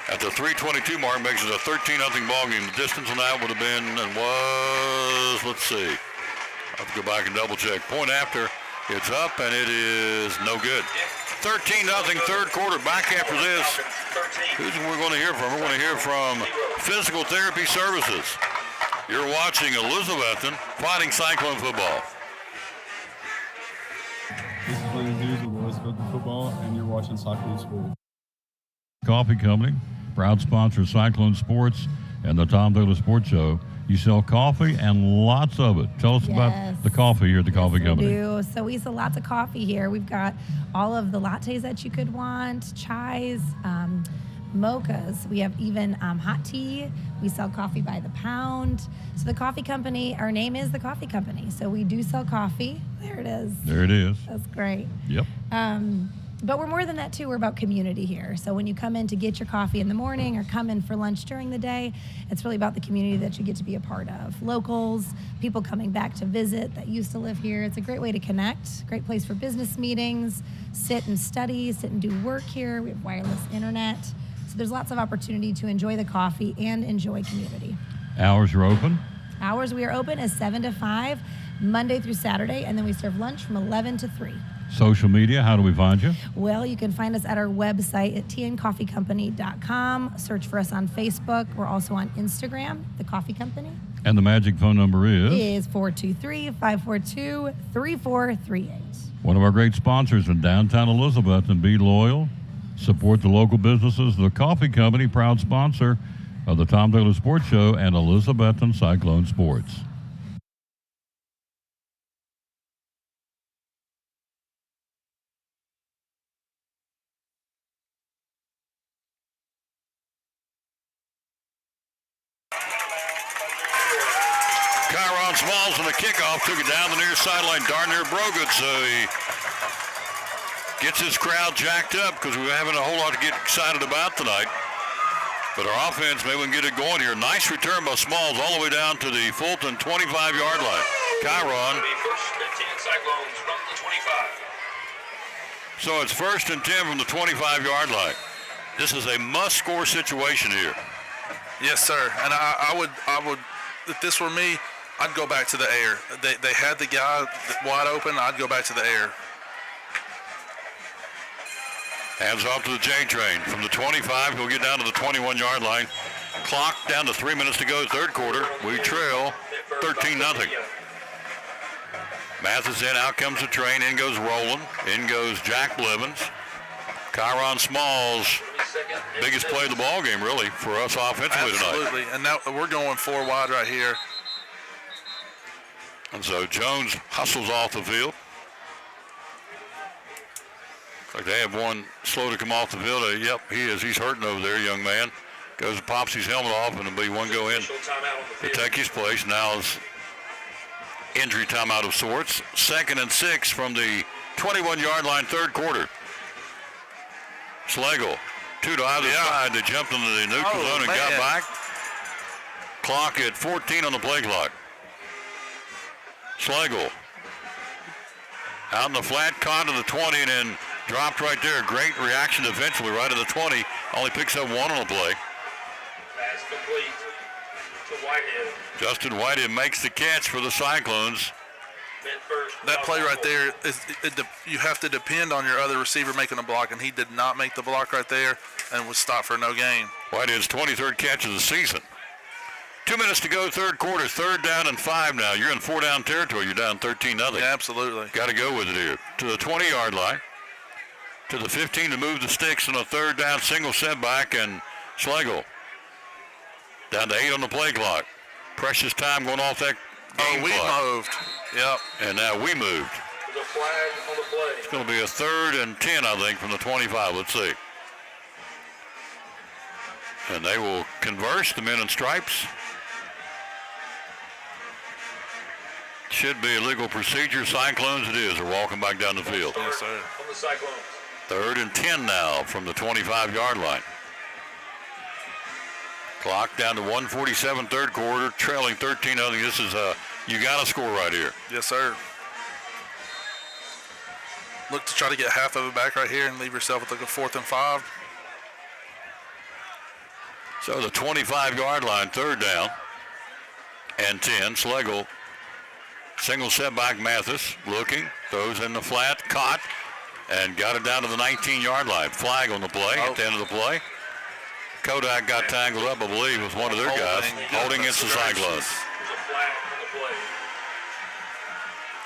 at the 3:22 mark makes it a 13-0 ball game. The distance on that would have been and was, let's see, I have to go back and double check. Point after. It's up, and it is no good. 13-0 third quarter. Back after this, who's we're going to hear from? We're going to hear from Physical Therapy Services. You're watching Elizabethton Fighting Cyclone football. This is Lenny Hughes with Elizabethton football, and you're watching Cyclone Sports. Coffee Company, proud sponsor of Cyclone Sports and the Tom Douglas Sports Show. You sell coffee and lots of it. Tell us about the coffee here at the Coffee Company. We do. So we sell lots of coffee here. We've got all of the lattes that you could want, chais, mochas. We have even hot tea. We sell coffee by the pound. So the Coffee Company, our name is the Coffee Company. So we do sell coffee. There it is. There it is. That's great. Yep. But we're more than that, too. We're about community here. So when you come in to get your coffee in the morning or come in for lunch during the day, it's really about the community that you get to be a part of. Locals, people coming back to visit that used to live here. It's a great way to connect, great place for business meetings, sit and study, sit and do work here. We have wireless internet. So there's lots of opportunity to enjoy the coffee and enjoy community. Hours are open? Hours we are open is 7 to 5, Monday through Saturday, and then we serve lunch from 11 to 3. Social media, how do we find you? Well, you can find us at our website at tncoffeecompany.com. Search for us on Facebook. We're also on Instagram, The Coffee Company. And the magic phone number is? Is 423-542-3438. One of our great sponsors in downtown Elizabeth, and be loyal. Support the local businesses. The Coffee Company, proud sponsor of the Tom Douglas Sports Show and Elizabethton Cyclone Sports. Smalls on the kickoff, took it down the near sideline, darn near broke it, so he gets his crowd jacked up because we're having a whole lot to get excited about tonight. But our offense, maybe we can get it going here. Nice return by Smalls all the way down to the Fulton 25-yard line. Chiron. First and 10 Cyclones from the 25. So it's 1st and 10 from the 25-yard line. This is a must-score situation here. Yes, sir. And I would, if this were me, I'd go back to the air. They had the guy wide open. I'd go back to the air. Hands off to the J train. From the 25, he'll get down to the 21-yard line. Clock down to 3 minutes to go, third quarter. We trail 13-0. Mathis in, out comes the train. In goes Rowland. In goes Jack Blevins. Kyron Smalls, biggest play of the ball game, really, for us offensively tonight. Absolutely, and now we're going 4 wide right here. And so Jones hustles off the field. Like they have one slow to come off the field. Yep, he is. He's hurting over there, young man. Goes and pops his helmet off, and it'll be one go in to take his place. Now is injury timeout of sorts. 2nd and 6 from the 21-yard line, third quarter. Schlegel, 2 to either side. They jumped into the neutral zone and got back. Clock at 14 on the play clock. Schlegel out in the flat, caught to the 20 and then dropped right there. Great reaction defensively right at the 20. Only picks up 1 on the play. Pass complete to Whitehead. Justin Whitehead makes the catch for the Cyclones. That play right there, you have to depend on your other receiver making a block, and he did not make the block right there and was stopped for no gain. Whitehead's 23rd catch of the season. 2 minutes to go, third quarter, 3rd down and 5 now. You're in 4-down territory. You're down 13-0. Yeah, absolutely. Got to go with it here. To the 20-yard line. To the 15 to move the sticks on a 3rd down single setback, and Schlegel down to 8 on the play clock. Precious time going off that game we clock. moved. Yep. And now we moved. There's a flag on the play. It's going to be a 3rd and 10, I think, from the 25. Let's see. And they will converse, the men in stripes. Should be a legal procedure. Cyclones it is. They're walking back down the field. Yes, sir. On the Cyclones. 3rd and 10 now from the 25-yard line. Clock down to 1:47, third quarter, trailing 13. I think this is you got to score right here. Yes, sir. Look to try to get half of it back right here and leave yourself with like a 4th and 5. So the 25-yard line, 3rd down and 10. Schlegel, single setback. Mathis looking, throws in the flat, caught, and got it down to the 19-yard line. Flag on the play at the end of the play. Kodak got tangled up, I believe, with one of their guys holding against the Cyclones.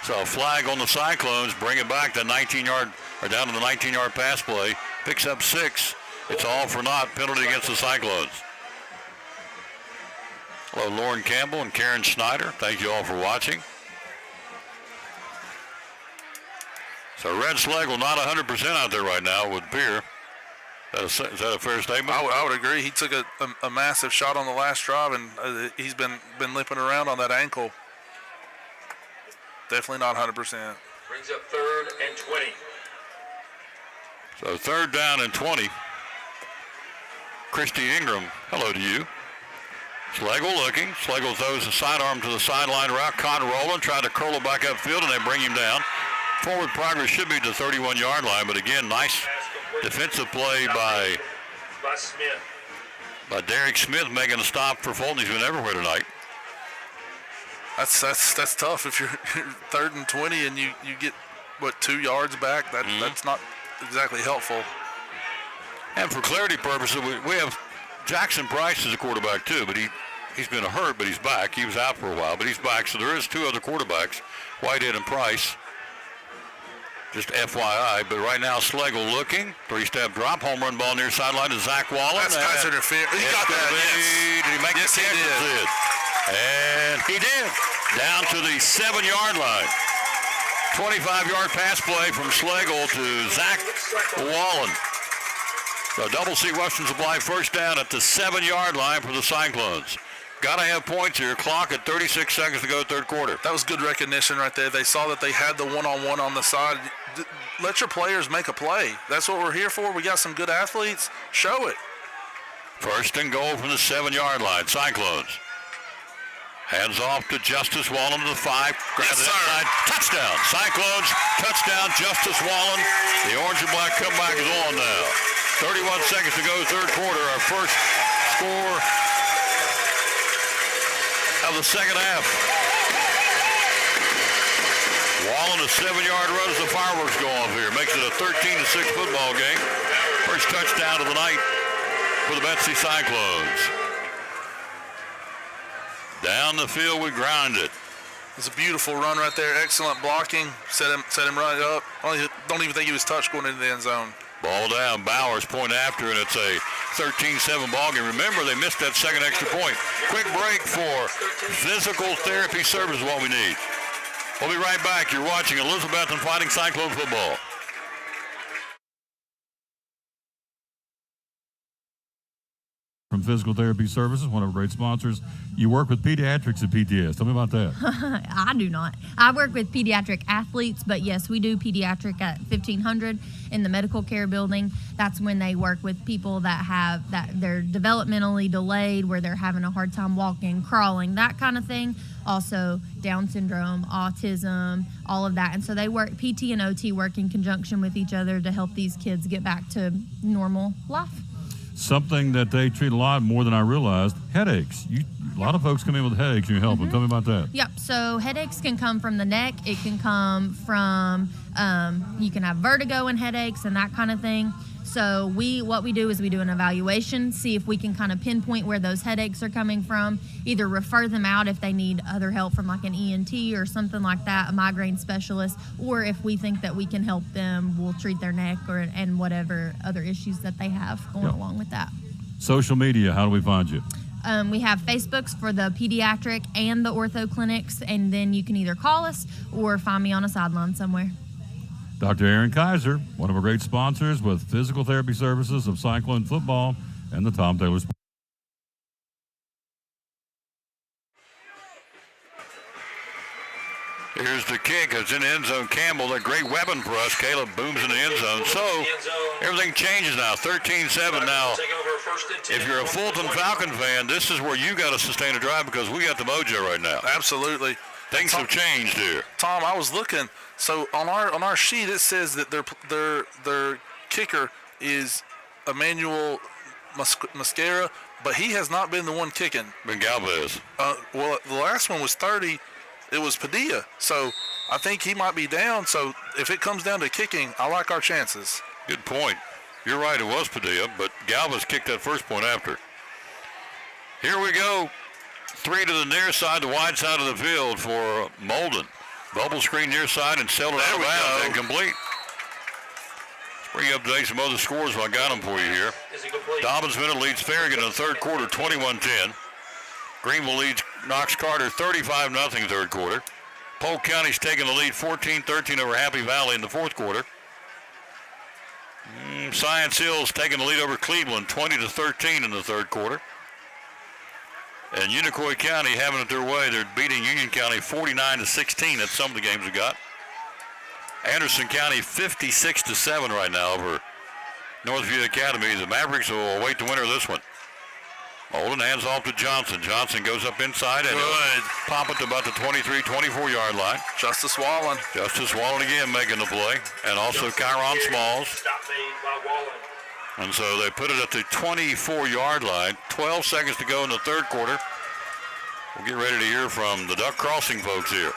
So a flag on the Cyclones, bring it back to 19-yard, or down to the 19-yard pass play. Picks up 6. It's all for naught. Penalty against the Cyclones. Hello, Lauren Campbell and Karen Snyder. Thank you all for watching. So Red Schlegel not 100% out there right now with Beer. Is that a fair statement? I would agree. He took a massive shot on the last drive, and he's been limping around on that ankle. Definitely not 100%. Brings up 3rd and 20. So 3rd down and 20. Christy Ingram, hello to you. Schlegel looking. Schlegel throws a sidearm to the sideline route. Caught rolling, tried to curl it back upfield, and they bring him down. Forward progress should be to the 31-yard line, but again, nice defensive play by Smith. By Derek Smith making a stop for Fulton. He's been everywhere tonight. That's tough. If you're 3rd and 20 and you get, 2 yards back, that's not exactly helpful. And for clarity purposes, we have Jackson Price as a quarterback too, but he's been hurt, but he's back. He was out for a while, but he's back. So there is 2 other quarterbacks, Whitehead and Price. Just FYI, but right now Schlegel looking. 3-step drop, home run ball near sideline to Zach Wallen. That's pass interference. He got that, yes. Did he make the catch? He did. And he did. Down to the 7-yard line. 25-yard pass play from Schlegel to Zach Wallen. So Double C Western Supply 1st down at the 7-yard line for the Cyclones. Got to have points here. Clock at 36 seconds to go, third quarter. That was good recognition right there. They saw that they had the one-on-one on the side. Let your players make a play. That's what we're here for. We got some good athletes. Show it. 1st and goal from the 7-yard line. Cyclones. Hands off to Justice Wallen to the 5. Grabs it inside. Touchdown. Cyclones. Touchdown. Justice Wallen. The orange and black comeback is on now. 31 seconds to go, third quarter. Our first score of the second half. Wallen, a 7-yard run as the fireworks go off here. Makes it a 13-6 football game. First touchdown of the night for the Betsy Cyclones. Down the field we ground it. It's a beautiful run right there. Excellent blocking. Set him right up. Don't even think he was touched going into the end zone. Ball down. Bowers point after, and it's a 13-7 ball game. Remember, they missed that second extra point. Quick break for physical therapy service is what we need. We'll be right back. You're watching Elizabethton Fighting Cyclone football. From Physical Therapy Services, one of our great sponsors. You work with pediatrics at PTS. Tell me about that. I do not. I work with pediatric athletes, but yes, we do pediatric at 1500 in the medical care building. That's when they work with people that they're developmentally delayed, where they're having a hard time walking, crawling, that kind of thing. Also Down syndrome, autism, all of that. And so they work, PT and OT work in conjunction with each other to help these kids get back to normal life. Something that they treat a lot more than I realized, headaches. A lot of folks come in with headaches and you help them. Tell me about that. Yep. So headaches can come from the neck. It can come from, you can have vertigo and headaches and that kind of thing. So what we do is we do an evaluation, see if we can kind of pinpoint where those headaches are coming from, either refer them out if they need other help from like an ENT or something like that, a migraine specialist, or if we think that we can help them, we'll treat their neck and whatever other issues that they have going along with that. Social media, how do we find you? We have Facebooks for the pediatric and the ortho clinics, and then you can either call us or find me on a sideline somewhere. Dr. Aaron Kaiser, one of our great sponsors with Physical Therapy Services of Cyclone Football and the Tom Taylor Sports. Here's the kick. It's in the end zone. Campbell, a great weapon for us. Caleb booms in the end zone. So everything changes now. 13-7 now. If you're a Fulton Falcon fan, this is where you got to sustain a drive because we got the mojo right now. Absolutely. Things have changed here. Tom, I was looking. So on our sheet, it says that their kicker is Emmanuel Mascara, but he has not been the one kicking. Been Galvez. Well, the last one was 30. It was Padilla. So I think he might be down. So if it comes down to kicking, I like our chances. Good point. You're right, it was Padilla, but Galvez kicked that first point after. Here we go. 3 to the near side, the wide side of the field for Molden. Bubble screen near side and settled out of bounds and complete. Let's bring up today some other scores while I got them for you here. Dobbins Minute leads Farragut in the third quarter, 21-10. Greenville leads Knox Carter 35-0 third quarter. Polk County's taking the lead 14-13 over Happy Valley in the fourth quarter. Science Hill's taking the lead over Cleveland 20-13 in the third quarter. And Unicoi County having it their way. They're beating Union County 49-16. That's some of the games we got. Anderson County 56-7 right now over Northview Academy. The Mavericks will await the winner of this one. Molden hands off to Johnson. Johnson goes up inside and pop it to about the 23-24 yard line. Justice Wallen. Justice Wallen again making the play. And also Kyron Smalls. Stop made by Wallen. And so they put it at the 24-yard line. 12 seconds to go in the third quarter. We'll get ready to hear from the Duck Crossing folks here.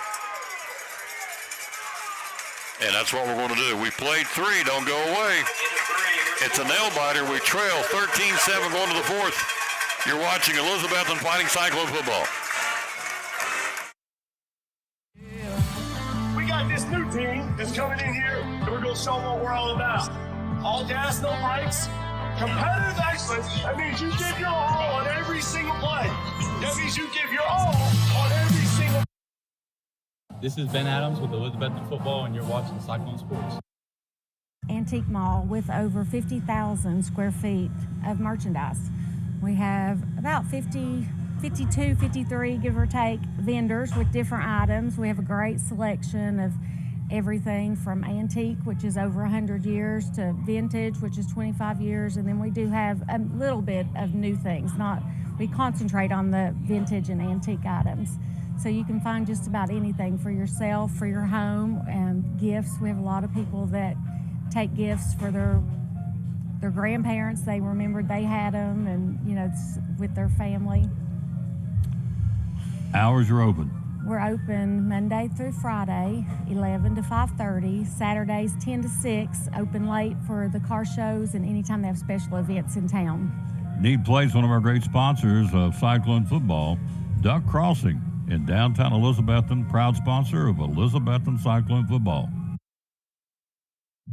And that's what we're going to do. We played 3, don't go away. It's a nail biter. We trail 13-7 going to the fourth. You're watching Elizabethton Fighting Cyclone football. We got this new team that's coming in here, and we're going to show them what we're all about. All gas, no brakes. Competitive excellence. That means you give your all on every single play. That means you give your all on every single. This is Ben Adams with Elizabethton Football, and you're watching Cyclone Sports. Antique mall with over 50,000 square feet of merchandise. We have about 52, 53, give or take, vendors with different items. We have a great selection of everything from antique, which is over 100 years, to vintage, which is 25 years. And then we do have a little bit of new things. We concentrate on the vintage and antique items. So you can find just about anything for yourself, for your home, and gifts. We have a lot of people that take gifts for their grandparents. They remembered they had them, and it's with their family. Hours are open. We're open Monday through Friday, 11 to 5:30. Saturdays 10 to 6. Open late for the car shows and anytime they have special events in town. Need Place, one of our great sponsors of Cyclone Football. Duck Crossing in downtown Elizabethton, proud sponsor of Elizabethton Cyclone football.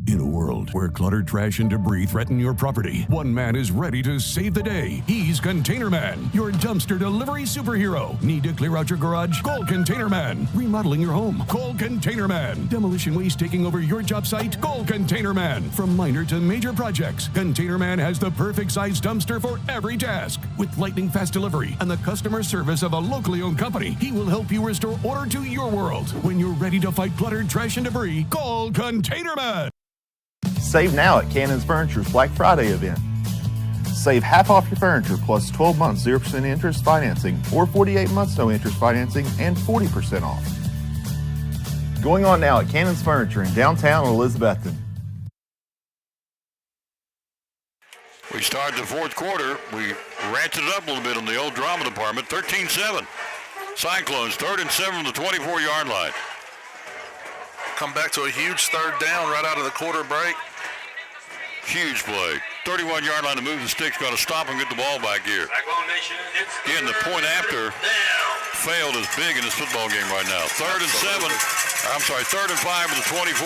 In a world where clutter, trash, and debris threaten your property, one man is ready to save the day. He's Container Man, your dumpster delivery superhero. Need to clear out your garage? Call Container Man. Remodeling your home? Call Container Man. Demolition waste taking over your job site? Call Container Man. From minor to major projects, Container Man has the perfect size dumpster for every task. With lightning fast delivery and the customer service of a locally owned company, he will help you restore order to your world. When you're ready to fight clutter, trash, and debris, call Container Man. Save now at Cannon's Furniture's Black Friday event. Save half off your furniture plus 12 months 0% interest financing or 48 months no interest financing and 40% off. Going on now at Cannon's Furniture in downtown Elizabethton. We start the fourth quarter. We ratcheted it up a little bit on the old drama department. 13-7. Cyclones, 3rd and 7 from the 24-yard line. Come back to a huge third down right out of the quarter break. Huge play. 31-yard line to move the sticks. Got to stop and get the ball back here. Again, the point after failed is big in this football game right now. 3rd and 5 with the 24.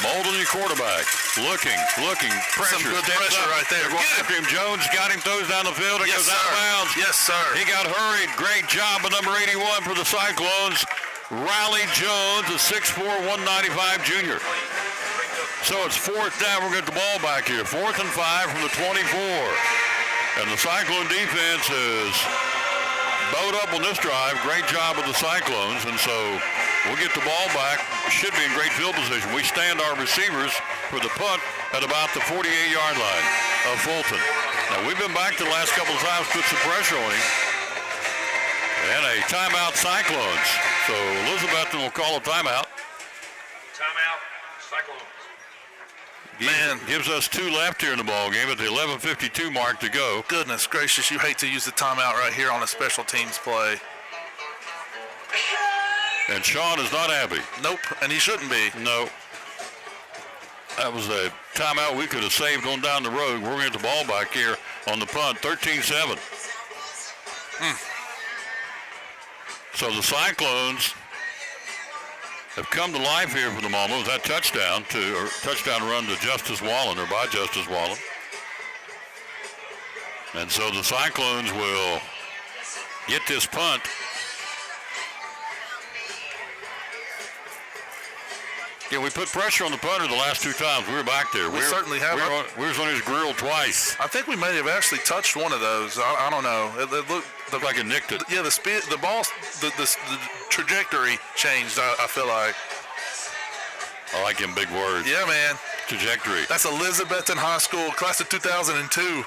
Molden, your quarterback. Looking, pressure. Some good pressure right there. After him, Jones got him, throws down the field. It goes out of bounds. Yes, sir. He got hurried. Great job by number 81 for the Cyclones. Riley Jones, a 6'4", 195 junior. So it's 4th down. We're going to get the ball back here. 4th and 5 from the 24. And the Cyclone defense is bowed up on this drive. Great job of the Cyclones. And so we'll get the ball back. Should be in great field position. We stand our receivers for the punt at about the 48-yard line of Fulton. Now, we've been back the last couple of times, put some pressure on him. And a timeout, Cyclones. So Elizabethton will call a timeout. Timeout, Cyclones. Man, gives us 2 left here in the ball game at the 11:52 mark to go. Goodness gracious, you hate to use the timeout right here on a special teams play. And Sean is not happy. Nope, and he shouldn't be. No. That was a timeout we could have saved on down the road. We're going to get the ball back here on the punt, 13-7. So the Cyclones have come to life here for the moment with that touchdown run to Justice Wallen, or by Justice Wallen. And so the Cyclones will get this punt. Yeah, we put pressure on the punter the last 2 times. We were back there. We certainly have. We was on his grill twice. I think we may have actually touched one of those. I don't know. It looked like it nicked it. Yeah, the ball, the trajectory changed, I feel like. I like them big words. Yeah, man. Trajectory. That's Elizabethton High School, class of 2002.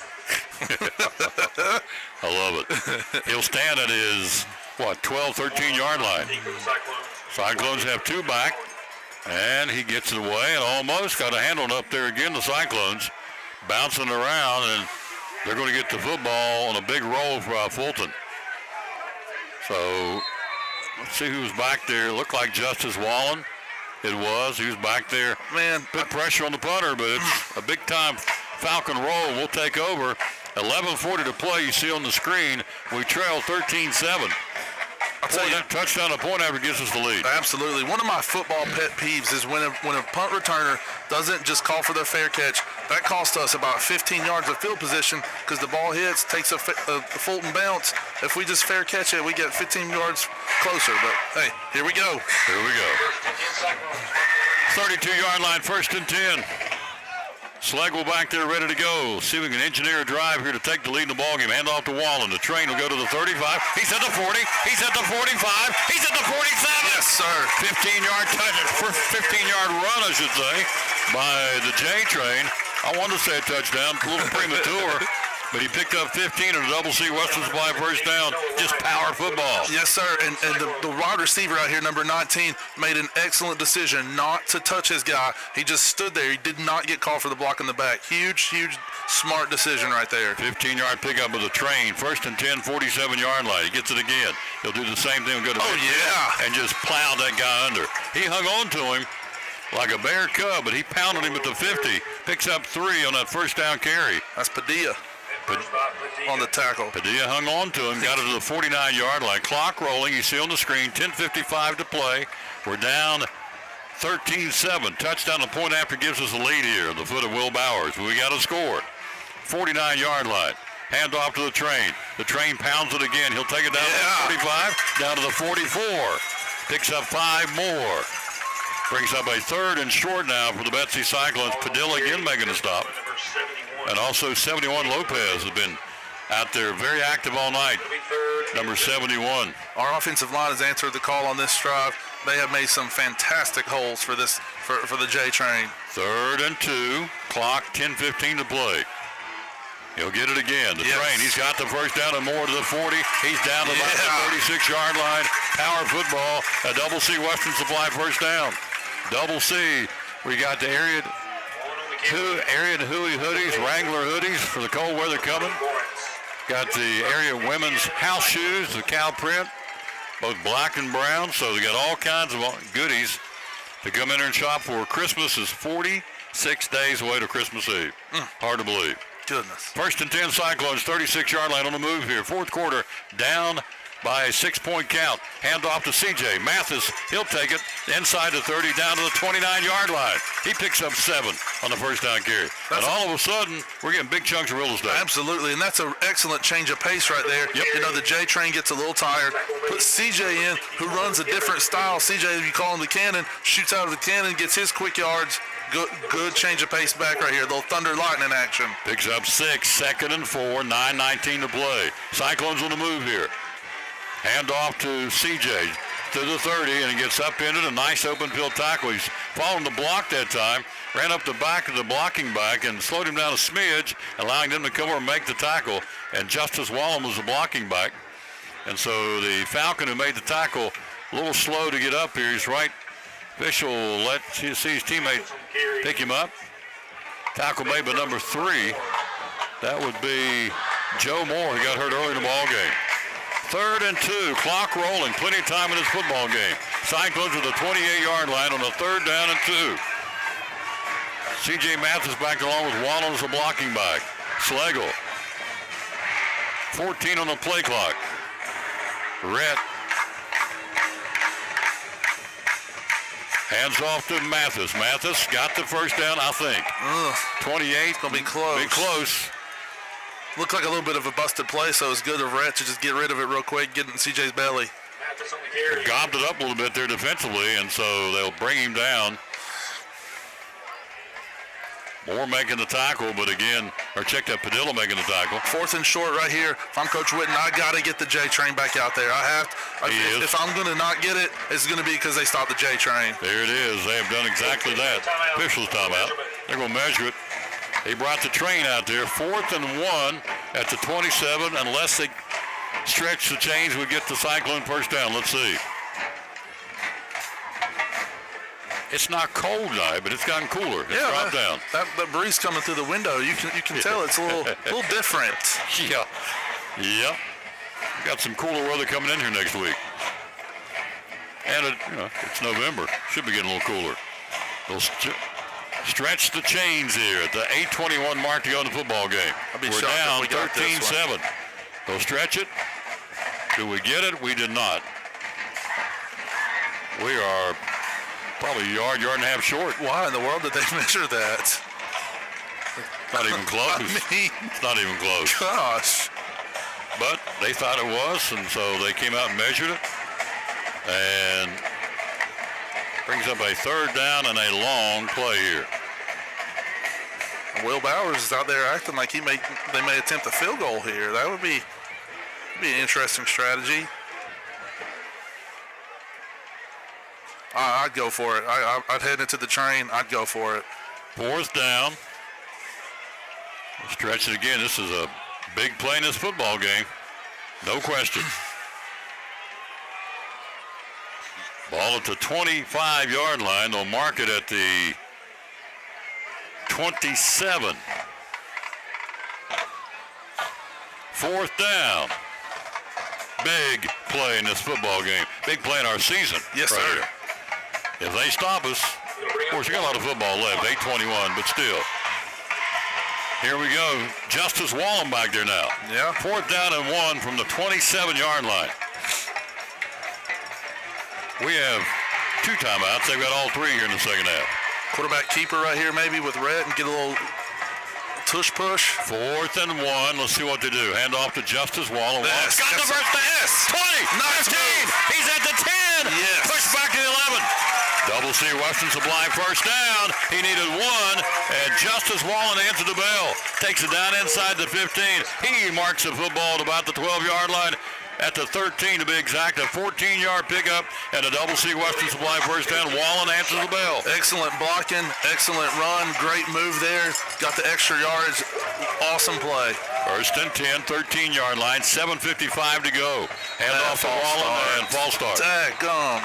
I love it. He'll stand at his, 12, 13-yard line. Cyclones have 2 back. And he gets it away and almost got a handle up there again. The Cyclones bouncing around, and they're going to get the football on a big roll for Fulton. So let's see who's back there. It looked like Justice Wallen. It was. He was back there. Man, put pressure on the punter, but it's a big-time Falcon roll. We'll take over. 11:40 to play. You see on the screen, we trail 13-7. That touchdown, a point after gives us the lead. Absolutely. One of my football pet peeves is when a punt returner doesn't just call for their fair catch. That costs us about 15 yards of field position because the ball hits, takes a Fulton bounce. If we just fair catch it, we get 15 yards closer. But, hey, here we go. Here we go. 32-yard line, 1st and 10. Schlegel back there ready to go. See if we can engineer a drive here to take the lead in the ballgame. Hand off to Wallen. The train will go to the 35. He's at the 40. He's at the 45. He's at the 47. Yes, sir. 15-yard touch. 15-yard run, I should say, by the J train. I wanted to say a touchdown. A little premature. But he picked up 15 at a double C Western Supply first down. Just power football. Yes, sir. And the wide receiver out here, number 19, made an excellent decision not to touch his guy. He just stood there. He did not get called for the block in the back. Huge, smart decision right there. 15-yard pickup of the train. 1st and 10, 47-yard line. He gets it again. He'll do the same thing. Go to and just plow that guy under. He hung on to him like a bear cub, but he pounded him at the 50. Picks up 3 on that first down carry. That's Padilla. on the tackle. Padilla hung on to him, got it to the 49-yard line. Clock rolling. You see on the screen, 10:55 to play. We're down 13-7. Touchdown. The point after gives us a lead here. The foot of Will Bowers. We got a score. 49-yard line. Hand off to the train. The train pounds it again. He'll take it down to the 45, down to the 44. Picks up 5 more. Brings up a 3rd and short now for the Betsy Cyclones. Padilla again making a stop. And also 71 Lopez has been out there very active all night. Number 71. Our offensive line has answered the call on this drive. They have made some fantastic holes for this for the J train. 3rd and 2. Clock 10:15 to play. He'll get it again. The train, he's got the first down and more to the 40. He's down to about the 36-yard line. Power football, a Double C Western Supply first down. Double C, we got the Area Huey hoodies, Wrangler hoodies for the cold weather coming. Got the Area women's house shoes, the cow print, both black and brown. So they got all kinds of goodies to come in here and shop for. Christmas is 46 days away to Christmas Eve. Hard to believe. Goodness. 1st and 10 Cyclones, 36-yard line on the move here. 4th quarter, down by a 6-point count. Hand off to CJ Mathis. He'll take it inside the 30, down to the 29-yard line. He picks up 7 on the first down carry. And all of a sudden, we're getting big chunks of real estate. Absolutely, and that's an excellent change of pace right there. Yep. You know, the J train gets a little tired. Put CJ in, who runs a different style. CJ, you call him the cannon, shoots out of the cannon, gets his quick yards. Good change of pace back right here. Little thunder lightning action. Picks up 6, 2nd and 4, 9:19 to play. Cyclones on the move here. Hand off to CJ to the 30, and he gets upended. A nice open field tackle. He's following the block that time. Ran up the back of the blocking back and slowed him down a smidge, allowing them to come over and make the tackle. And Justice Wallum was the blocking back. And so the Falcon who made the tackle, a little slow to get up here. He's right. Official let see his teammate pick him up. Tackle made by number 3. That would be Joe Moore, who got hurt early in the ball game. 3rd and 2, clock rolling, plenty of time in this football game. Cyclones at the 28-yard line on the 3rd down and 2. C.J. Mathis back along with Wallen as a blocking back. Schlegel, 14 on the play clock. Rhett hands off to Mathis. Mathis got the first down, I think. 28. Gonna be close. Be close. Looked like a little bit of a busted play, so it's good of Rhett to just get rid of it real quick, get it in CJ's belly. Gobbed it up a little bit there defensively, and so they'll bring him down. Moore making the tackle, but again, or check that, Padilla making the tackle. 4th and short right here. If I'm Coach Witten, I got to get the J train back out there. I have to. If I'm going to not get it, it's going to be because they stopped the J train. There it is. They have done exactly that. Officials timeout. They're going to measure it. He brought the train out there. 4th and 1 at the 27. Unless they stretch the chains, we get the Cyclone first down. Let's see. It's not cold tonight, but it's gotten cooler. It's dropped down. That breeze coming through the window, you can tell it's a little different. Yeah. Yep. We got some cooler weather coming in here next week. And it's November. Should be getting a little cooler. They'll stretch the chains here at the 8:21 mark to go in the football game. We're down 13-7. They'll stretch it. Do we get it? We did not. We are probably a yard and a half short. Why in the world did they measure that? Not even close. It's not even close. Gosh. But they thought it was, and so they came out and measured it. And brings up a 3rd down and a long play here. Will Bowers is out there acting like they may attempt a field goal here. That would be an interesting strategy. I'd go for it. I'd head into the train. I'd go for it. 4th down. Stretch it again. This is a big play in this football game. No question. Ball at the 25-yard line. They'll mark it at the 27. 4th down. Big play in this football game. Big play in our season. Yes, sir. Here. If they stop us, of course, you got a lot of football left, 8:21, but still. Here we go. Justice Wallen back there now. Yeah. 4th down and 1 from the 27-yard line. We have 2 timeouts. They've got all 3 here in the second half. Quarterback keeper right here maybe with Rhett and get a little tush push. 4th and 1. Let's see what they do. Hand off to Justice Wallen. Yes. Got the first down. Yes. 20. Nice 15. move. He's at the 10. Yes. Push back to the 11. Double C Western Supply first down. He needed 1, and Justice Wallen answered the bell. Takes it down inside the 15. He marks the football at about the 12-yard line. At the 13 to be exact, a 14-yard pickup and a Double C Western Supply first down. Wallen answers the bell. Excellent blocking, excellent run, great move there. Got the extra yardage, awesome play. First and 10, 13-yard line, 7:55 to go. Hand off to Wallen and false start. Daggum.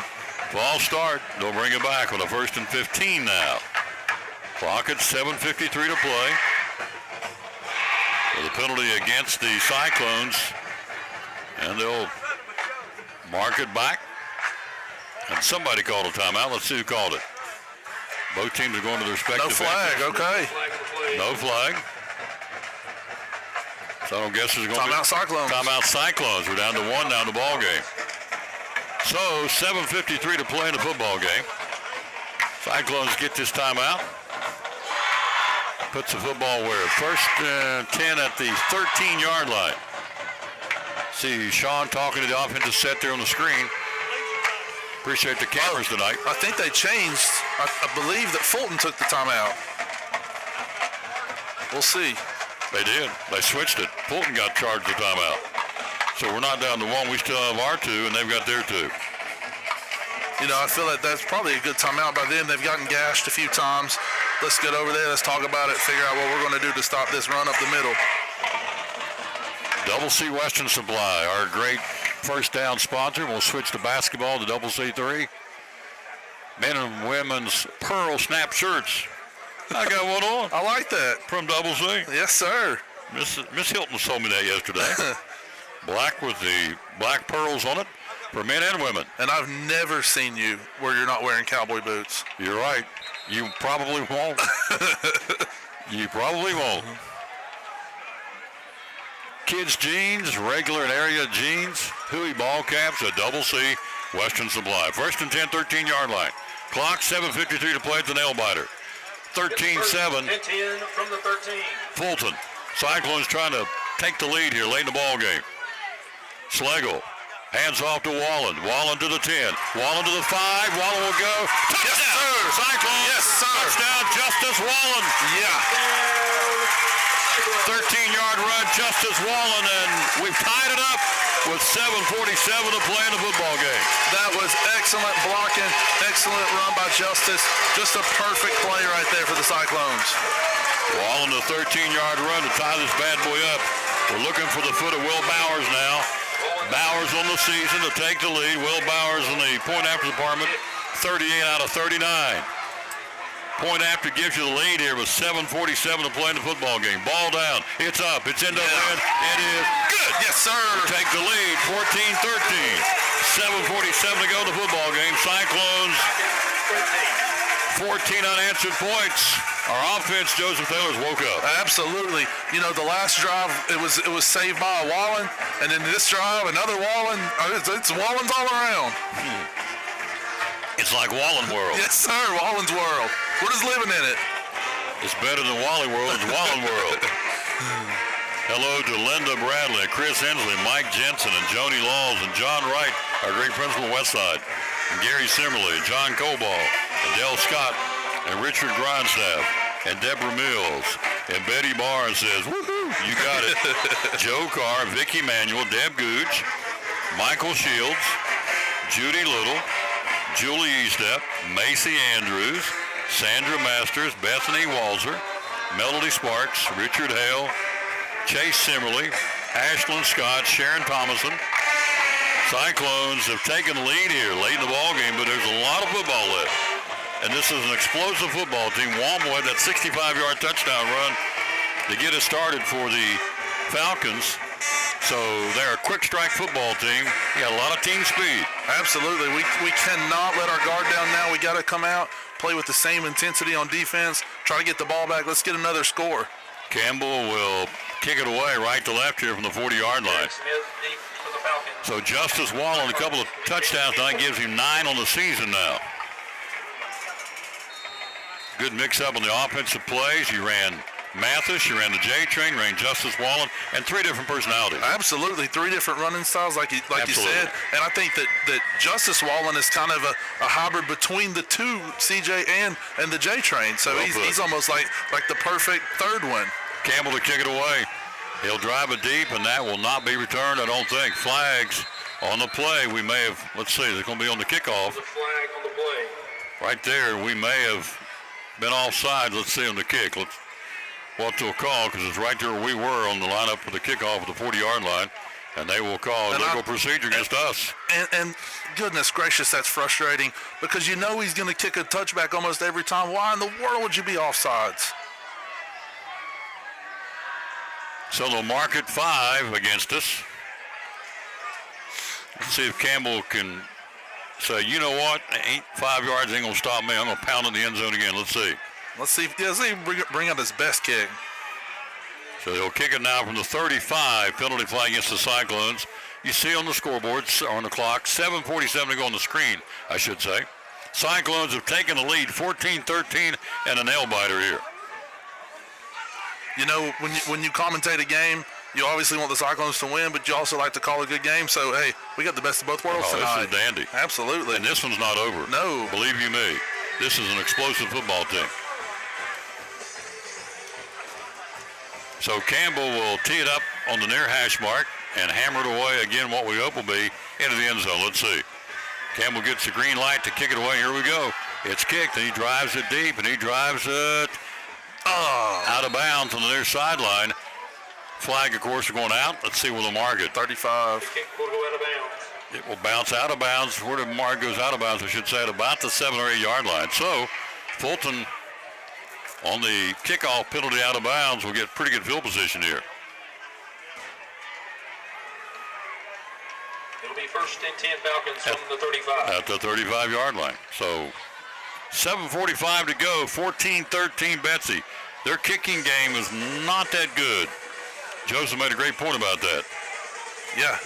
False start. They'll bring it back with a 1st and 15 now. Clock at 7:53 to play. With a penalty against the Cyclones. And they'll mark it back. And somebody called a timeout. Let's see who called it. Both teams are going to their respective No flag, benches. okay. No flag. So I don't guess there's going to be... Timeout Cyclones. Timeout Cyclones. We're down to 1 now in the ball game. So 7:53 to play in the football game. Cyclones get this timeout. Puts the football where? First and 10 at the 13-yard line. See Sean talking to the offensive set there on the screen. Appreciate the cameras tonight. I think they changed. I believe that Fulton took the timeout. We'll see. They did. They switched it. Fulton got charged the timeout. So we're not down to 1. We still have our 2, and they've got their 2. You know, I feel like that's probably a good timeout by them. They've gotten gashed a few times. Let's get over there. Let's talk about it. Figure out what we're going to do to stop this run up the middle. Double C Western Supply, our great first down sponsor. We'll switch to basketball to Double C3. Men and women's pearl snap shirts. I got one on. I like that. From Double C. Yes, sir. Miss Hilton told me that yesterday. Black with the black pearls on it for men and women. And I've never seen you where you're not wearing cowboy boots. You're right. You probably won't. You probably won't. Kids jeans, regular and area jeans, Huey ball caps, a Double C Western Supply. First and 10, 13-yard line. Clock 7:53 to play at the nail biter. 13-7. 10 from the 13. Fulton. Cyclones trying to take the lead here late in the ball game. Schlegel hands off to Wallen. Wallen to the 10. Wallen to the 5. Wallen will go. Touchdown. Yes, sir. Cyclones. Yes, sir. Touchdown, Justice Wallen. Yeah. 13-yard run, Justice Wallen, and we've tied it up with 7:47 to play in the football game. That was excellent blocking, excellent run by Justice. Just a perfect play right there for the Cyclones. Wallen, the 13-yard run to tie this bad boy up. We're looking for the foot of Will Bowers now. Bowers on the season to take the lead. Will Bowers in the point after department, 38 out of 39. Point after gives you the lead here with 7:47 to play in the football game. Ball down. It's up. It's into the end. It is good. Yes, sir. Take the lead, 14-13. 7:47 to go in the football game. Cyclones, 14 unanswered points. Our offense, Joseph Taylor's woke up. Absolutely. You know, the last drive, it was saved by a Wallen, and then this drive, another Wallen. It's Wallens all around. It's like Wallen World. Yes, sir. Wallen's World. We're just living in it. It's better than Wally World. It's Wallen World. Hello to Linda Bradley, Chris Hensley, Mike Jensen, and Joni Laws, and John Wright, our great principal Westside, and Gary Simmerly, John Coball, and Dale Scott, and Richard Grindstaff, and Deborah Mills, and Betty Barnes says, woohoo, you got it. Joe Carr, Vicky Manuel, Deb Gooch, Michael Shields, Judy Little, Julie Estep, Macy Andrews, Sandra Masters, Bethany Walzer, Melody Sparks, Richard Hale, Chase Simmerly, Ashlyn Scott, Sharon Thomason. Cyclones have taken the lead here late in the ball game, but there's a lot of football left. And this is an explosive football team. Walmart had that 65-yard touchdown run to get us started for the Falcons. So they're a quick strike football team. You got a lot of team speed. Absolutely. We cannot let our guard down now. We got to come out, play with the same intensity on defense, try to get the ball back. Let's get another score. Campbell will kick it away right to left here from the 40-yard line. So Justice Wallen, a couple of touchdowns tonight, gives him 9 on the season now. Good mix-up on the offensive plays. You ran Mathis, you ran the J train, you ran Justice Wallen, and 3 different personalities. Absolutely, 3 different running styles, like you said. And I think that Justice Wallen is kind of a hybrid between the 2, CJ and the J train. So he's almost like the perfect third one. Campbell to kick it away. He'll drive it deep, and that will not be returned, I don't think. Flags on the play. We may have, let's see, they're going to be on the kickoff. The flag on the play. Right there, we may have been offside. Let's see on the kick. What they'll call, because it's right there where we were on the lineup for the kickoff at the 40-yard line, and they will call a legal procedure against us. And goodness gracious, that's frustrating, because you know he's going to kick a touchback almost every time. Why in the world would you be offsides? So they'll mark it 5 against us. Let's see if Campbell can say, you know what, 5 yards ain't going to stop me. I'm going to pound in the end zone again. Let's see. Let's see if bring out his best kick. So they'll kick it now from the 35. Penalty flag against the Cyclones. You see on the scoreboard, on the clock, 7:47 to go on the screen, I should say. Cyclones have taken the lead, 14-13, and a nail-biter here. You know, when you commentate a game, you obviously want the Cyclones to win, but you also like to call a good game. So, hey, we got the best of both worlds tonight. This is dandy. Absolutely. And this one's not over. No. Believe you me, this is an explosive football team. So Campbell will tee it up on the near hash mark and hammer it away again, what we hope will be into the end zone. Let's see. Campbell gets the green light to kick it away. Here we go. It's kicked, and he drives it deep, and he drives it out of bounds on the near sideline. Flag, of course, going out. Let's see where the mark it. 35. Kick will go out of bounds. It will bounce out of bounds. Where the mark goes out of bounds, I should say, at about the 7 or 8 yard line. So Fulton on the kickoff penalty out of bounds will get pretty good field position here. It'll be 1st and 10 Falcons from the 35. At the 35-yard line. So 7:45 to go, 14-13 Betsy. Their kicking game is not that good. Joseph made a great point about that. Yeah,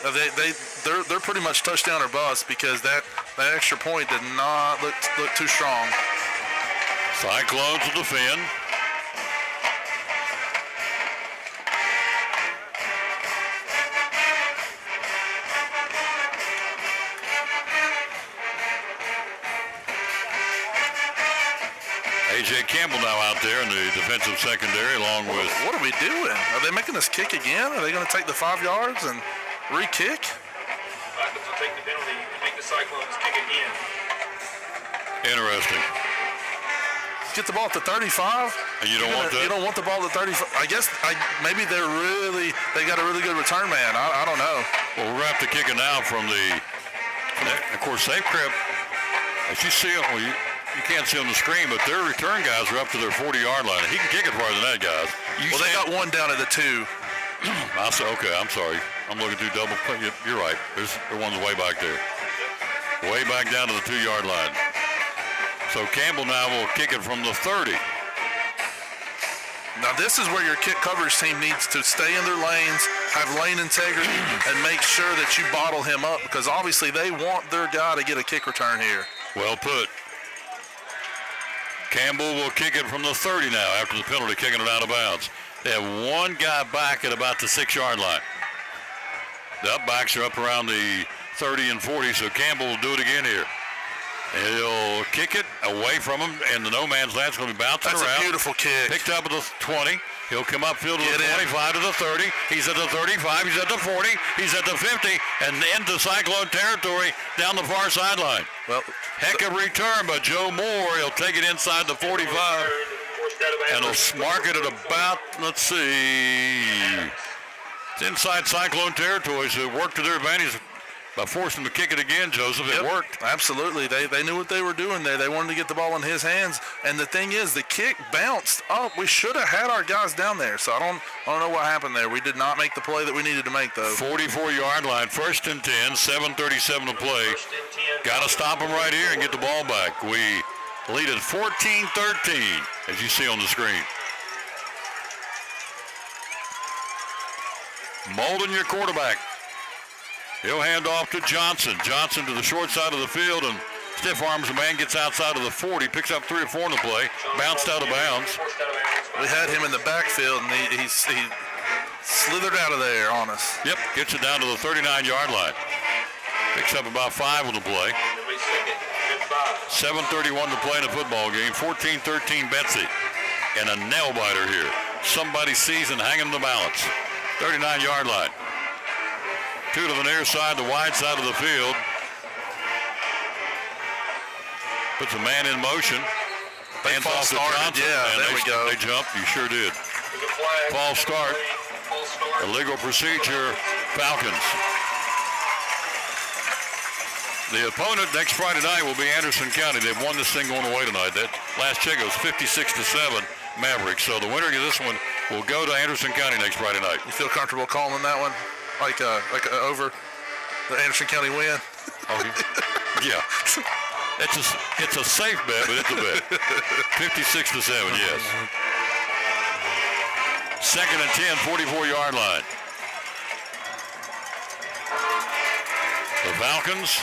they're pretty much touchdown or bust, because that extra point did not look too strong. Cyclones will defend. A.J. Campbell now out there in the defensive secondary along with... What are we doing? Are they making us kick again? Are they going to take the 5 yards and re-kick? Falcons will take the penalty and make the Cyclones kick again. Interesting. Get the ball at the 35. And you don't want that? You don't want the ball at the 35. I guess maybe they got a really good return man. I don't know. Well, we're going to have to kick it now from the... Of course, Safe Crip, as you see it, well, you can't see on the screen, but their return guys are up to their 40-yard line. He can kick it farther than that, guys. They got one down at the 2. Okay, I'm sorry. I'm looking through double. You're right. There's one's way back there. Way back down to the 2-yard line. So Campbell now will kick it from the 30. Now this is where your kick coverage team needs to stay in their lanes, have lane integrity, and make sure that you bottle him up, because obviously they want their guy to get a kick return here. Well put. Campbell will kick it from the 30 now after the penalty, kicking it out of bounds. They have one guy back at about the 6-yard line. The upbacks are up around the 30 and 40, so Campbell will do it again here. He'll kick it away from him, and the no-man's land's going to be bouncing around. That's a beautiful kick. Picked up at the 20. He'll come upfield to the 25 to the 30. He's at the 35. He's at the 40. He's at the 50, and into Cyclone territory down the far sideline. Well, heck of a return by Joe Moore. He'll take it inside the 45, and he'll mark it at about, let's see, it's inside Cyclone territory, so it worked to their advantage by forcing him to kick it again, Joseph. It worked. Absolutely. They knew what they were doing there. They wanted to get the ball in his hands. And the thing is, the kick bounced up. We should have had our guys down there. So I don't know what happened there. We did not make the play that we needed to make, though. 44-yard line, 1st and 10, 7:37 to play. Got to stop them right here and get the ball back. We lead at 14-13, as you see on the screen. Molden, your quarterback. He'll hand off to Johnson. Johnson to the short side of the field, and stiff arms the man, gets outside of the 40, picks up 3 or 4 in the play, bounced out of bounds. We had him in the backfield, and he slithered out of there on us. Yep, gets it down to the 39-yard line. Picks up about 5 on the play. 7:31 to play in the football game. 14-13 Betsy. And a nail-biter here. Somebody's season hanging in the balance. 39-yard line. 2 to the near side, the wide side of the field. Puts a man in motion. Hands off to Johnson. Yeah, there we go. They jumped. You sure did. False start. Illegal procedure. Falcons. The opponent next Friday night will be Anderson County. They've won this thing going away tonight. That last check was 56-7 Mavericks. So the winner of this one will go to Anderson County next Friday night. You feel comfortable calling that one? Like over the Anderson County win? Oh, yeah. It's a safe bet, but it's a bet. 56-7, yes. 2nd and 10, 44-yard line. The Falcons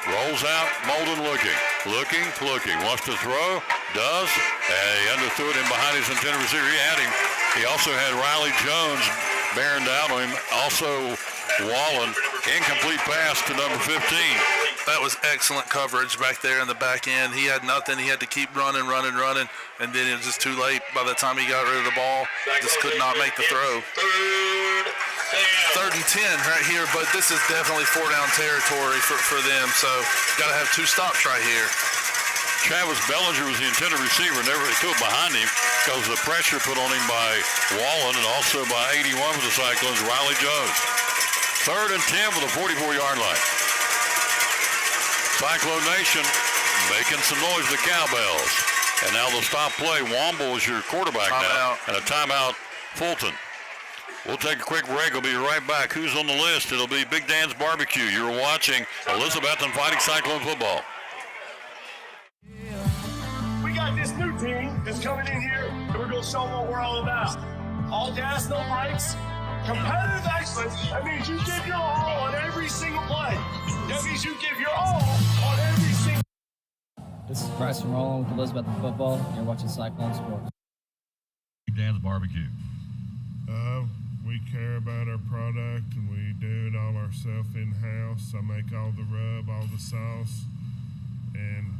rolls out. Molden looking. Wants to throw. Does. He underthrew it in behind his intended receiver. He had him. He also had Riley Jones bearing down on him. Also Wallen. Incomplete pass to number 15. That was excellent coverage back there in the back end. He had nothing. He had to keep running, and then it was just too late. By the time he got rid of the ball, just could not make the throw. 3rd and 10 right here, but this is definitely 4-down territory for them, so got to have 2 stops right here. Travis Bellinger was the intended receiver, never threw it behind him because of the pressure put on him by Wallen and also by 81 for the Cyclones, Riley Jones. 3rd and 10 for the 44-yard line. Cyclone Nation making some noise with the cowbells. And now they'll stop play. Womble is your quarterback now. And a timeout, Fulton. We'll take a quick break. We'll be right back. Who's on the list? It'll be Big Dan's Barbecue. You're watching Elizabethton Fighting Cyclone football. We got this new team that's coming in here, and we're going to show them what we're all about. All gas, no brakes. Competitive excellence. That means you give your all on every single play. That means you give your all on every single. This is Bryson Rowland with Elizabethton Football, and you're watching Cyclone Sports. Big Dan's Barbecue. We care about our product, and we do it all ourselves in-house. I make all the rub, all the sauce, and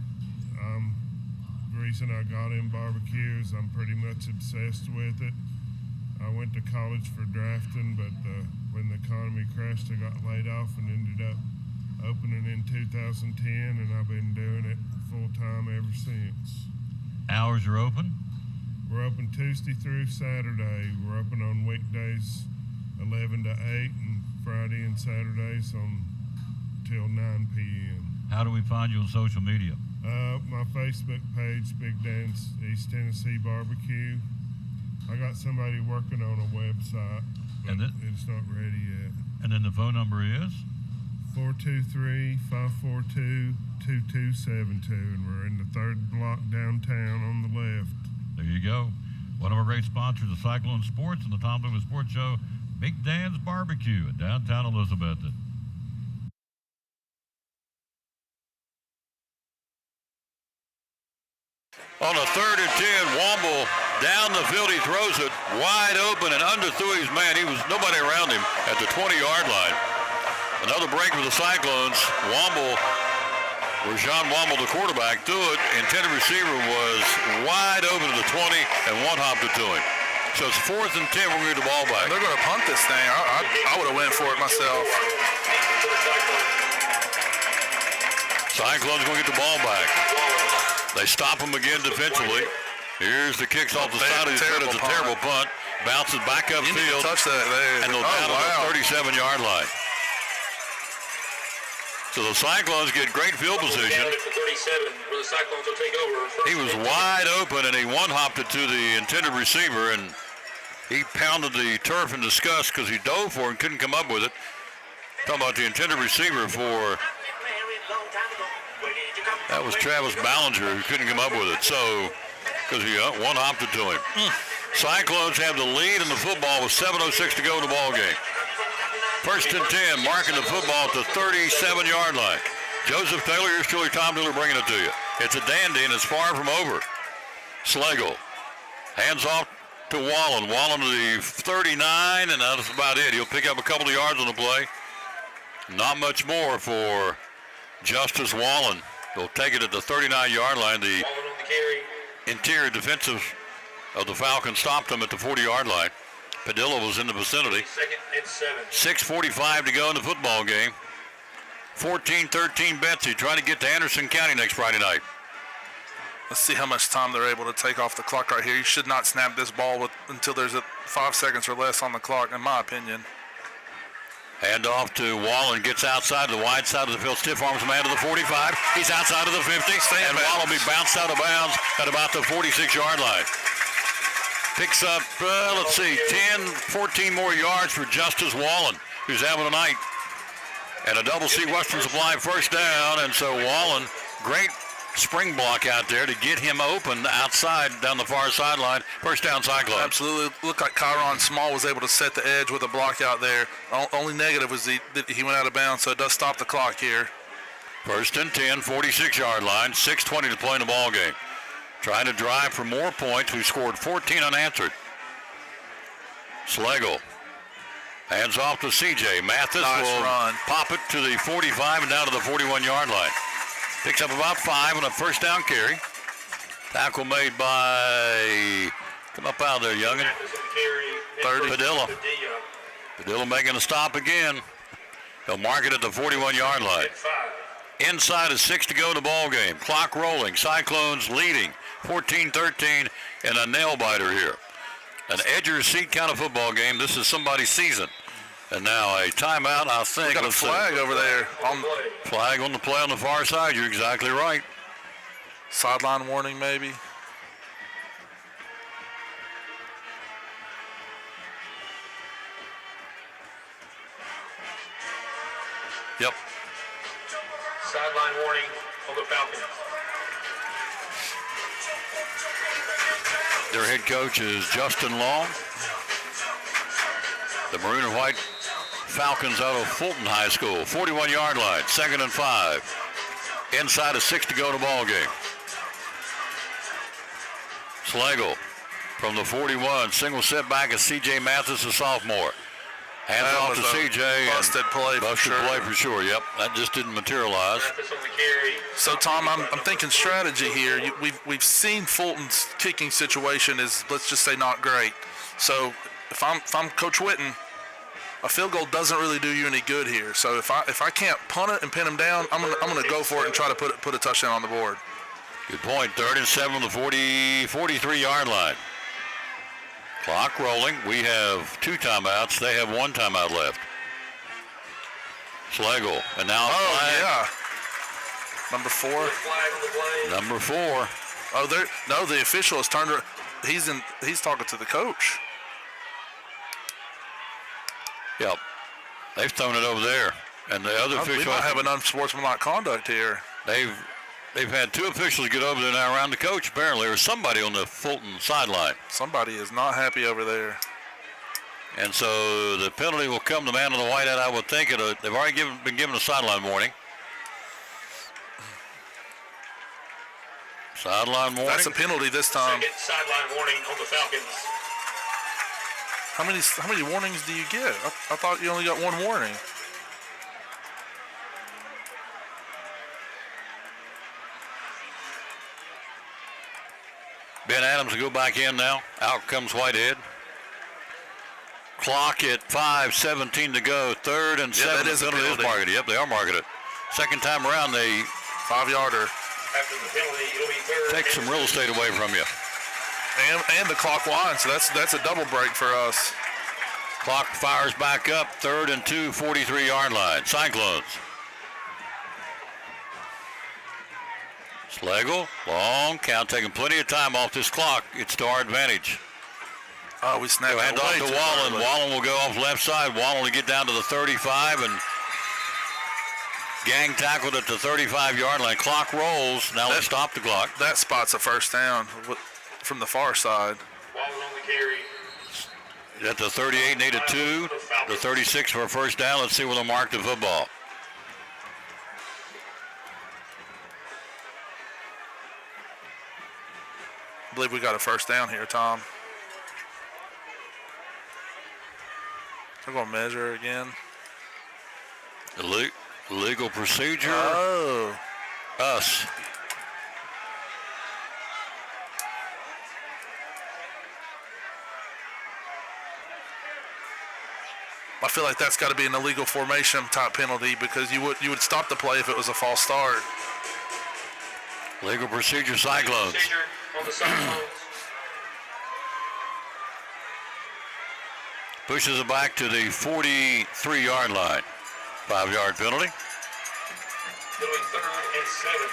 the reason I got in barbecue is I'm pretty much obsessed with it. I went to college for drafting, but when the economy crashed, I got laid off and ended up opening in 2010, and I've been doing it full-time ever since. Hours are open? We're open Tuesday through Saturday. We're open on weekdays 11 to 8 and Friday and Saturdays till 9 p.m. How do we find you on social media? My Facebook page, Big Dan's East Tennessee Barbecue. I got somebody working on a website, but it's not ready yet. And then the phone number is? 423-542-2272, and we're in the 3rd block downtown on the left. There you go. One of our great sponsors of Cyclone Sports and the Tom Douglas Sports Show, Big Dan's Barbecue in downtown Elizabethton. On a 3rd and 10, Womble down the field. He throws it wide open and underthrew his man. He was nobody around him at the 20-yard line. Another break for the Cyclones. Rashawn Womble, the quarterback, threw it. Intended receiver was wide open to the 20 and one hopped it to him. So it's 4th and 10. We're going to get the ball back. They're going to punt this thing. I would have went for it myself. Cyclones going to get the ball back. They stop him again defensively. Here's the kicks off the side of his head. It's a terrible punt. Bounces back upfield. You need to touch that there. And they'll down on the 37-yard line. So the Cyclones get great field position. He was wide open, and he one-hopped it to the intended receiver, and he pounded the turf in disgust because he dove for it and couldn't come up with it. Talking about the intended receiver for... That was Travis Ballinger who couldn't come up with it. So, because he one-hopped it to him. Cyclones have the lead in the football with 7:06 to go in the ball game. 1st and 10, marking the football at the 37-yard line. Joseph Taylor, yours truly, Tom Dillard, bringing it to you. It's a dandy, and it's far from over. Slagle hands off to Wallen. Wallen to the 39, and that's about it. He'll pick up a couple of yards on the play. Not much more for Justice Wallen. They'll take it at the 39-yard line. The interior defensive of the Falcons stopped them at the 40-yard line. Padilla was in the vicinity. 2nd and 7. 6:45 to go in the football game. 14-13 Betsy trying to get to Anderson County next Friday night. Let's see how much time they're able to take off the clock right here. You should not snap this ball until there's 5 seconds or less on the clock, in my opinion. Hand off to Wallen, gets outside the wide side of the field. Stiff arms man to the 45. He's outside of the 50, and Wallen will be bounced out of bounds at about the 46-yard line. Picks up, 14 more yards for Justice Wallen, who's having a night. And a double C Western Supply first down, and so Wallen, great spring block out there to get him open outside down the far sideline. First down, Cyclone. Absolutely. Looked like Kyron Small was able to set the edge with a block out there. Only negative was that he went out of bounds, so it does stop the clock here. 1st and 10, 46-yard line, 6:20 to play in the ball game. Trying to drive for more points. We scored 14 unanswered. Slagle hands off to CJ. Mathis will pop it to the 45 and down to the 41-yard line. Picks up about 5 on a first down carry. Tackle made by, come up out there, youngin. 30. Padilla. Padilla making a stop again. He'll mark it at the 41-yard line. Inside of 6 to go in the ball game. Clock rolling. Cyclones leading 14-13, and a nail biter here. An edge of your seat kind of football game. This is somebody's season. And now a timeout, I think. We got a flag over there. Flag on the play on the far side. You're exactly right. Sideline warning, maybe. Yep. Sideline warning on the Falcons. Their head coach is Justin Long. The maroon and white Falcons out of Fulton High School. 41-yard line, 2nd and 5. Inside of 6 to go in the ball game. Slagle from the 41. Single setback of C.J. Mathis, a sophomore. Hands off to C.J. Busted play for sure. Busted play for sure, yep. That just didn't materialize. So, Tom, I'm thinking strategy here. We've seen Fulton's kicking situation is, let's just say, not great. So, if I'm Coach Witten, a field goal doesn't really do you any good here. So if I can't punt it and pin him down, I'm gonna go for it and try to put a touchdown on the board. Good point. 3rd and 7 on the 43-yard line. Clock rolling. We have 2 timeouts. They have 1 timeout left. Slagle, and now flag. Yeah. Number 4. Number 4. Oh, the official has turned. He's talking to the coach. Yep. They've thrown it over there. And the other official. We might have an unsportsmanlike conduct here. They've had 2 officials get over there now around the coach, apparently, or somebody on the Fulton sideline. Somebody is not happy over there. And so the penalty will come to man on the white hat, I would think. They've already been given a sideline warning. Sideline warning. That's a penalty this time. 2nd sideline warning on the Falcons. How many warnings do you get? I thought you only got 1 warning. Ben Adams will go back in now. Out comes Whitehead. Clock at 5:17 to go. 3rd and 7. That is a penalty. Is marketed. Yep, they are marketed. Second time around, they 5-yarder. After the penalty, it'll be 3rd. Take some real estate away from you. And the clock winds, so that's a double break for us. Clock fires back up. 3rd and 2, 43-yard line. Cyclones. Slagle, long count, taking plenty of time off this clock. It's to our advantage. Oh, we snapped it hand off to Wallen. Wallen will go off left side. Wallen will get down to the 35 and gang tackled at the 35-yard line. Clock rolls. Now let's stop the clock. That spot's a first down from the far side. Wallen on the At the 38, need a 2. The 36 for a first down. Let's see where they'll mark the football. I believe we got a first down here, Tom. They're going to measure again. Legal procedure. Oh. Us. I feel like that's got to be an illegal formation type penalty because you would stop the play if it was a false start. Legal procedure, Cyclones. Procedure on the Cyclones. Pushes it back to the 43-yard line. 5-yard penalty. Doing 3rd and 7.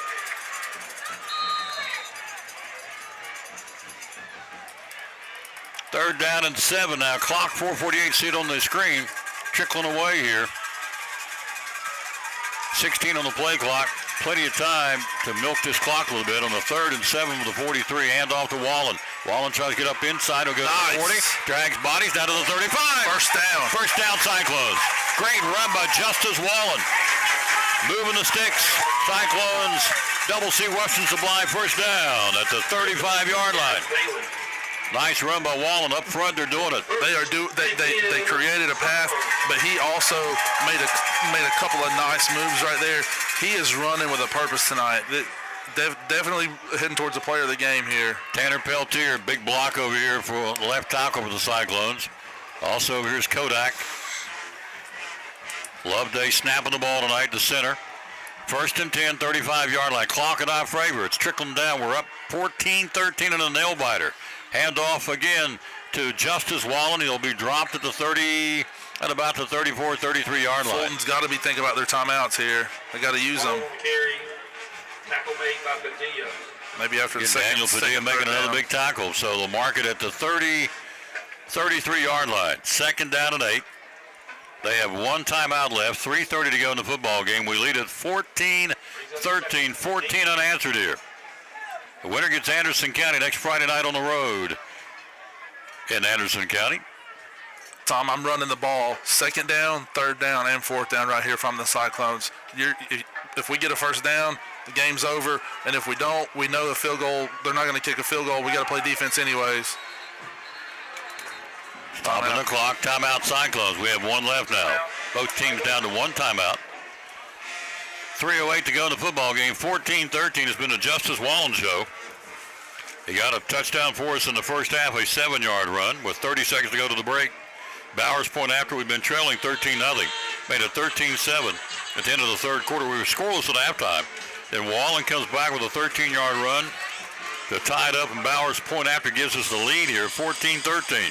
Third down and 7 now. Clock 4:48. See it on the screen. Trickling away here. 16 on the play clock. Plenty of time to milk this clock a little bit on the 3rd and 7 with the 43. Hand off to Wallen. Wallen tries to get up inside. He'll go to the 40. Drags bodies down to the 35. First down. First down, Cyclones. Great run by Justice Wallen. Moving the sticks. Cyclones. Double C Western Supply first down at the 35-yard line. Nice run by Wallen up front. They're doing it. They created a path, but he also made a couple of nice moves right there. He is running with a purpose tonight. Definitely heading towards the player of the game here. Tanner Peltier, big block over here for left tackle for the Cyclones. Also here's Kodak. Loveday snapping the ball tonight to center. First and 10, 35-yard line. Clock in our favor. It's trickling down. We're up 14-13 in a nail biter. Hand off again to Justice Wallen. He'll be dropped at the 30, at about the 34, 33-yard line. Fulton's got to be thinking about their timeouts here. They got to use them. Carry. Tackle made by Padilla. Maybe after the second. Daniel Padilla making another down. big tackle. So they'll mark it at the 33-yard line. Second down and 8. They have one timeout left. 3:30 to go in the football game. We lead at 14-13. 14 unanswered here. The winner gets Anderson County next Friday night on the road in Anderson County. Tom, I'm running the ball. Second down, third down, and fourth down right here from the Cyclones. If we get a first down, the game's over. And if we don't, we know the field goal. They're not going to kick a field goal. We got to play defense anyways. Stopping the clock. Timeout Cyclones. We have one left now. Both teams down to one timeout. 3:08 to go in the football game. 14-13 has been a Justice Wallen show. He got a touchdown for us in the first half, a 7-yard run with 30 seconds to go to the break. Bowers Point after we've been trailing 13-0. Made it 13-7 at the end of the third quarter. We were scoreless at halftime. Then Wallen comes back with a 13-yard run to tie it up, and Bowers Point after gives us the lead here, 14-13.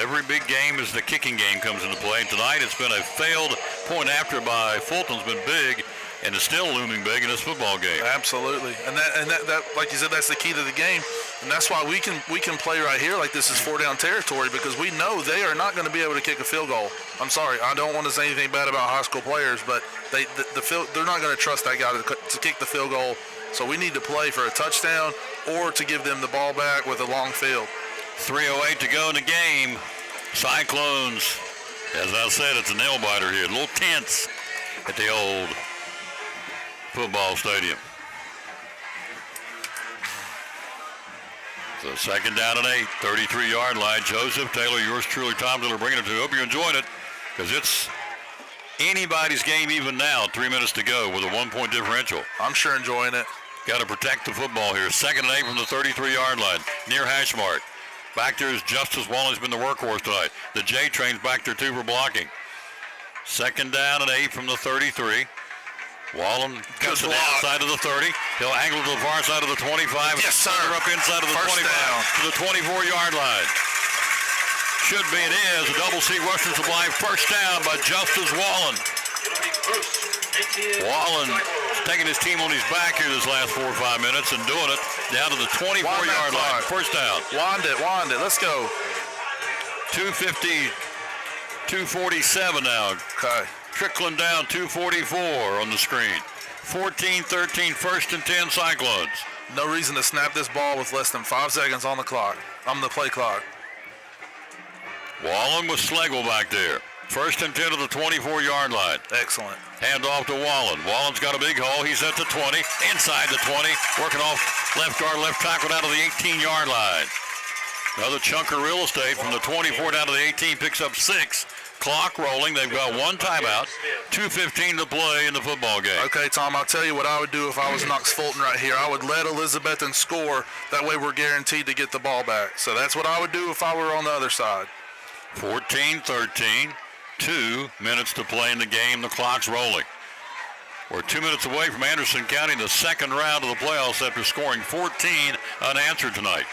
Every big game is the kicking game comes into play. And tonight it's been a failed point after by Fulton's been big, and it's still looming big in this football game. Absolutely, and that like you said, that's the key to the game, and that's why we can play right here like this is 4-down territory, because we know they are not going to be able to kick a field goal. I'm sorry, I don't want to say anything bad about high school players, but they're not going to trust that guy to kick the field goal. So we need to play for a touchdown or to give them the ball back with a long field. 3:08 to go in the game. Cyclones, as I said, it's a nail biter here. A little tense at the old football stadium. So second down and 8, 33-yard line. Joseph Taylor, yours truly, Tom Diller, bringing it to you. Hope you're enjoying it, because it's anybody's game even now. 3 minutes to go with a 1-point differential. I'm sure enjoying it. Got to protect the football here. Second and 8 from the 33-yard line, near hash mark. Back there is Justice Wallen's been the workhorse tonight. The J train's back there too for blocking. Second down and 8 from the 33. Wallen cuts it outside of the 30. He'll angle to the far side of the 25. Yes, sir. Up inside of the First 25 down. to the 24-yard line. Should be and is a double C Western Supply first down by Justice Wallen. Wallen taking his team on his back here this last 4 or 5 minutes and doing it down to the 24-yard line. First down. Wind it. Let's go. 250, 247 now. Okay. Trickling down 244 on the screen. 14-13, first and 10 Cyclones. No reason to snap this ball with less than 5 seconds on the clock. On the play clock. Wallen with Schlegel back there. First and 10 to the 24-yard line. Excellent. Hand off to Wallen. Wallen's got a big hole. He's at the 20, inside the 20, working off left guard, left tackle down to the 18-yard line. Another chunk of real estate from the 24 down to the 18, picks up 6. Clock rolling. They've got one timeout. 2:15 to play in the football game. Okay, Tom, I'll tell you what I would do if I was Knox Fulton right here. I would let Elizabethton score. That way we're guaranteed to get the ball back. So that's what I would do if I were on the other side. 14-13. 2 minutes to play in the game. The clock's rolling. We're 2 minutes away from Anderson County in the second round of the playoffs after scoring 14 unanswered tonight.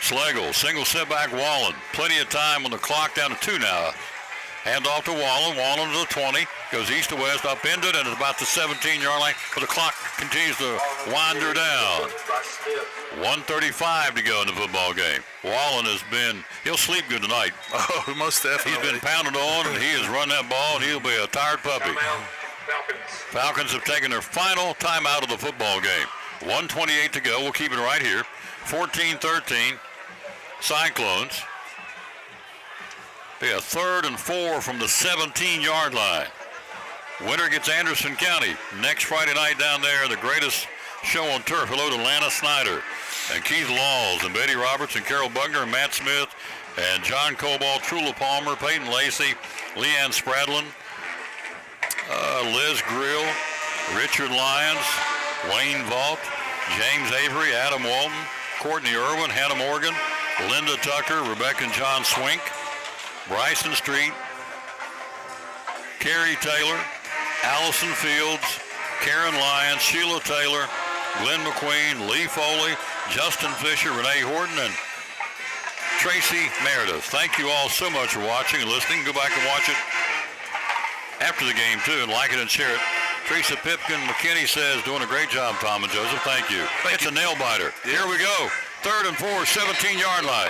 Schlegel, single setback Wallen. Plenty of time on the clock, down to 2 now. Hand off to Wallen. Wallen to the 20. Goes east to west, upended, and is about the 17-yard line. But the clock continues to wander down. 1:35 to go in the football game. Wallen he'll sleep good tonight. Oh, most definitely. He's been pounded on, and he has run that ball, and he'll be a tired puppy. Falcons have taken their final timeout of the football game. 1:28 to go. We'll keep it right here. 14-13. Cyclones. Be a 3rd and 4 from the 17-yard line. Winner gets Anderson County next Friday night down there. The greatest show on turf. Hello to Lana Snyder and Keith Laws and Betty Roberts and Carol Bugner and Matt Smith and John Cobalt, Trula Palmer, Peyton Lacey, Leanne Spradlin, Liz Grill, Richard Lyons, Wayne Vaught, James Avery, Adam Walton, Courtney Irwin, Hannah Morgan, Linda Tucker, Rebecca and John Swink, Bryson Street, Carrie Taylor, Allison Fields, Karen Lyons, Sheila Taylor, Glenn McQueen, Lee Foley, Justin Fisher, Renee Horton, and Tracy Meredith. Thank you all so much for watching and listening. Go back and watch it after the game, too, and like it and share it. Teresa Pipkin McKinney says, doing a great job, Tom and Joseph. Thank you. It's a nail biter. Here we go. 3rd and 4, 17-yard line.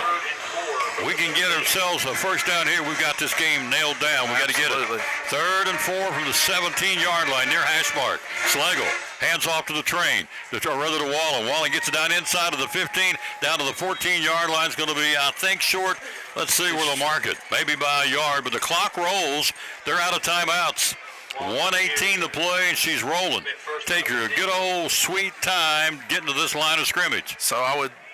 We can get ourselves a first down here. We've got this game nailed down. We got to get it. 3rd and 4 from the 17-yard line near hash mark. Schlegel hands off to the train, rather to Wallen. Wallen gets it down inside of the 15, down to the 14-yard line. It's going to be, I think, short. Let's see where they'll mark it. Maybe by a yard, but the clock rolls. They're out of timeouts. 1:18 to play, and she's rolling. Take your good old sweet time getting to this line of scrimmage. So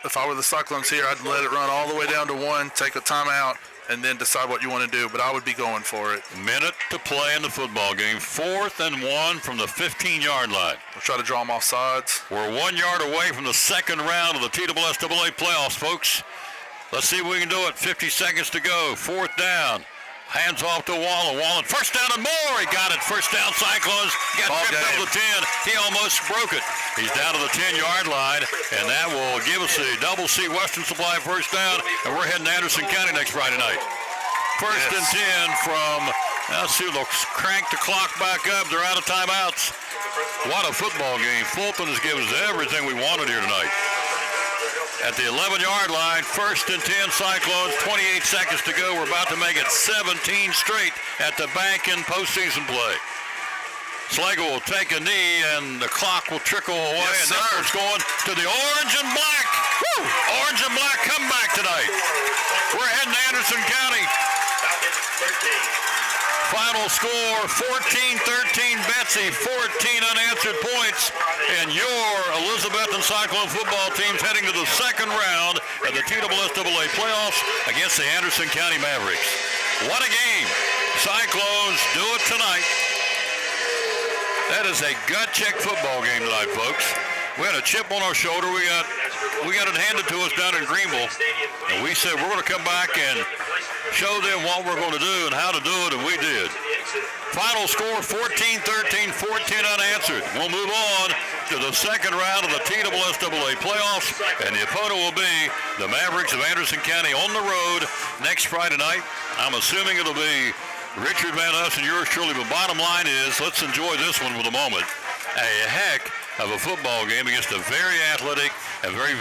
if I were the Cyclones here, I'd let it run all the way down to 1, take a timeout, and then decide what you want to do, but I would be going for it. Minute to play in the football game. 4th and 1 from the 15-yard line. We'll try to draw them off sides. We're 1 yard away from the second round of the TSSAA playoffs, folks. Let's see if we can do it. 50 seconds to go. 4th down. Hands off to Wallen. Wallen, first down and more. He got it. First down, Cyclones. Got tripped over the 10. He almost broke it. He's down to the 10-yard line, and that will give us a double C Western Supply first down, and we're heading to Anderson County next Friday night. First and 10 from, let's see, they'll crank the clock back up. They're out of timeouts. What a football game. Fulton has given us everything we wanted here tonight. At the 11-yard line, 1st and 10 Cyclones, 28 seconds to go. We're about to make it 17 straight at the bank in postseason play. Schlegel will take a knee, and the clock will trickle away, and this one's going to the orange and black. Woo! Orange and black comeback tonight. We're heading to Anderson County. Final score, 14-13 Betsy, 14 unanswered points, and your Elizabethton Cyclone football team's heading to the second round of the TSSAA playoffs against the Anderson County Mavericks. What a game. Cyclones do it tonight. That is a gut-check football game tonight, folks. We had a chip on our shoulder. We got it handed to us down in Greenville, and we said we're going to come back and show them what we're going to do and how to do it, and we did. Final score, 14-13, 14 unanswered. We'll move on to the second round of the TSSAA playoffs, and the opponent will be the Mavericks of Anderson County on the road next Friday night. I'm assuming it'll be Richard Van Us and yours truly, but bottom line is, let's enjoy this one for the moment. A heck of a football game against a very athletic and very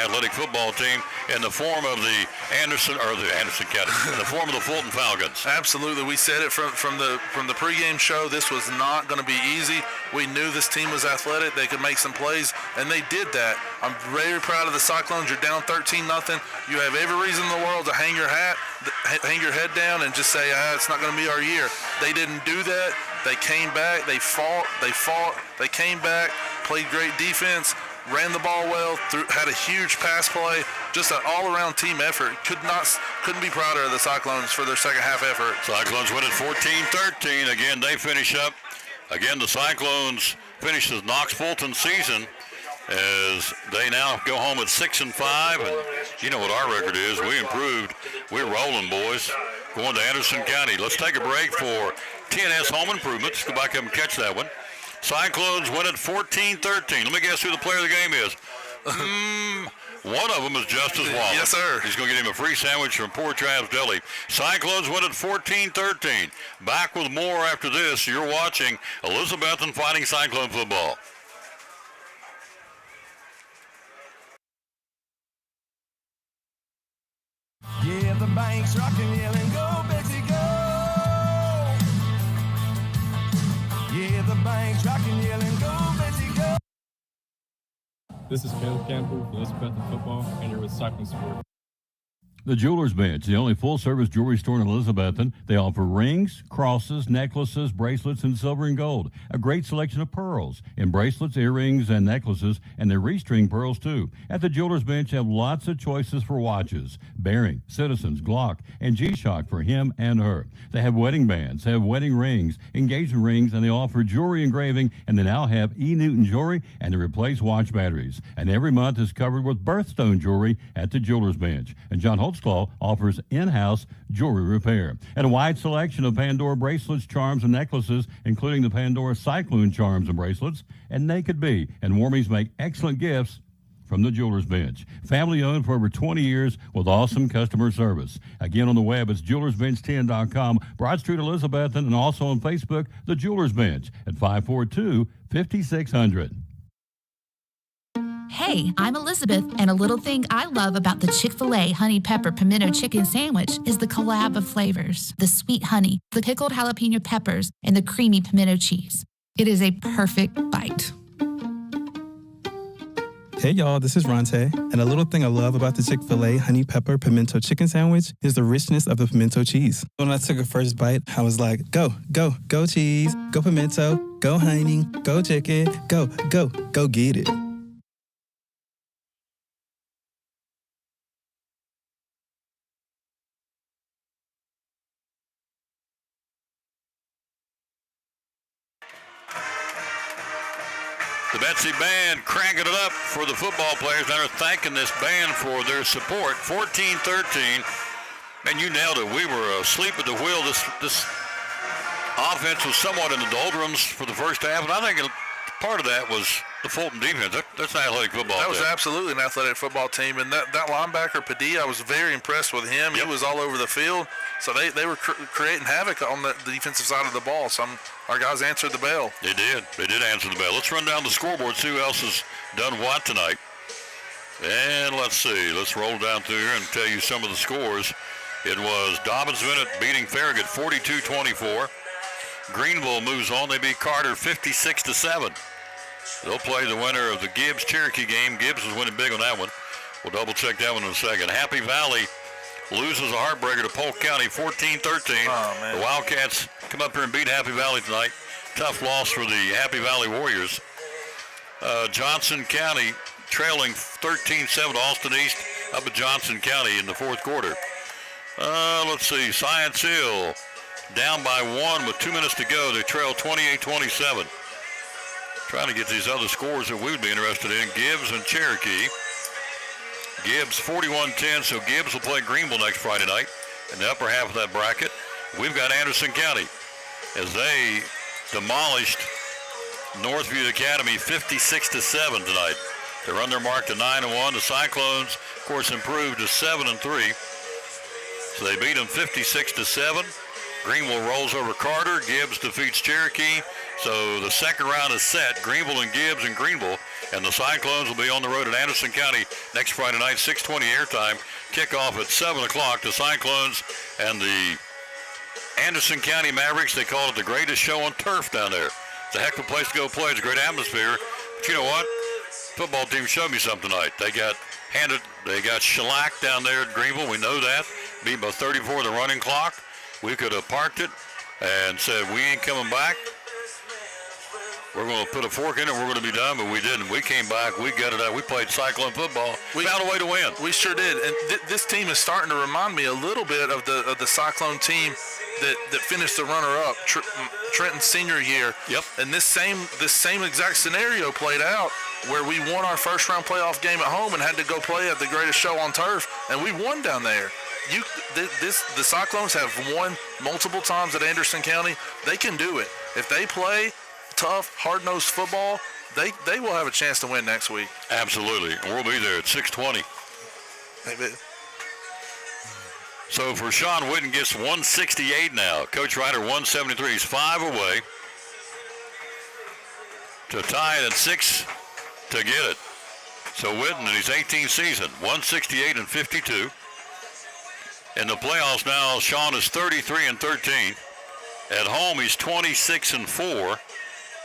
athletic football team in the form of the Anderson County, in the form of the Fulton Falcons. Absolutely. We said it from the pregame show. This was not going to be easy. We knew this team was athletic. They could make some plays, and they did that. I'm very proud of the Cyclones. You're down 13-0. You have every reason in the world to hang your head down and just say, it's not going to be our year. They didn't do that. They came back. They fought. They came back, played great defense, ran the ball well, had a huge pass play, just an all-around team effort. Couldn't be prouder of the Cyclones for their second half effort. Cyclones win at 14-13. Again, they finish up. Again, the Cyclones finish the KNOX Fulton season as they now go home at 6-5. And you know what our record is. We improved. We're rolling, boys. Going to Anderson County. Let's take a break for TNS Home Improvements. Go back up and catch that one. Cyclones win at 14-13. Let me guess who the player of the game is. One of them is Justice Wallace. Yes, sir. He's going to get him a free sandwich from Poor Trav's Deli. Cyclones win at 14-13. Back with more after this. You're watching Elizabethton Fighting Cyclone football. Yeah, the bank's rocking, yelling, go, Betsy, go. Yeah, the bank's rocking, yelling, go, Betsy, go. This is Caleb Campbell with Elizabethton Football, and you're with Cyclone Sports. The Jeweler's Bench, the only full-service jewelry store in Elizabethton. They offer rings, crosses, necklaces, bracelets, and silver and gold. A great selection of pearls in bracelets, earrings, and necklaces, and their restring pearls, too. At the Jeweler's Bench, have lots of choices for watches. Bearing, Citizens, Glock, and G-Shock for him and her. They have wedding bands, have wedding rings, engagement rings, and they offer jewelry engraving, and they now have E. Newton jewelry, and they replace watch batteries. And every month is covered with birthstone jewelry at the Jeweler's Bench. And John Holtzclaw offers in-house jewelry repair. And a wide selection of Pandora bracelets, charms, and necklaces, including the Pandora Cyclone charms and bracelets, and Naked Bee. And Warmies make excellent gifts from the Jeweler's Bench. Family owned for over 20 years with awesome customer service. Again, on the web, it's jewelersbench10.com, Broad Street, Elizabethton, and also on Facebook, the Jeweler's Bench at 542-5600. Hey, I'm Elizabeth, and a little thing I love about the Chick-fil-A Honey Pepper Pimento Chicken Sandwich is the collab of flavors, the sweet honey, the pickled jalapeno peppers, and the creamy pimento cheese. It is a perfect bite. Hey y'all, this is Ronte, and a little thing I love about the Chick-fil-A Honey Pepper Pimento Chicken Sandwich is the richness of the pimento cheese. When I took a first bite, I was like, go, go, go cheese, go pimento, go honey, go chicken, go, go, go get it. The Betsy Band cranking it up for the football players, and they're thanking this band for their support. 14-13, and you nailed it. We were asleep at the wheel. This offense was somewhat in the doldrums for the first half, and I think part of that was the Fulton defense. That's an athletic football team. That was absolutely an athletic football team, and that linebacker, Padilla, I was very impressed with him. Yep. He was all over the field, so they were creating havoc on the defensive side of the ball. So our guys answered the bell. They did answer the bell. Let's run down the scoreboard, see who else has done what tonight. And let's see. Let's roll down through here and tell you some of the scores. It was Dobbins-Bennett beating Farragut 42-24. Greenville moves on. They beat Carter 56-7. They'll play the winner of the Gibbs-Cherokee game. Gibbs was winning big on that one. We'll double-check that one in a second. Happy Valley loses a heartbreaker to Polk County 14-13. Oh, man. The Wildcats come up here and beat Happy Valley tonight. Tough loss for the Happy Valley Warriors. Johnson County trailing 13-7 Austin East up at Johnson County in the fourth quarter. Let's see. Science Hill down by 1 with 2 minutes to go. They trail 28-27. Trying to get these other scores that we would be interested in. Gibbs and Cherokee. Gibbs 41-10, so Gibbs will play Greenville next Friday night in the upper half of that bracket. We've got Anderson County as they demolished Northview Academy 56-7 tonight. They run their mark to 9-1. The Cyclones, of course, improved to 7-3. So they beat them 56-7. Greenville rolls over Carter. Gibbs defeats Cherokee. So the second round is set. Greenville and Gibbs and Greenville. And the Cyclones will be on the road at Anderson County next Friday night, 6:20 airtime. Kickoff at 7 o'clock. The Cyclones and the Anderson County Mavericks, they call it the greatest show on turf down there. It's a heck of a place to go play. It's a great atmosphere. But you know what? Football team showed me something tonight. They got shellacked down there at Greenville. We know that. Beat by 34 the running clock. We could have parked it and said, we ain't coming back. We're going to put a fork in it. We're going to be done, but we didn't. We came back. We got it out. We played Cyclone football. We found a way to win. We sure did. And this team is starting to remind me a little bit of the Cyclone team that finished the runner-up Trenton's senior year. Yep. And this same exact scenario played out where we won our first-round playoff game at home and had to go play at the greatest show on turf, and we won down there. The Cyclones have won multiple times at Anderson County. They can do it. If they play tough, hard-nosed football, they will have a chance to win next week. Absolutely. And we'll be there at 6:20. So for Sean Whitten gets 168 now. Coach Ryder 173. He's 5 away to tie it at 6 to get it. So Whitten in his 18th season, 168 and 52. In the playoffs now, Sean is 33 and 13. At home, he's 26 and 4.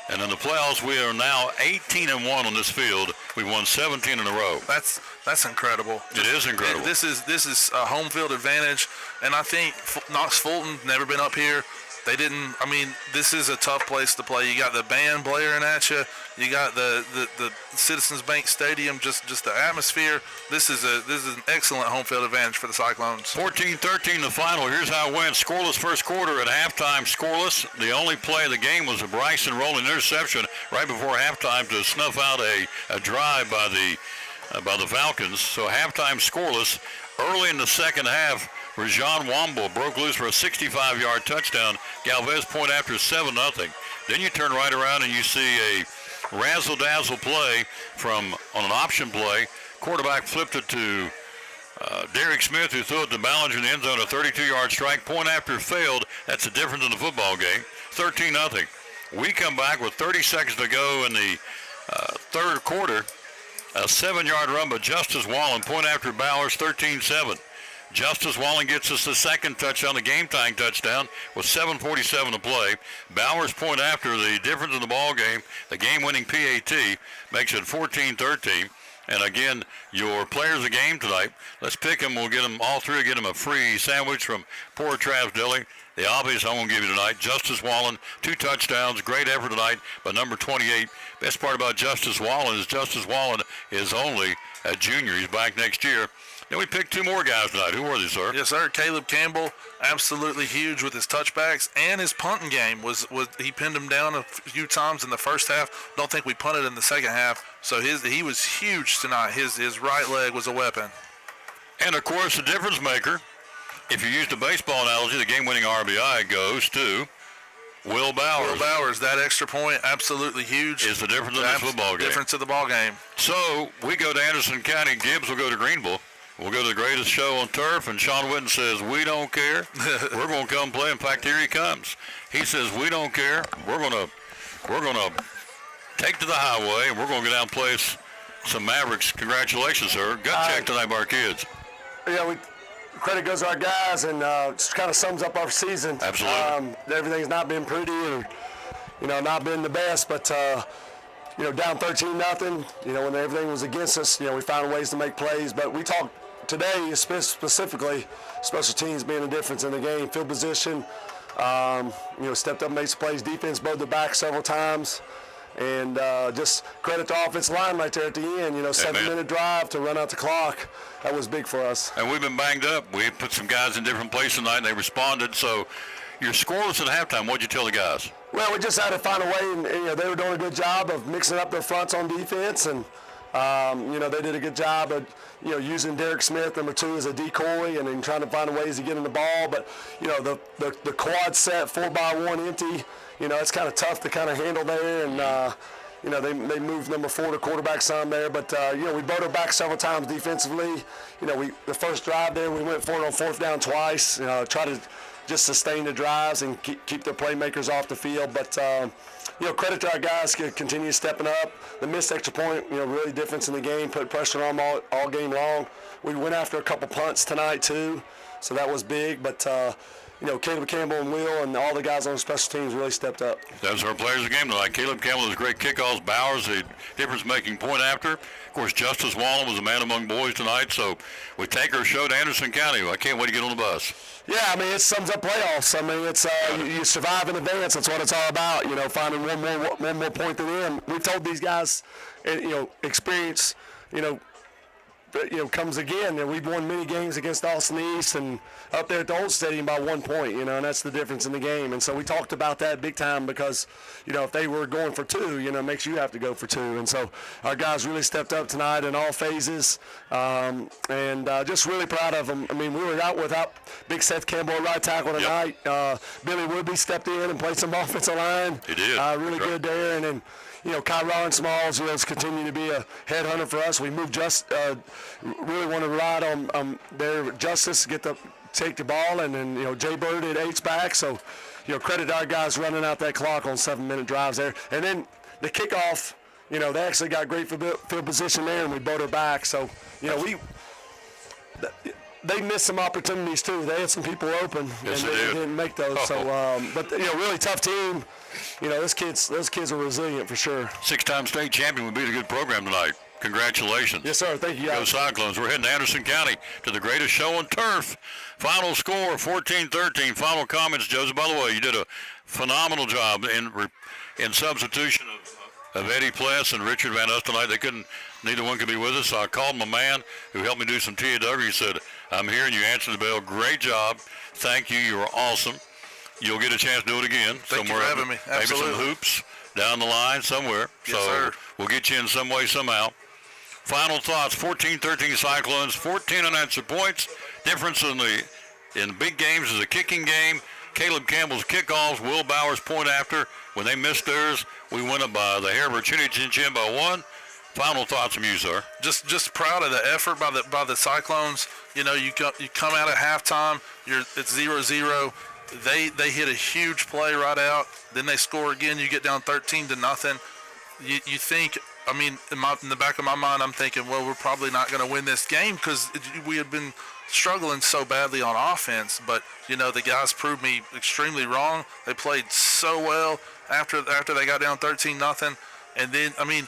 And in the playoffs, we are now 18 and 1 on this field. We've won 17 in a row. That's incredible. It is incredible. This is a home field advantage, and I think Knox Fulton never been up here. They didn't. I mean, this is a tough place to play. You got the band blaring at you. You got the Citizens Bank Stadium. Just the atmosphere. This is an excellent home field advantage for the Cyclones. 14-13 the final. Here's how it went. Scoreless first quarter. At halftime, scoreless. The only play of the game was a Bryson rolling interception right before halftime to snuff out a drive by the Falcons. So halftime scoreless. Early in the second half, Rajon Womble broke loose for a 65-yard touchdown. Galvez point after 7-0. Then you turn right around and you see a razzle-dazzle play on an option play. Quarterback flipped it to Derek Smith, who threw it to Ballinger in the end zone, a 32-yard strike. Point after failed. That's the difference in the football game. 13-0. We come back with 30 seconds to go in the third quarter. A 7-yard run by Justice Wallen. Point after Bowers, 13-7. Justice Wallen gets us the second touchdown, the game-tying touchdown, with 7:47 to play. Bowers point after, the difference in the ball game, the game-winning PAT, makes it 14-13. And again, your players of the game tonight, let's pick them. We'll get them all three, get them a free sandwich from Poor Trav's Deli. The obvious I'm going to give you tonight, Justice Wallen, 2 touchdowns, great effort tonight by number 28. Best part about Justice Wallen is only a junior. He's back next year. Then we picked 2 more guys tonight. Who were they, sir? Yes, sir. Caleb Campbell, absolutely huge with his touchbacks and his punting game. Was he pinned him down a few times in the first half. Don't think we punted in the second half. So he was huge tonight. His right leg was a weapon. And of course, the difference maker, if you use the baseball analogy, the game-winning RBI goes to Will Bowers. Will Bowers, that extra point, absolutely huge. Is the difference in this football game. Difference of the ball game. So we go to Anderson County. Gibbs will go to Greenville. We'll go to the greatest show on turf, and Sean Whitten says, we don't care. We're going to come play. In fact, here he comes. He says, we don't care. We're going to take to the highway, and we're going to go down and play some Mavericks. Congratulations, sir. Gut check tonight by our kids. Yeah, credit goes to our guys, and just kind of sums up our season. Absolutely. Everything's not been pretty, or not been the best, but down 13-0. When everything was against us, we found ways to make plays. But we talked today specifically special teams being a difference in the game. Field position, stepped up and made some plays. Defense bowed the back several times. And just credit to offensive line right there at the end. 7-minute drive to run out the clock. That was big for us. And we've been banged up. We put some guys in different places tonight, and they responded. So you're scoreless at halftime. What'd you tell the guys? Well, we just had to find a way, and they were doing a good job of mixing up their fronts on defense, and they did a good job of using Derek Smith, number 2, as a decoy, and then trying to find ways to get in the ball. But the quad set 4x1 empty, it's kind of tough to kind of handle there, and they moved number 4 to quarterback some there, but we bowed her back several times defensively. The first drive there, we went for it on 4th down twice. Tried to just sustain the drives and keep their playmakers off the field. But credit to our guys to continue stepping up. The missed extra point, really difference in the game, put pressure on them all game long. We went after a couple punts tonight too, so that was big. But Caleb Campbell and Will and all the guys on special teams really stepped up. Those are our players of the game tonight. Caleb Campbell was great kickoffs. Bowers, the difference-making point after. Of course, Justice Wallen was a man among boys tonight. So we take our show to Anderson County. I can't wait to get on the bus. Yeah, I mean, it sums up playoffs. I mean, it's you survive in advance. That's what it's all about. Finding one more point than them. We told these guys, experience, comes again. And we've won many games against Austin East and up there at the old stadium by 1 point, and that's the difference in the game. And so we talked about that big time because, if they were going for 2, it makes you have to go for 2. And so our guys really stepped up tonight in all phases, and just really proud of them. I mean, we were out without big Seth Campbell at right tackle tonight. Billy Woodby stepped in and played some offensive line. He did. Really good there. And then, Kyron Smalls, has continued to be a headhunter for us. We moved really want to ride on their Justice, take the ball, and then, Jay Bird at H-back. So, credit our guys running out that clock on 7-minute drives there. And then the kickoff, they actually got great field position there, and we bowed her back. So, they missed some opportunities too. They had some people open, yes, and they didn't make those. So, but really tough team. Those kids are resilient for sure. 6-time state champion would be a good program tonight. Congratulations. Yes, sir. Thank you, guys. Go Cyclones. We're heading to Anderson County to the greatest show on turf. Final score, 14-13. Final comments, Joseph. By the way, you did a phenomenal job in substitution of Eddie Pless and Richard Van Us tonight. Neither one could be with us, so I called my man who helped me do some TAW. He said, I'm here, and you answered the bell. Great job. Thank you. You were awesome. You'll get a chance to do it again. Thank you for having me. Absolutely. Maybe some hoops down the line somewhere. Yes, so sir. We'll get you in some way, somehow. Final thoughts, 14-13 Cyclones, 14 unanswered points. Difference in the big games is a kicking game. Caleb Campbell's kickoffs, Will Bowers' point after. When they missed theirs, we went up by the hair of our chin by 1. Final thoughts from you, sir. Just proud of the effort by the Cyclones. You come out at halftime, it's 0-0. They hit a huge play right out. Then they score again. You get down 13-0. You think, I mean, in the back of my mind, I'm thinking, well, we're probably not going to win this game because we had been struggling so badly on offense. But the guys proved me extremely wrong. They played so well after they got down 13-0. And then, I mean,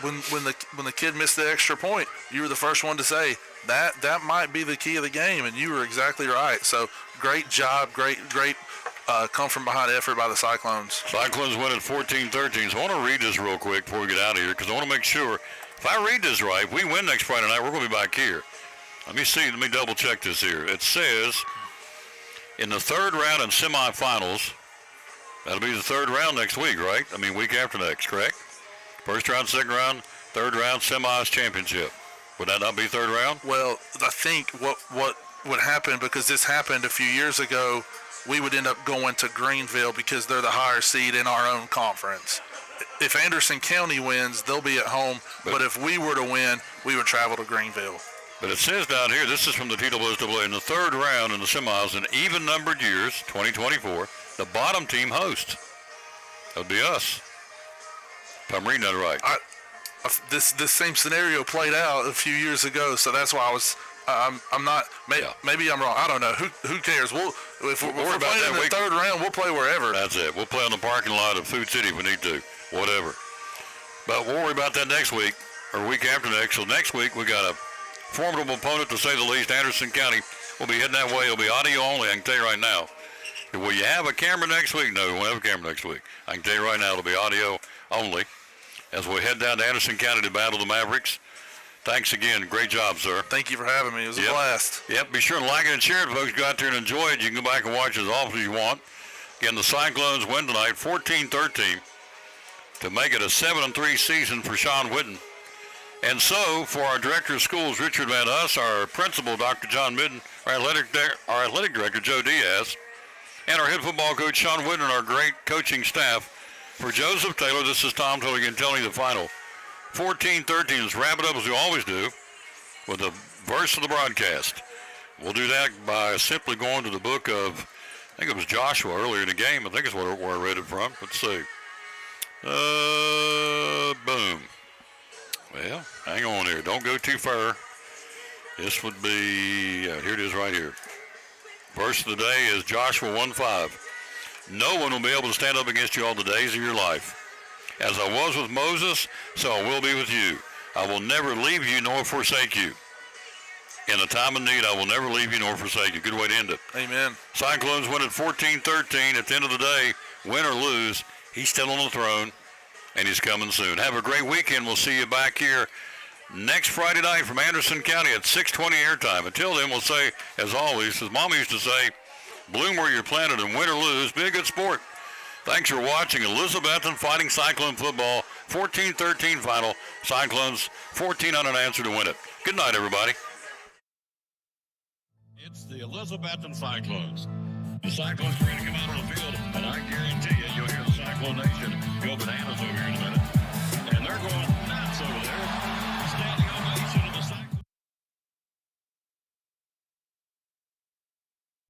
when the kid missed the extra point, you were the first one to say that might be the key of the game, and you were exactly right. So great job, great come from behind effort by the Cyclones. Cyclones win at 14-13. So I want to read this real quick before we get out of here because I want to make sure if I read this right, if we win next Friday night, we're going to be back here. Let me double check this here. It says in the third round and semifinals, that'll be the third round next week, right? I mean, week after next, correct? First round, second round, third round, semis, championship. Would that not be third round? Well, I think what would happen, because this happened a few years ago, we would end up going to Greenville because they're the higher seed in our own conference. If Anderson County wins, they'll be at home. But if we were to win, we would travel to Greenville. But it says down here, this is from the TWSAA, in the third round in the semis in even-numbered years, 2024, the bottom team hosts. That would be us. If I'm reading that right. This same scenario played out a few years ago, so that's why I'm not. Maybe I'm wrong. I don't know. Who cares? If we're playing in the third round, we'll play wherever. That's it. We'll play on the parking lot of Food City if we need to. Whatever. But we'll worry about that next week or week after next. So next week we got a formidable opponent, to say the least. Anderson County will be heading that way. It'll be audio only. I can tell you right now. Will you have a camera next week? No, we won't have a camera next week. I can tell you right now it'll be audio only as we head down to Anderson County to battle the Mavericks. Thanks again. Great job, sir. Thank you for having me. It was a blast. Yep. Be sure to like it and share it, folks. Go out there and enjoy it. You can go back and watch it as often as you want. Again, the Cyclones win tonight, 14-13, to make it a 7-3 season for Sean Whitten. And so, for our director of schools, Richard Van Us, our principal, Dr. John Midden, our athletic director, Joe Diaz, and our head football coach, Sean Whitten, and our great coaching staff, for Joseph Taylor, this is Tom Tilligan telling you the final. 14-13. Let's wrap it up as we always do with a verse of the broadcast. We'll do that by simply going to the book of I think it was Joshua earlier in the game. I think is where I read it from. Let's see. Boom. Well, hang on here. Don't go too far. This would be, here it is right here. Verse of the day is Joshua 1:5. No one will be able to stand up against you all the days of your life. As I was with Moses, so I will be with you. I will never leave you nor forsake you. In a time of need, I will never leave you nor forsake you. Good way to end it. Amen. Cyclones win at 14-13. At the end of the day, win or lose, he's still on the throne, and he's coming soon. Have a great weekend. We'll see you back here next Friday night from Anderson County at 6:20 airtime. Until then, we'll say, as always, as Mama used to say, bloom where you're planted and win or lose, be a good sport. Thanks for watching Elizabethton fighting Cyclone football, 14-13 final. Cyclones 14 unanswered to win it. Good night, everybody. It's the Elizabethton Cyclones. The Cyclones are ready to come out on the field, and I guarantee you, you'll hear the Cyclone Nation go bananas.